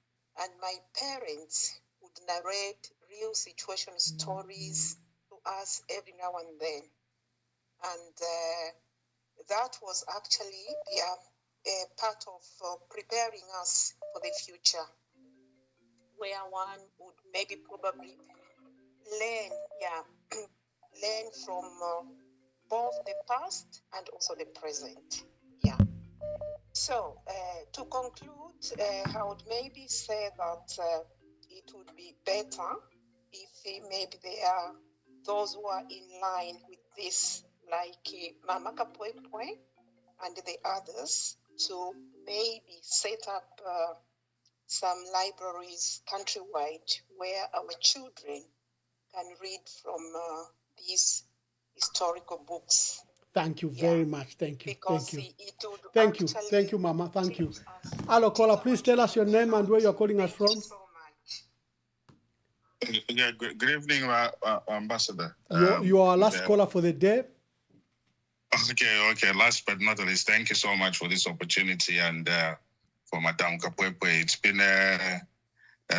and my parents would narrate real situation stories to us every now and then, and that was actually a part of preparing us for the future, where one would maybe probably learn from both the past and also the present. Yeah. So So, to conclude, I would maybe say that it would be better if maybe there are those who are in line with this, like Mama Kapwepwe and the others, to maybe set up some libraries countrywide where our children can read from these historical books. Thank you very much. Thank you. Because Thank you. it would Thank you. actually Thank you, Mama. Thank you. Hello, caller. Please tell us your name and where you're calling us from. Yeah, good evening, Ambassador. You are our last caller for the day. Okay. Last but not least, thank you so much for this opportunity and for Madame Kapwepwe. It's been a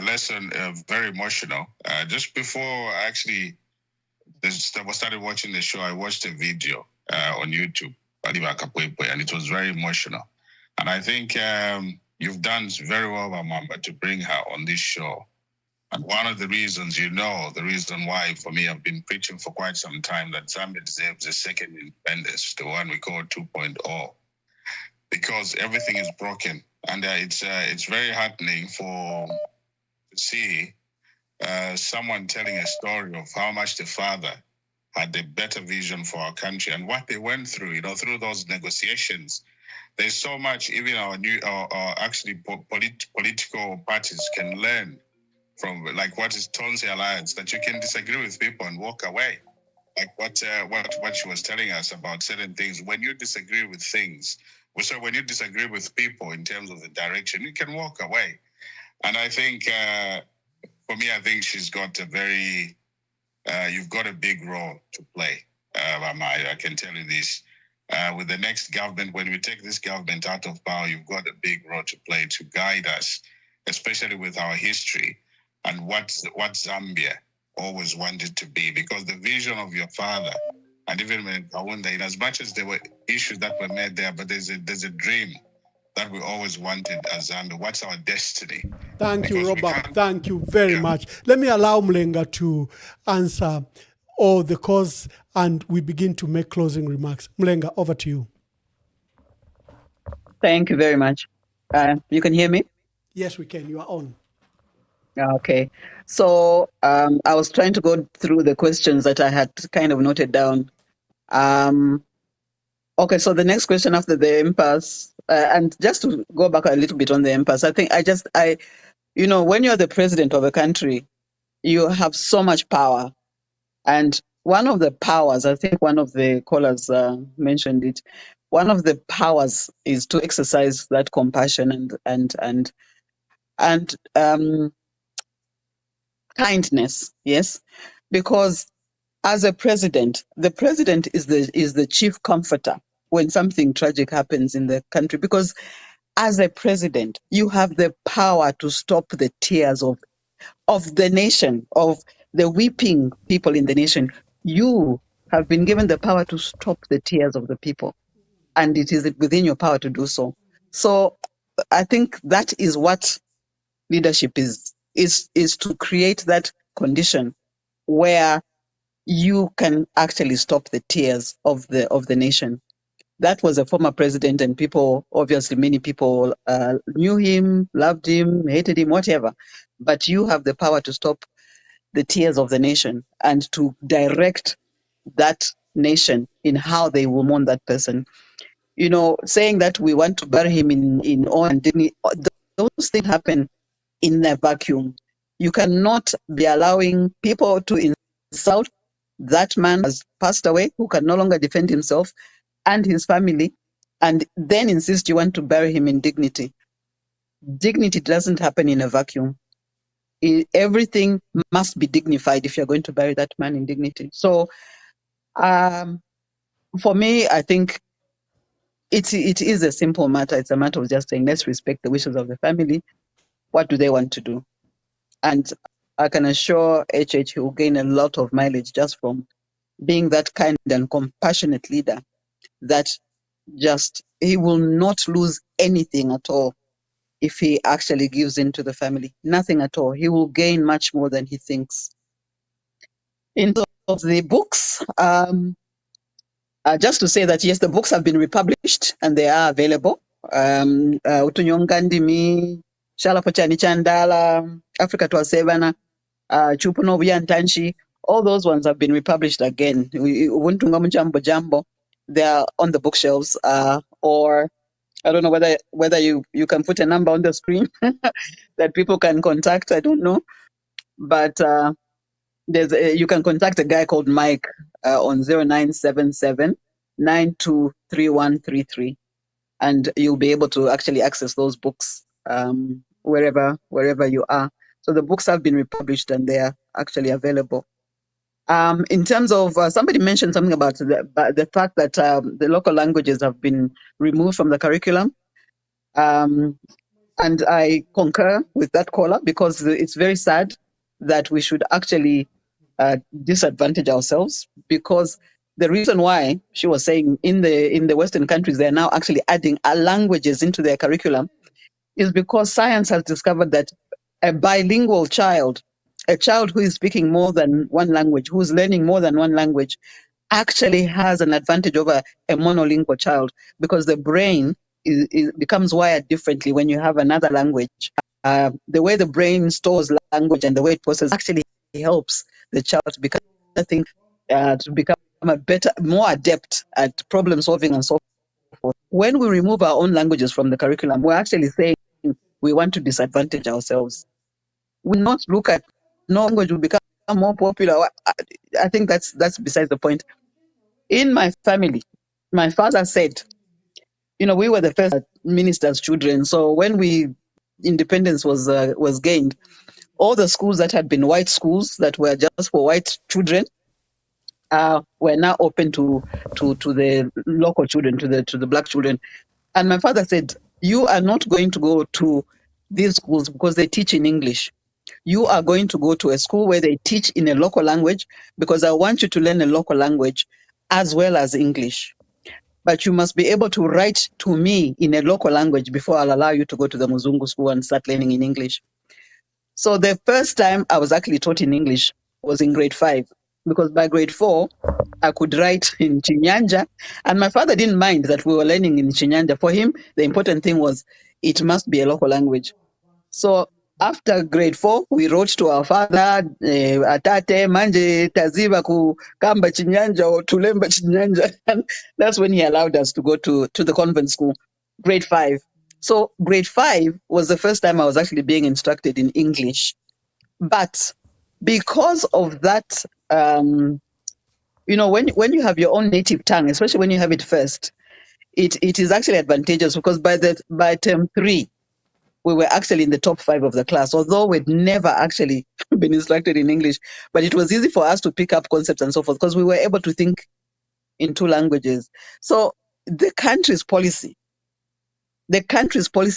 lesson, very emotional. Just before I actually started watching the show, I watched a video on YouTube, Madame Kapwepwe, and it was very emotional. And I think you've done very well, Mwamba, to bring her on this show. And one of the reasons, the reason why, for me, I've been preaching for quite some time that Zambia deserves a second independence, the one we call 2.0, because everything is broken. And it's very heartening to see someone telling a story of how much the father had a better vision for our country and what they went through, through those negotiations. There's so much even our political parties can learn from, like what is Tonsi Alliance, that you can disagree with people and walk away. Like what she was telling us about certain things. When you disagree with things, when you disagree with people in terms of the direction, you can walk away. And I think, for me, I think she's got you've got a big role to play. I can tell you this. With the next government, when we take this government out of power, you've got a big role to play to guide us, especially with our history and what Zambia always wanted to be. Because the vision of your father, and even when Kaunda, in as much as there were issues that were made there, but there's a dream that we always wanted as Zambia. What's our destiny? Thank you, Robert. Thank you very much. Let me allow Mulenga to answer all the cause, and we begin to make closing remarks. Mulenga, over to you. Thank you very much. You can hear me? Yes, we can. You are on. Okay. So I was trying to go through the questions that I had kind of noted down. Okay, so the next question after the impasse, and just to go back a little bit on the impasse, I think when you're the president of a country, you have so much power. And one of the powers, I think one of the callers mentioned it, one of the powers is to exercise that compassion and kindness, yes, because as a president, the president is the chief comforter when something tragic happens in the country, because as a president, you have the power to stop the tears of the nation, of the weeping people in the nation. You have been given the power to stop the tears of the people, and it is within your power to do so. So I think that is what leadership is to create that condition where you can actually stop the tears of the nation. That was a former president, and people, obviously many people knew him, loved him, hated him, whatever. But you have the power to stop the tears of the nation and to direct that nation in how they will mourn that person. Saying that we want to bury him in honor and dignity, those things happen in a vacuum. You cannot be allowing people to insult that man who has passed away, who can no longer defend himself and his family, and then insist you want to bury him in dignity. Dignity doesn't happen in a vacuum. Everything must be dignified if you're going to bury that man in dignity. So for me, I think it is a simple matter. It's a matter of just saying, let's respect the wishes of the family. What do they want to do? And I can assure HH he will gain a lot of mileage just from being that kind and compassionate leader, that he will not lose anything at all if he actually gives in to the family. Nothing at all. He will gain much more than he thinks. In terms of the books, just to say that yes, the books have been republished and they are available. Utunyonga Ndimi, Shalapo Chani Chandala, Africa Twasevana, Chupuno Byantanshi. All those ones have been republished again. Ubuntu Jambo Jambo, they are on the bookshelves. Or I don't know whether you can put a number on the screen that people can contact. I don't know, but you can contact a guy called Mike on 0977 923133, and you'll be able to actually access those books wherever you are. So the books have been republished and they are actually available. In terms of somebody mentioned something about the fact that the local languages have been removed from the curriculum. And I concur with that caller, because it's very sad that we should actually disadvantage ourselves, because the reason why she was saying in the Western countries they're now actually adding languages into their curriculum is because science has discovered that a bilingual child, a child who is speaking more than one language, who's learning more than one language, actually has an advantage over a monolingual child, because the brain becomes wired differently when you have another language. The way the brain stores language and the way it processes actually helps the child to become, to become a better, more adept at problem solving and so forth. When we remove our own languages from the curriculum, we're actually saying we want to disadvantage ourselves. We not look at no language will become more popular. I think that's besides the point. In my family, my father said, we were the first minister's children. So when independence was gained, all the schools that had been white schools that were just for white children were now open to the local children, to the black children. And my father said, you are not going to go to these schools because they teach in English. You are going to go to a school where they teach in a local language, because I want you to learn a local language as well as English. But you must be able to write to me in a local language before I'll allow you to go to the Muzungu school and start learning in English. So the first time I was actually taught in English was in grade 5, because by grade 4, I could write in Chinyanja, and my father didn't mind that we were learning in Chinyanja. For him, the important thing was it must be a local language. So after grade 4, we wrote to our father, Atate, Manje, Taziba, Kamba Chinyanja, or Tulemba Chinyanja. And that's when he allowed us to go to the convent school, grade 5. So grade 5 was the first time I was actually being instructed in English. But because of that, when you have your own native tongue, especially when you have it first, it is actually advantageous, because by term 3, we were actually in the top 5 of the class, although we'd never actually been instructed in English. But it was easy for us to pick up concepts and so forth, because we were able to think in 2 languages. So the country's policy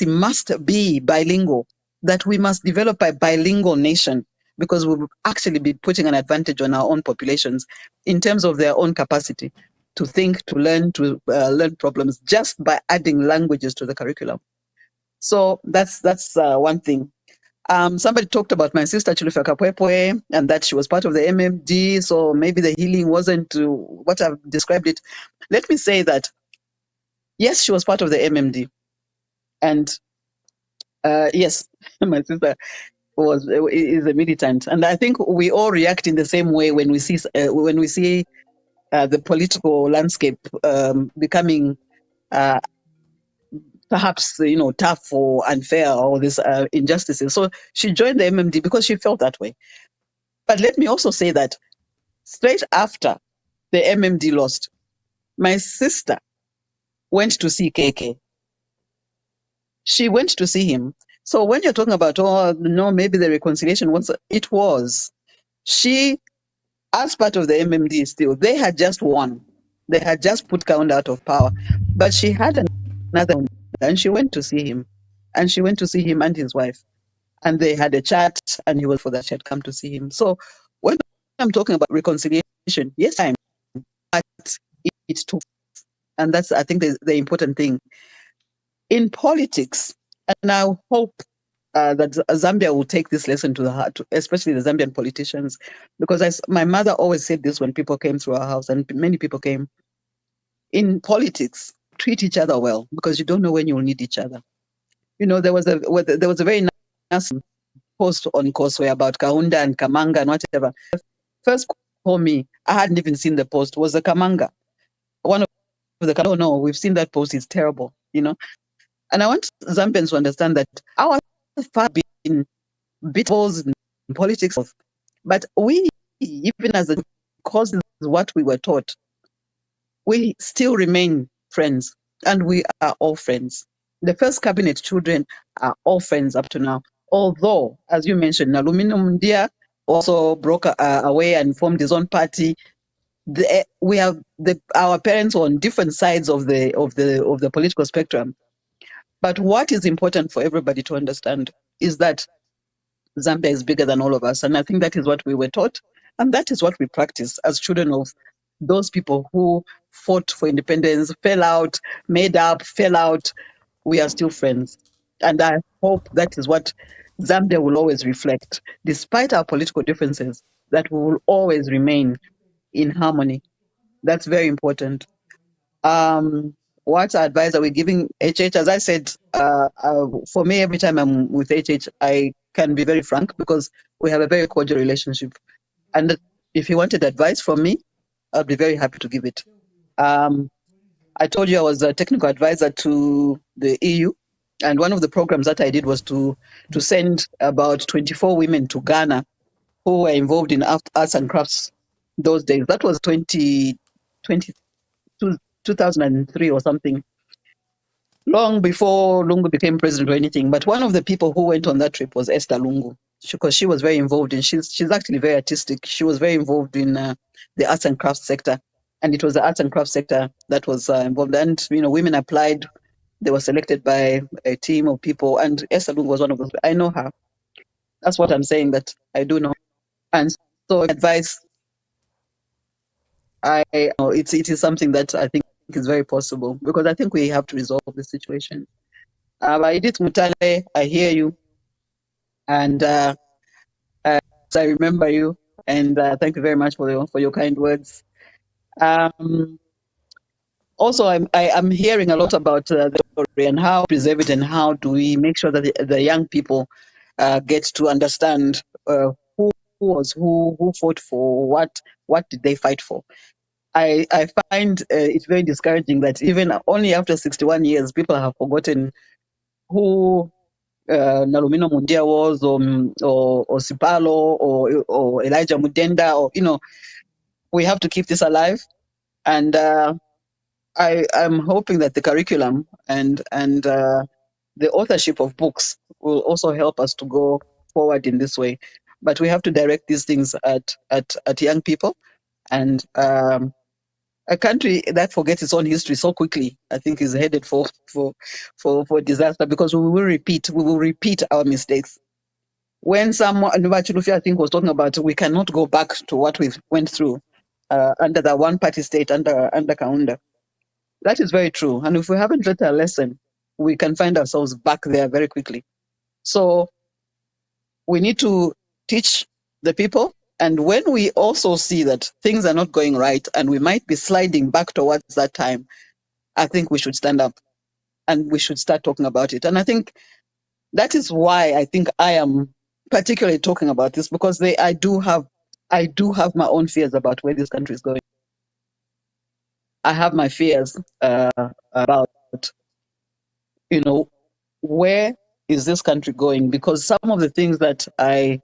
must be bilingual, that we must develop a bilingual nation, because we will actually be putting an advantage on our own populations in terms of their own capacity to think, to learn problems, just by adding languages to the curriculum. So that's one thing. Somebody talked about my sister Chilufa Kapwepwe, and that she was part of the MMD, so maybe the healing wasn't what I've described it. Let me say that, yes, she was part of the MMD. And yes, my sister is a militant. And I think we all react in the same way when we see the political landscape becoming perhaps tough or unfair, or these injustices. So she joined the MMD because she felt that way. But let me also say that straight after the MMD lost, my sister went to see KK. She went to see him. So when you're talking about, maybe the reconciliation was, she, as part of the MMD still, they had just won. They had just put Kaunda out of power. But she had another one, and she went to see him. And she went to see him and his wife. And they had a chat, and he was for that she had come to see him. So when I'm talking about reconciliation, yes, but it's too, and that's, I think, the important thing. In politics, and I hope that Zambia will take this lesson to the heart, especially the Zambian politicians, because my mother always said this when people came through our house, and many people came. In politics, treat each other well, because you don't know when you'll need each other. You know, there was a very nice post on Courseway about Kaunda and Kamanga and whatever. First call me, I hadn't even seen the post, was the Kamanga. One of the, oh no, we've seen that post, it's terrible, you know. And I want Zambians to understand that our far been bitballs in politics, but we, even as a, because this is what we were taught, we still remain friends, and we are all friends. The first cabinet children are all friends up to now. Although, as you mentioned, Nalumino Mundia also broke away and formed his own party. We have our parents on different sides of the political spectrum. But what is important for everybody to understand is that Zambia is bigger than all of us, and I think that is what we were taught, and that is what we practice as children of those people who fought for independence, fell out, made up, fell out. We are still friends, and I hope that is what Zambia will always reflect, despite our political differences, that we will always remain in harmony. That's very important. What advice are we giving HH? As I said, for me, every time I'm with HH, I can be very frank because we have a very cordial relationship. And if he wanted advice from me, I'd be very happy to give it. I told you I was a technical advisor to the EU. And one of the programs that I did was to send about 24 women to Ghana who were involved in arts and crafts those days. That was 2003 or something, long before Lungu became president or anything. But one of the people who went on that trip was Esther Lungu, because she was very involved in, she's actually very artistic. She was very involved in the arts and crafts sector. And it was the arts and crafts sector that was involved. And, you know, women applied, they were selected by a team of people. And Esther Lungu was one of those. I know her. That's what I'm saying, that I do know. And so advice, I know it is something that I think is very possible, because I think we have to resolve the situation. Edith Mutale, I hear you, and I remember you, and thank you very much for your kind words. Also, I'm hearing a lot about the story and how to preserve it, and how do we make sure that the young people get to understand who was who fought for what did they fight for. I find it very discouraging that even only after 61 years, people have forgotten who Nalumino Mundia was, or Sipalo, or Elijah Mudenda, or, you know, we have to keep this alive. And I'm hoping that the curriculum and the authorship of books will also help us to go forward in this way. But we have to direct these things at young people, and a country that forgets its own history so quickly, I think, is headed for disaster, because we will repeat our mistakes. When someone, I think, was talking about, we cannot go back to what we went through under the one-party state, under Kaunda. That is very true. And if we haven't learned a lesson, we can find ourselves back there very quickly. So we need to teach the people. And when we also see that things are not going right and we might be sliding back towards that time, I think we should stand up and we should start talking about it. And I think that is why I think I am particularly talking about this, because I do have my own fears about where this country is going. I have my fears about, you know, where is this country going? Because some of the things that I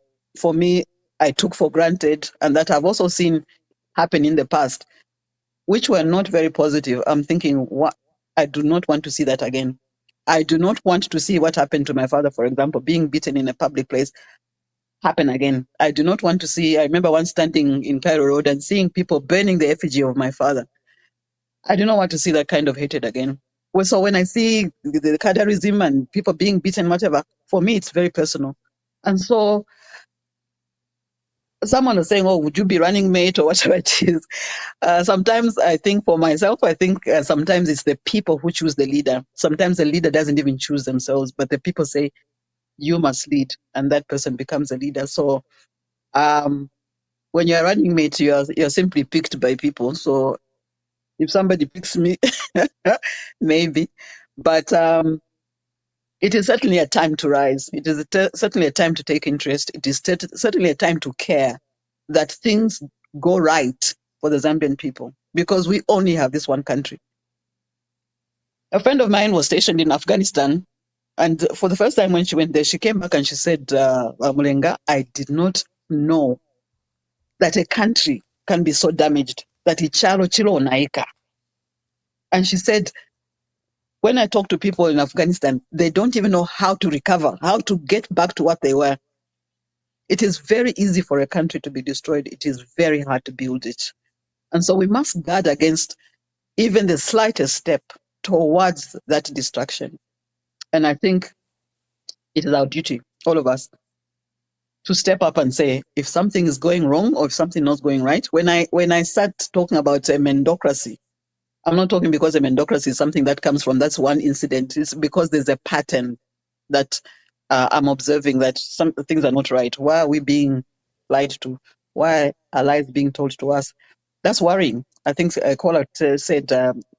took for granted, and that I've also seen happen in the past, which were not very positive, I'm thinking, I do not want to see that again. I do not want to see what happened to my father, for example, being beaten in a public place, happen again. I do not want to see, I remember once standing in Cairo Road and seeing people burning the effigy of my father. I do not want to see that kind of hatred again. Well, so when I see the Kadarism and people being beaten, whatever, for me, it's very personal. And so someone is saying, oh, would you be running mate or whatever it is? Sometimes I think for myself, sometimes it's the people who choose the leader. Sometimes the leader doesn't even choose themselves, but the people say, you must lead, and that person becomes a leader. So when you're running mate, you're simply picked by people. So If somebody picks me, maybe. But it is certainly a time to rise. It is certainly a time to take interest. It is certainly a time to care that things go right for the Zambian people, because we only have this one country. A friend of mine was stationed in Afghanistan, and for the first time when she went there, she came back and she said, Mulenga, I did not know that a country can be so damaged that ichalo chilo naika. And she said, when I talk to people in Afghanistan, they don't even know how to recover, how to get back to what they were. It is very easy for a country to be destroyed. It is very hard to build it. And so we must guard against even the slightest step towards that destruction. And I think it is our duty, all of us, to step up and say, if something is going wrong or if something not going right. When I start talking about a mendocracy, I'm not talking because a mendocracy is something that comes from that's one incident. It's because there's a pattern that I'm observing that some things are not right. Why are we being lied to? Why are lies being told to us? That's worrying. I think a caller said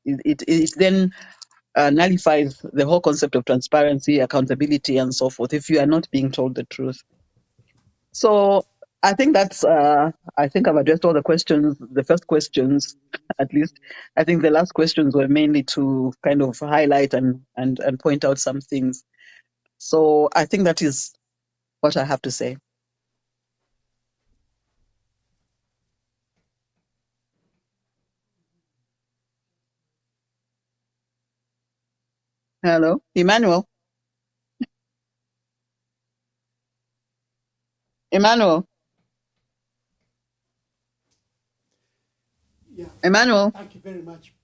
it then nullifies the whole concept of transparency, accountability, and so forth if you are not being told the truth. So I think that's, I think I've addressed all the questions, the first questions, at least. I think the last questions were mainly to kind of highlight and point out some things. So I think that is what I have to say. Hello, Emmanuel. Emmanuel. Yeah. Emmanuel. Thank you very much.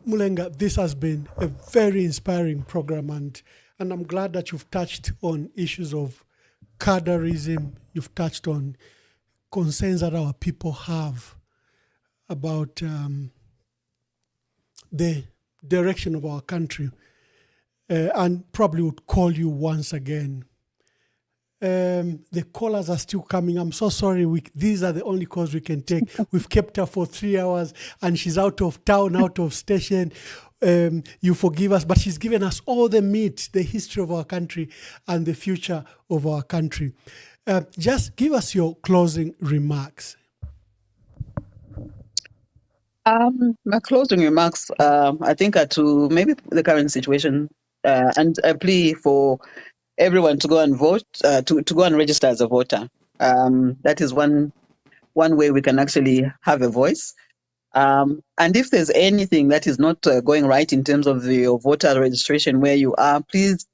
Mulenga, this has been a very inspiring program, and I'm glad that you've touched on issues of cadreism. You've touched on concerns that our people have about the direction of our country, and probably would call you once again. The callers are still coming. I'm so sorry. These are the only calls we can take. We've kept her for 3 hours and she's out of town, out of station. You forgive us, but she's given us all the meat, the history of our country and the future of our country. Just give us your closing remarks. My closing remarks, I think, are to maybe the current situation and a plea for everyone to go and vote, to go and register as a voter. That is one way we can actually have a voice. And if there's anything that is not going right in terms of your voter registration where you are, please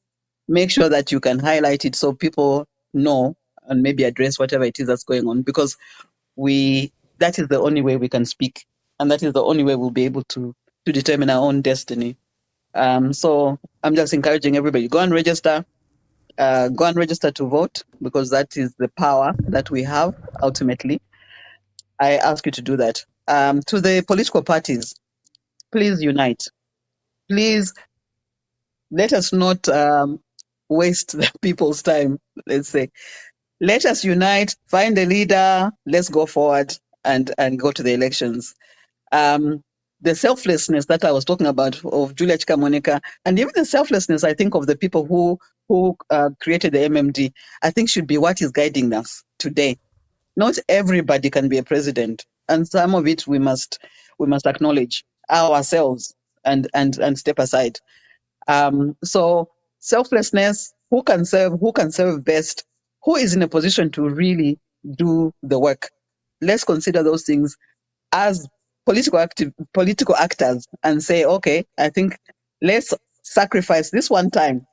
make sure that you can highlight it so people know and maybe address whatever it is that's going on, because that is the only way we can speak, and that is the only way we'll be able to determine our own destiny. So I'm just encouraging everybody, go and register to vote, because that is the power that we have ultimately. I ask you to do that. To the political parties, please unite. Please let us not waste the people's time, let's say. Let us unite, find a leader, let's go forward and go to the elections. The selflessness that I was talking about of Julia Chikamoneka, and even the selflessness, I think, of the people who created the MMD, I think should be what is guiding us today. Not everybody can be a president, and some of it we must acknowledge ourselves and step aside. So selflessness, who can serve best, who is in a position to really do the work. Let's consider those things as political actors and say, okay, I think let's sacrifice this one time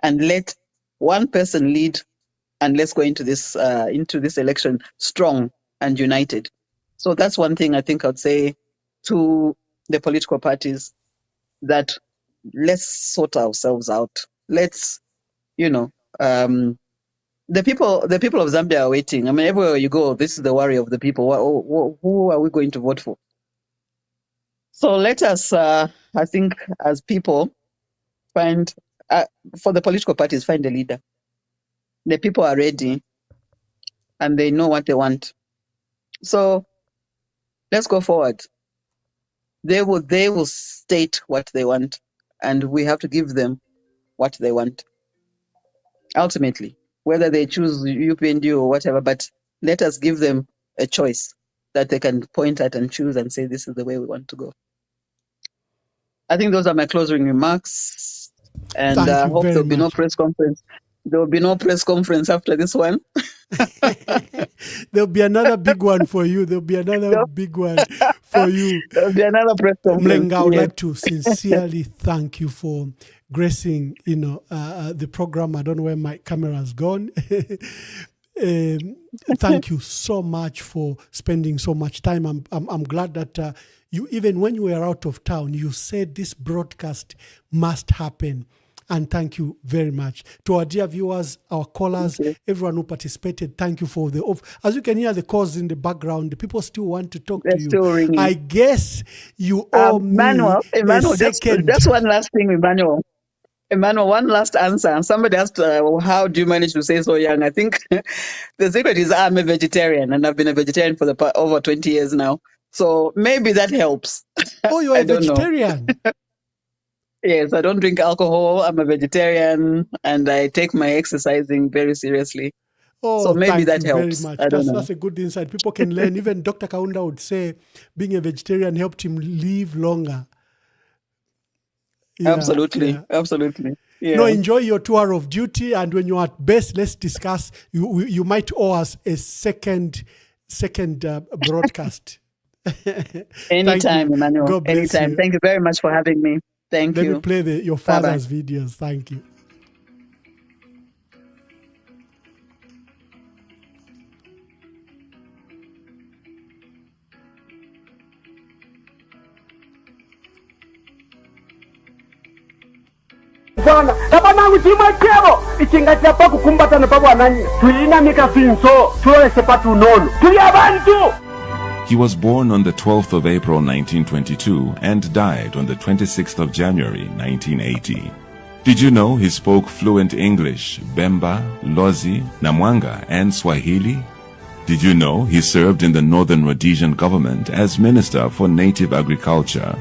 and let one person lead, and let's go into this election strong and united. So that's one thing I think I'd say to the political parties, that let's sort ourselves out. Let's, the people of Zambia are waiting. I mean, everywhere you go, this is the worry of the people. Who are we going to vote for? So let us, I think, as people, find, for the political parties, find a leader. The people are ready and they know what they want. So let's go forward. They will state what they want, and we have to give them what they want. Ultimately, whether they choose UPND or whatever, but let us give them a choice that they can point at and choose and say, this is the way we want to go. I think those are my closing remarks, and Thank I you hope very there'll be no much. press conference. There will be no press conference after this one. There'll be another big one for you. There'll be another big one for you. There'll be another press conference. Mulenga, I would Yes. like to sincerely thank you for gracing, the program. I don't know where my camera's gone. Thank you so much for spending so much time. I'm glad that you, even when you were out of town, you said this broadcast must happen. And thank you very much. To our dear viewers, our callers, everyone who participated, thank you for as you can hear the calls in the background, the people still want to talk They're to you. still ringing. I guess you owe me Emmanuel, a second. just one last thing, Emmanuel. Emmanuel, one last answer. Somebody asked, how do you manage to stay so young? I think the secret is I'm a vegetarian, and I've been a vegetarian for over 20 years now. So maybe that helps. Oh, you're I a don't know. vegetarian? Yes, I don't drink alcohol. I'm a vegetarian, and I take my exercising very seriously. So Oh, maybe thank that you very helps. much. I don't know. That's a good insight. People can learn. Even Dr. Kaunda would say being a vegetarian helped him live longer. Yeah, Absolutely. yeah. Absolutely. Yeah. No, enjoy your tour of duty, and when you're at best, let's discuss. You might owe us a second broadcast. Anytime, Emmanuel. God bless Anytime. you. Thank you very much for having me. Thank Let you. me play your Bye-bye. father's videos. Thank you. Bwana tabanangu chimwe chebo ichingatira pakukumbatana pabwananyina tuyinamika finso tulolese patunono tuli abantu. He was born on the 12th of April 1922 and died on the 26th of January 1980. Did you know he spoke fluent English, Bemba, Lozi, Namwanga, and Swahili? Did you know he served in the Northern Rhodesian government as Minister for Native Agriculture?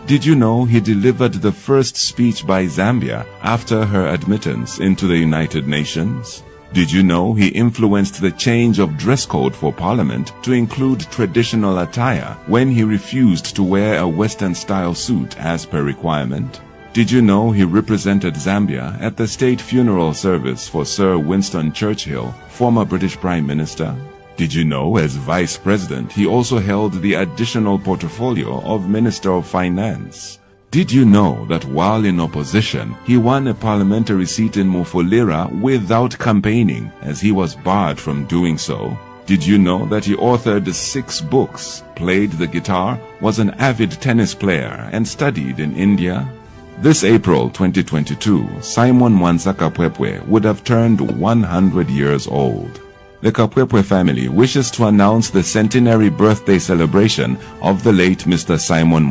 Did you know he delivered the first speech by Zambia after her admittance into the United Nations? Did you know he influenced the change of dress code for Parliament to include traditional attire when he refused to wear a Western-style suit as per requirement? Did you know he represented Zambia at the state funeral service for Sir Winston Churchill, former British Prime Minister? Did you know as Vice President he also held the additional portfolio of Minister of Finance? Did you know that while in opposition, he won a parliamentary seat in Mufulira without campaigning, as he was barred from doing so? Did you know that he authored 6 books, played the guitar, was an avid tennis player, and studied in India? This April 2022, Simon Mwanza Kapwepwe would have turned 100 years old. The Kapwepwe family wishes to announce the centenary birthday celebration of the late Mr. Simon.